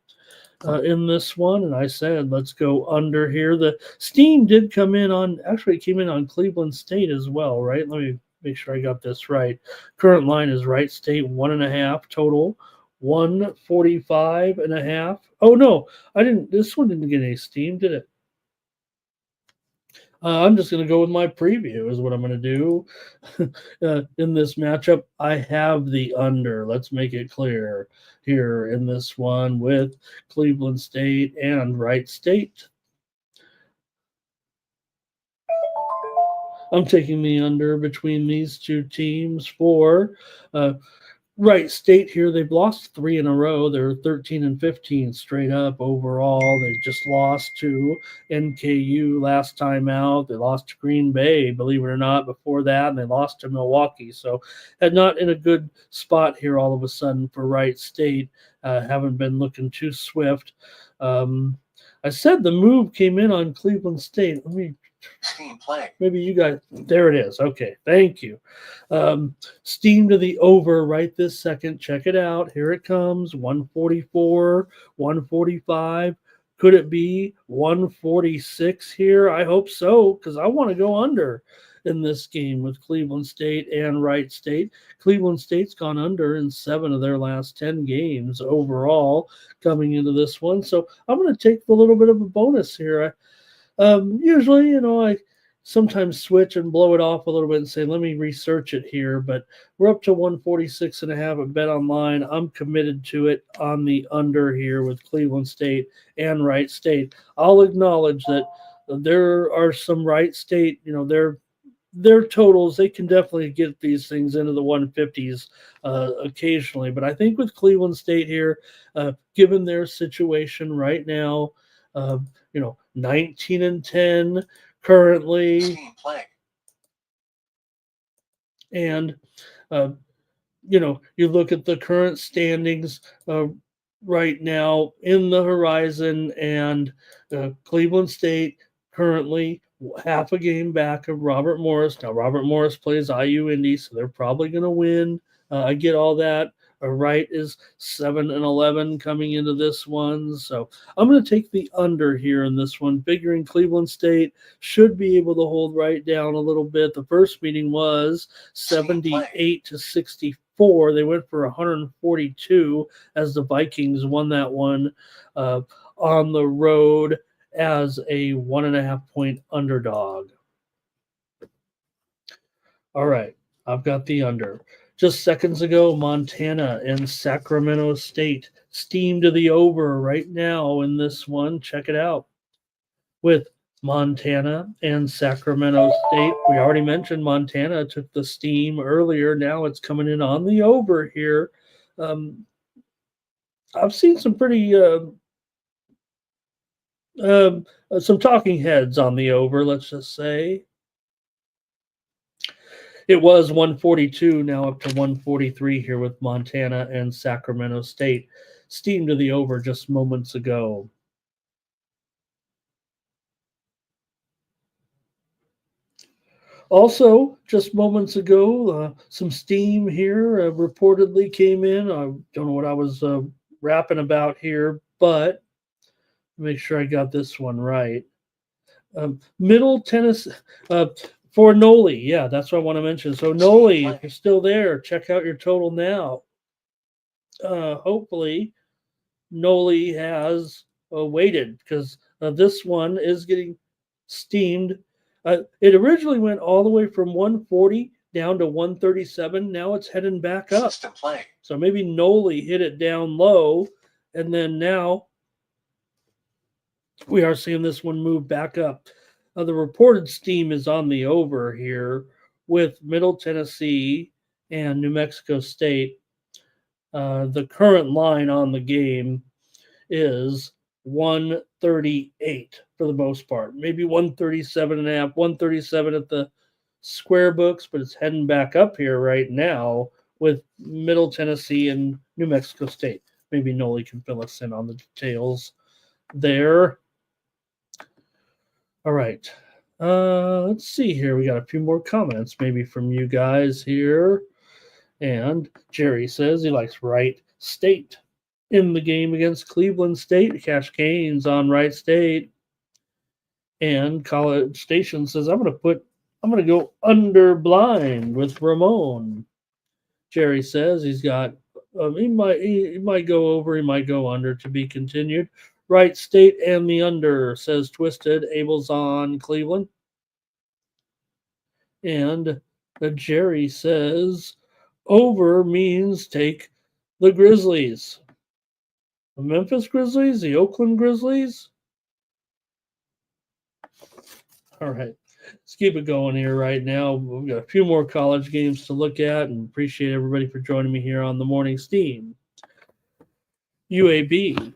in this one. And I said, let's go under here. The steam did come in on, actually, it came in on Cleveland State as well, right? Let me make sure I got this right. Current line is Wright State 1.5 total. 145.5. Oh no, I didn't. This one didn't get any steam, did it? I'm just going to go with my preview, is what I'm going to do in this matchup. I have the under. Let's make it clear here in this one with Cleveland State and Wright State. I'm taking the under between these two teams for Wright State here. They've lost 3 in a row. They're 13-15 straight up overall. They just lost to NKU last time out. They lost to Green Bay, believe it or not, before that, and they lost to Milwaukee. So, not in a good spot here all of a sudden for Wright State. Haven't been looking too swift. I said the move came in on Cleveland State. Let me maybe you guys, there it is. Okay, thank you. Steam to the over right this second. Check it out. Here it comes. 144, 145. Could it be 146 here? I hope so, because I want to go under in this game with Cleveland State and Wright State. Cleveland State's gone under in 7 of their last 10 games overall coming into this one. So I'm going to take a little bit of a bonus here. Usually, I sometimes switch and blow it off a little bit and say, let me research it here. But we're up to 146.5 at Bet Online. I'm committed to it on the under here with Cleveland State and Wright State. I'll acknowledge that there are some Wright State, their totals, they can definitely get these things into the 150s occasionally. But I think with Cleveland State here, given their situation right now, 19-10 currently, and you look at the current standings right now in the horizon, and Cleveland State currently half a game back of Robert Morris. Now Robert Morris plays IU Indy, so they're probably going to win. I get all that. Wright is 7-11 coming into this one. So I'm going to take the under here in this one, figuring Cleveland State should be able to hold Wright down a little bit. The first meeting was 78-64. They went for 142 as the Vikings won that one on the road as a 1.5 point underdog. All right, I've got the under. Just seconds ago, Montana and Sacramento State steam to the over right now in this one. Check it out. With Montana and Sacramento State, we already mentioned Montana took the steam earlier. Now it's coming in on the over here. I've seen some pretty some talking heads on the over, let's just say. It was 142, now up to 143 here with Montana and Sacramento State. Steam to the over just moments ago. Also, just moments ago, some steam here reportedly came in. I don't know what I was rapping about here, but make sure I got this one right. Middle Tennessee. For Noli, yeah, that's what I want to mention. So Noli, if you're still there, check out your total now. Hopefully, Noli has waited, because this one is getting steamed. It originally went all the way from 140 down to 137. Now it's heading back up. So maybe Noli hit it down low, and then now we are seeing this one move back up. The reported steam is on the over here with Middle Tennessee and New Mexico State. The current line on the game is 138 for the most part. Maybe 137 and a half, 137 at the square books, but it's heading back up here right now with Middle Tennessee and New Mexico State. Maybe Noli can fill us in on the details there. All right. Let's see here. We got a few more comments maybe from you guys here. And Jerry says he likes Wright State in the game against Cleveland State. Cash Canes on Wright State. And College Station says I'm going to go under blind with Ramon. Jerry says he's got he might go over, he might go under, to be continued. Wright State and the under, says Twisted. Abel's on Cleveland. And Jerry says over means take the Grizzlies. The Memphis Grizzlies, the Oakland Grizzlies. All right, let's keep it going here right now. We've got a few more college games to look at, and appreciate everybody for joining me here on the Morning Steam. UAB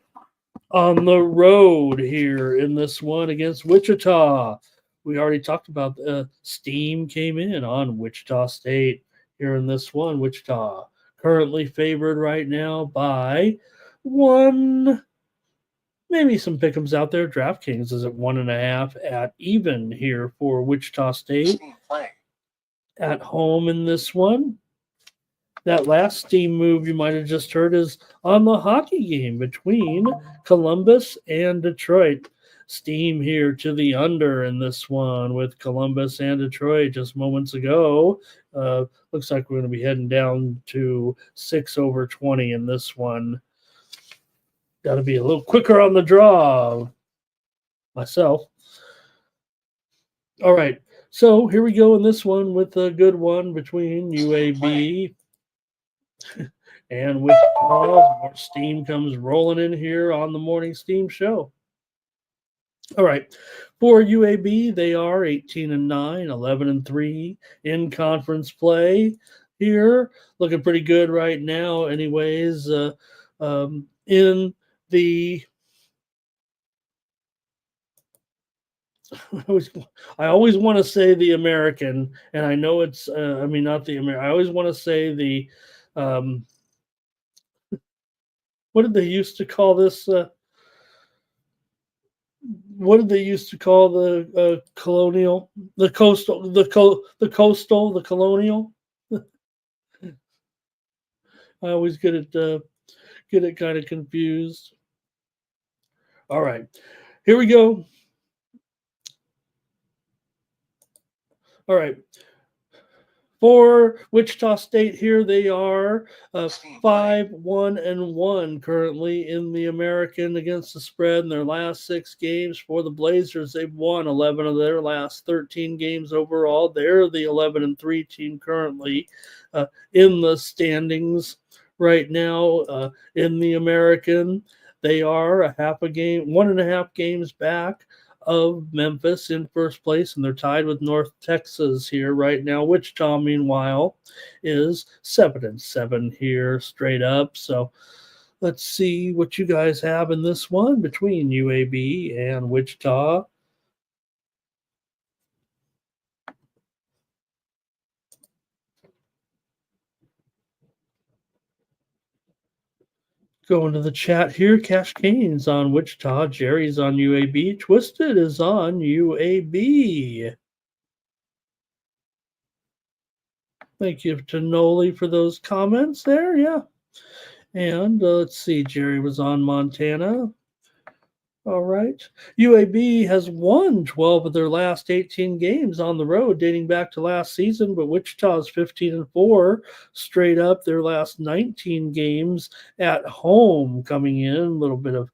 on the road here in this one against Wichita. We already talked about Steam came in on Wichita State here in this one. Wichita currently favored right now by 1. Maybe some pick'ems out there. DraftKings is at 1.5 at even here for Wichita State at home in this one. That last Steam move you might have just heard is on the hockey game between Columbus and Detroit. Steam here to the under in this one with Columbus and Detroit just moments ago. Looks like we're going to be heading down to 6/20 in this one. Got to be a little quicker on the draw myself. All right, so here we go in this one with a good one between UAB and with more steam comes rolling in here on the Morning Steam show. All right, for UAB, they are 18-9, 11-3 in conference play here. Looking pretty good right now, anyways. In the I always want to say the American, and I know it's not the American. I always want to say the what did they used to call this? What did they used to call the colonial, the coastal, the coastal, the colonial? I always get it kind of confused. All right, here we go. All right. For Wichita State here, they are 5-1-1 currently in the American against the spread in their last 6 games. For the Blazers, they've won 11 of their last 13 games overall. They're the 11-3 team currently in the standings right now in the American. They are 1.5 games back of Memphis in first place, and they're tied with North Texas here right now. Wichita, meanwhile, is 7-7 here straight up. So let's see what you guys have in this one between UAB and Wichita. Going to the chat here. Cash Cane's on Wichita. Jerry's on UAB. Twisted is on UAB. Thank you to Noli for those comments there. Yeah. And let's see. Jerry was on Montana. All right. UAB has won 12 of their last 18 games on the road dating back to last season, but Wichita's 15-4 straight up their last 19 games at home coming in. A little bit of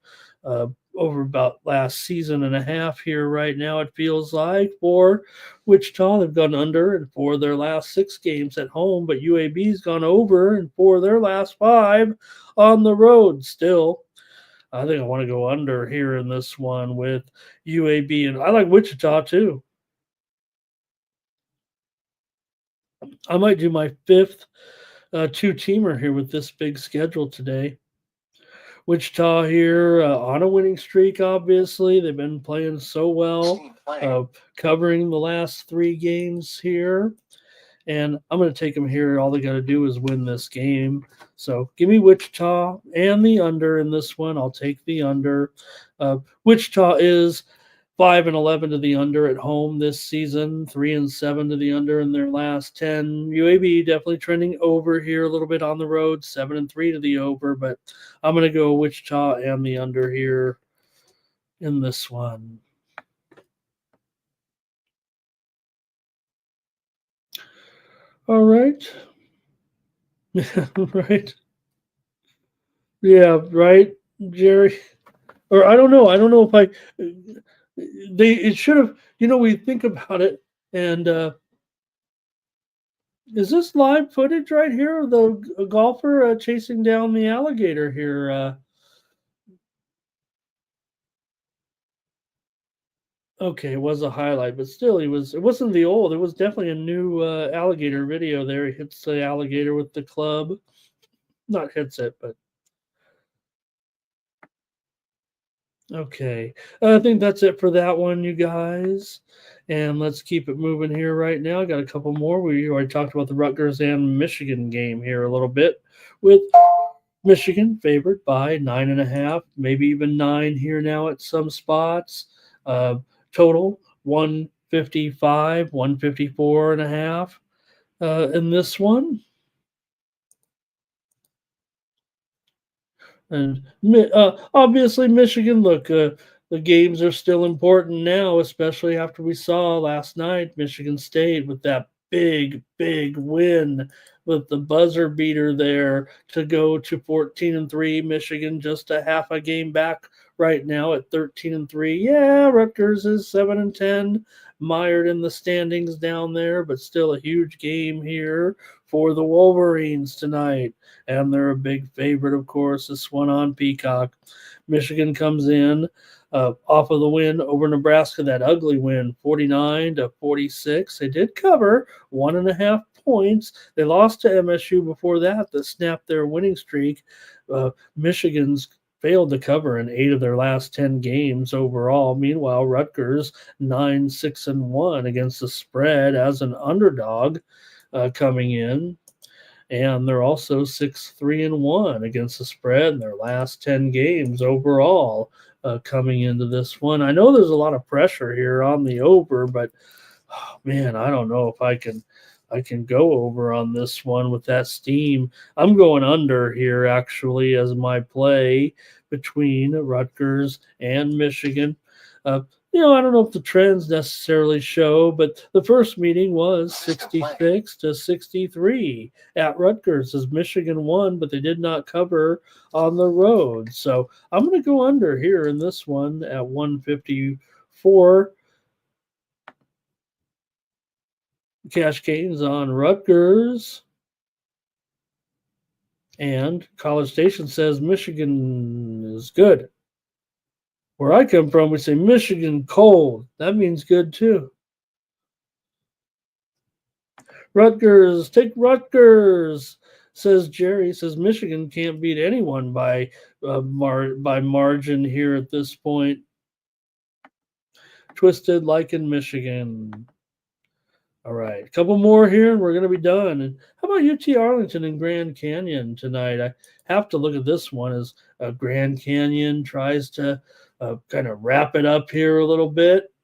over about last season and a half here right now, it feels like. For Wichita, they've gone under in 4 of their last 6 games at home, but UAB's gone over in 4 of their last 5 on the road still. I think I want to go under here in this one with UAB, and I like Wichita too. I might do my 5th two-teamer here with this big schedule today. Wichita here on a winning streak, obviously. They've been playing so well, Team playing. covering the last 3 games here. And I'm going to take them here. All they got to do is win this game. So give me Wichita and the under in this one. I'll take the under. Wichita is 5-11 to the under at home this season, 3-7 to the under in their last 10. UAB definitely trending over here a little bit on the road, 7-3 to the over, but I'm going to go Wichita and the under here in this one. All right. Right. Yeah, right, Jerry. Or I don't know. I don't know if it should have, we think about it, and is this live footage right here of the golfer chasing down the alligator here? Okay, it was a highlight, but still, it wasn't the old. It was definitely a new alligator video there. He hits the alligator with the club. Not hits it, but okay. I think that's it for that one, you guys. And let's keep it moving here right now. I got a couple more. We already talked about the Rutgers and Michigan game here a little bit, with Michigan favored by 9.5, maybe even 9 here now at some spots. Total 155, 154.5 in this one. And obviously, Michigan, look, the games are still important now, especially after we saw last night Michigan State with that big, big win with the buzzer beater there to go to 14-3. Michigan just a half a game back right now at 13-3. Yeah, Rutgers is 7-10, mired in the standings down there, but still a huge game here for the Wolverines tonight. And they're a big favorite, of course, this one on Peacock. Michigan comes in off of the win over Nebraska, that ugly win, 49-46. They did cover 1.5 points. They lost to MSU before that snapped their winning streak. Michigan's failed to cover in 8 of their last 10 games overall. Meanwhile, Rutgers 9-6-1 against the spread as an underdog coming in. And they're also 6-3-1 against the spread in their last 10 games overall coming into this one. I know there's a lot of pressure here on the over, but man, I don't know if I can go over on this one with that steam. I'm going under here actually as my play between Rutgers and Michigan. I don't know if the trends necessarily show, but the first meeting was 66-63 at Rutgers as Michigan won, but they did not cover on the road. So I'm going to go under here in this one at 154. Cash gains on Rutgers. And College Station says Michigan is good. Where I come from, we say Michigan cold. That means good too. Rutgers, take Rutgers, says Jerry. Says Michigan can't beat anyone by margin here at this point. Twisted like in Michigan. All right, a couple more here, and we're going to be done. And how about UT Arlington and Grand Canyon tonight? I have to look at this one as Grand Canyon tries to kind of wrap it up here a little bit.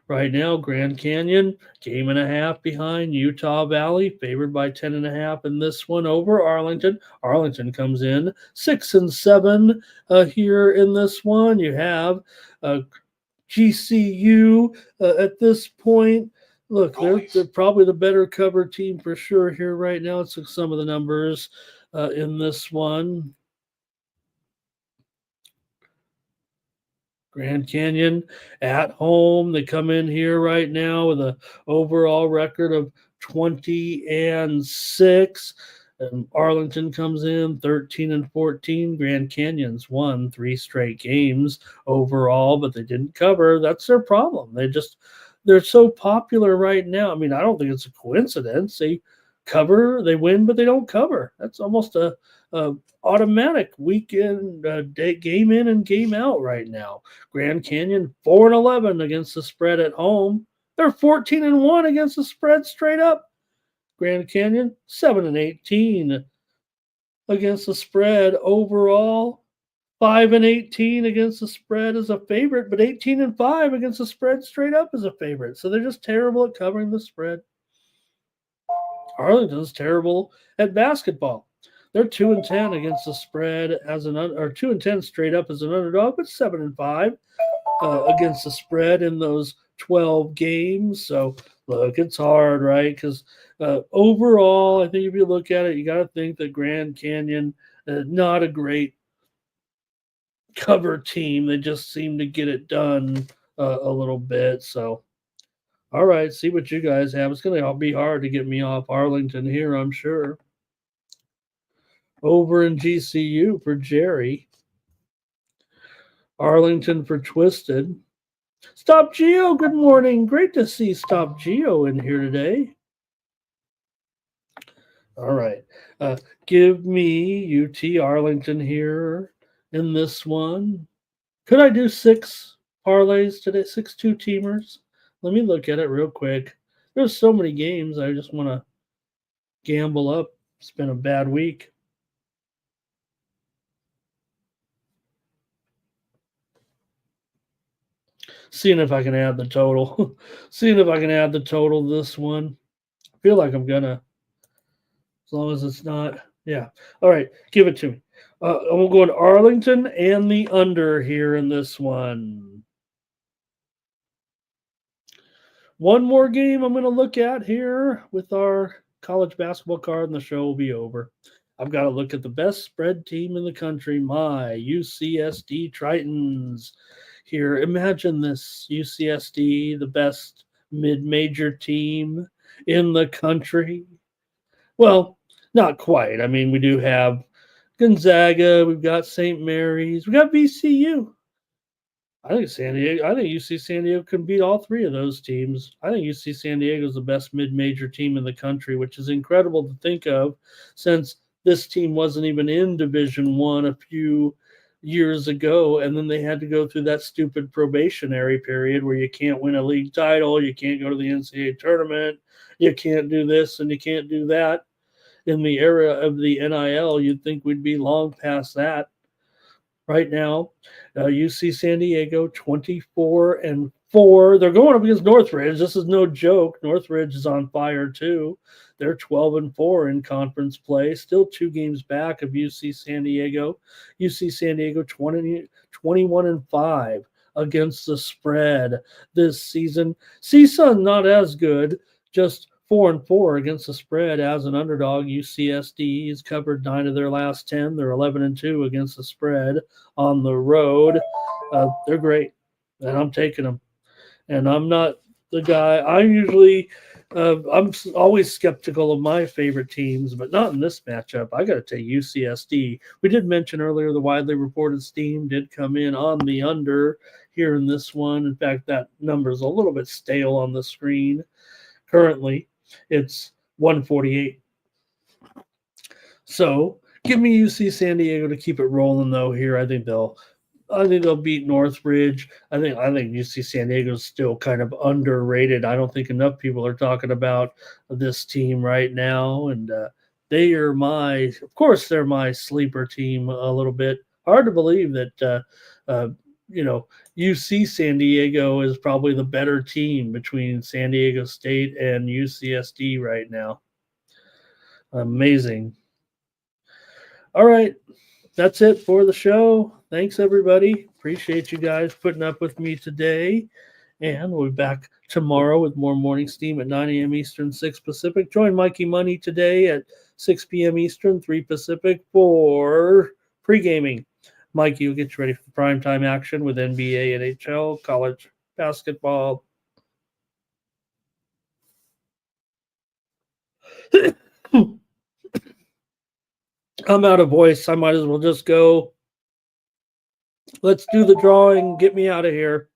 Right now, Grand Canyon, 1.5 behind Utah Valley, favored by 10.5 in this one over Arlington. Arlington comes in 6-7 here in this one. You have GCU at this point. Look, they're probably the better cover team for sure here right now. Let's look at some of the numbers in this one. Grand Canyon at home. They come in here right now with an overall record of 20-6. And Arlington comes in 13-14. Grand Canyon's won 3 straight games overall, but they didn't cover. That's their problem. They just they're so popular right now. I mean, I don't think it's a coincidence. They win, but they don't cover. That's almost a automatic weekend day, game in and game out right now. Grand Canyon 4-11 against the spread at home. They're 14-1 against the spread straight up. Grand Canyon 7-18 against the spread overall. 5-18 against the spread as a favorite, but 18-5 against the spread straight up as a favorite. So they're just terrible at covering the spread. Arlington's terrible at basketball. They're 2-10 against the spread as or 2-10 straight up as an underdog, but 7-5 against the spread in those 12 games. So look, it's hard, right? Because overall, I think if you look at it, you got to think that Grand Canyon, not a great cover team. They just seem to get it done a little bit. So, all right, see what you guys have. It's going to be hard to get me off Arlington here, I'm sure. Over in GCU for Jerry. Arlington for Twisted. Stop Geo, good morning. Great to see Stop Geo in here today. All right. Give me UT Arlington here in this one. Could I do 6 parlays today? 6 2-teamers? Let me look at it real quick. There's so many games. I just want to gamble up. It's been a bad week. Seeing if I can add the total. Seeing if I can add the total this one. I feel like I'm going to. As long as it's not. Yeah. All right. Give it to me. I'm going to Arlington and the under here in this one. One more game I'm going to look at here with our college basketball card, and the show will be over. I've got to look at the best spread team in the country, my UCSD Tritons. Here, imagine this, UCSD, the best mid-major team in the country. Well, not quite. I mean, we do have Gonzaga, we've got St. Mary's, we got VCU. I think UC San Diego can beat all 3 of those teams. I think UC San Diego is the best mid-major team in the country, which is incredible to think of since this team wasn't even in Division I a few years ago, and then they had to go through that stupid probationary period where you can't win a league title, you can't go to the NCAA tournament, you can't do this and you can't do that. In the era of the NIL, you'd think we'd be long past that. Right now, UC San Diego 24-4. They're going up against Northridge. This is no joke. Northridge is on fire too. They're 12-4 in conference play, still 2 games back of UC San Diego. UC San Diego 21-5 against the spread this season. CSUN not as good, just 4-4 against the spread as an underdog. UCSD has covered 9 of their last 10. They're 11-2 against the spread on the road. They're great, and I'm taking them. And I'm not the guy. I'm always skeptical of my favorite teams, but not in this matchup. I got to take UCSD. We did mention earlier the widely reported steam did come in on the under here in this one. In fact, that number is a little bit stale on the screen currently. It's 148. So give me UC San Diego to keep it rolling though here. I think they'll beat Northridge. I think UC San Diego is still kind of underrated. I don't think enough people are talking about this team right now, and they're my sleeper team a little bit. Hard to believe that UC San Diego is probably the better team between San Diego State and UCSD right now. Amazing. All right. That's it for the show. Thanks, everybody. Appreciate you guys putting up with me today. And we'll be back tomorrow with more Morning Steam at 9 a.m. Eastern, 6 Pacific. Join Mikey Money today at 6 p.m. Eastern, 3 Pacific for pre-gaming. Mikey will get you ready for the primetime action with NBA, NHL, college basketball. I'm out of voice. I might as well just go. Let's do the drawing. Get me out of here.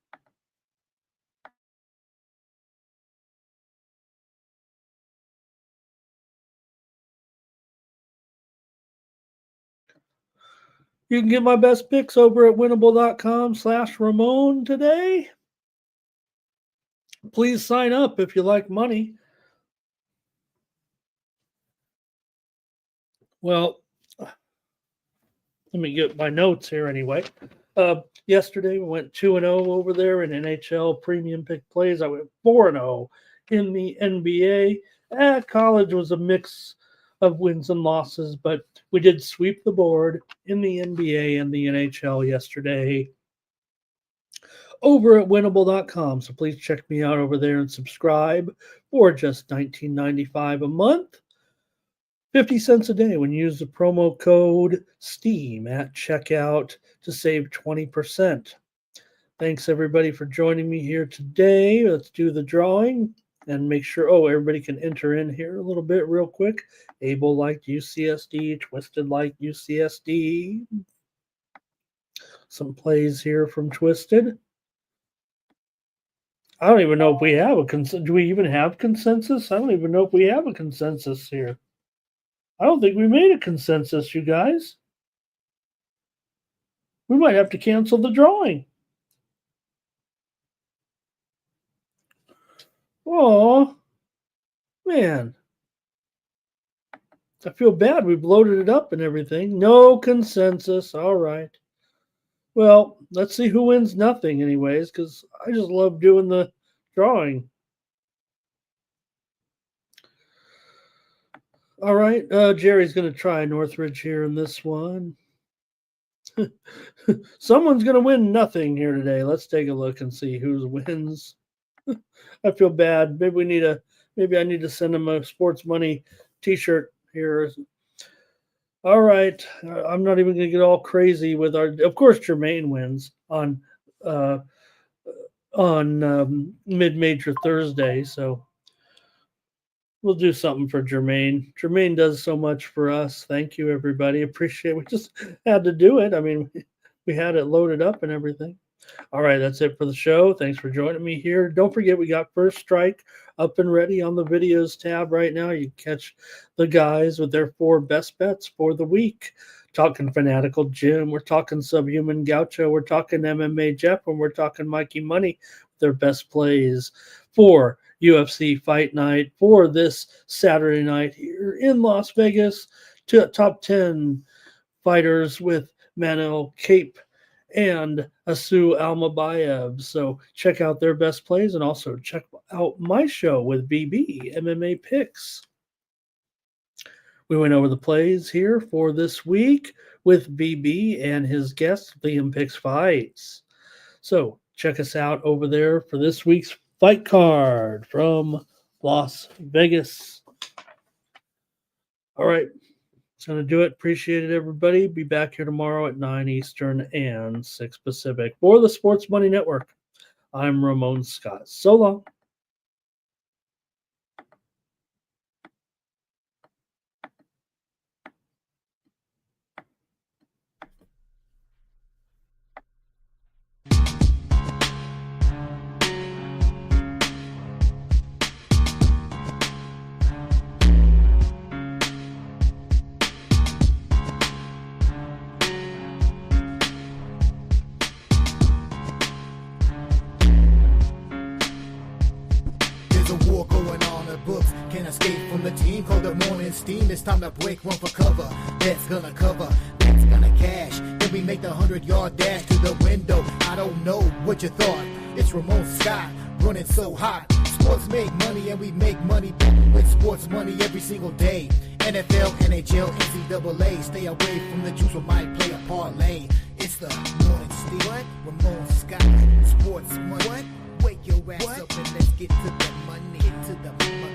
You can get my best picks over at winnable.com/Ramon today. Please sign up if you like money. Well, let me get my notes here anyway. Yesterday we went 2-0 over there in NHL premium pick plays. I went 4-0 in the NBA. College was a mix of wins and losses, but we did sweep the board in the NBA and the NHL yesterday over at winnable.com. So please check me out over there and subscribe for just $19.95 a month. 50 cents a day when you use the promo code STEAM at checkout to save 20%. Thanks everybody for joining me here today. Let's do the drawing and make sure, everybody can enter in here a little bit real quick. Abel liked UCSD, Twisted liked UCSD. Some plays here from Twisted. I don't even know if we have a consensus. Do we even have consensus? I don't even know if we have a consensus here. I don't think we made a consensus, you guys. We might have to cancel the drawing. Oh, man. I feel bad. We've loaded it up and everything. No consensus. All right. Well, let's see who wins nothing anyways, because I just love doing the drawing. All right, Jerry's going to try Northridge here in this one. Someone's going to win nothing here today. Let's take a look and see who wins. I feel bad. Maybe I need to send him a sports money T-shirt here. All right, I'm not even going to get all crazy with of course, Jermaine wins on mid-major Thursday, so. We'll do something for Jermaine. Jermaine does so much for us. Thank you, everybody. Appreciate it. We just had to do it. I mean, we had it loaded up and everything. All right, that's it for the show. Thanks for joining me here. Don't forget, we got First Strike up and ready on the videos tab right now. You can catch the guys with their 4 best bets for the week. Talking Fanatical Jim. We're talking Subhuman Gaucho. We're talking MMA Jeff. And we're talking Mikey Money. Their best plays for UFC Fight Night for this Saturday night here in Las Vegas. Top 10 fighters with Manel Cape and Asu Almabayev. So check out their best plays and also check out my show with BB MMA Picks. We went over the plays here for this week with BB and his guest, Liam Picks Fights. So check us out over there for this week's fight card from Las Vegas. All right. That's going to do it. Appreciate it, everybody. Be back here tomorrow at 9 Eastern and 6 Pacific for the Sports Money Network. I'm Ramon Scott. So long. Steam, it's time to break one for cover. That's gonna cover, that's gonna cash. Then we make the 100-yard dash to the window. I don't know what you thought. It's Ramon Scott, running so hot. Sports make money and we make money with sports money every single day. NFL, NHL, NCAA. Stay away from the juice, we might play a parlay. It's the morning steam. What? Ramon Scott, sports money. What? Wake your ass up and let's get to the money. Get to the money.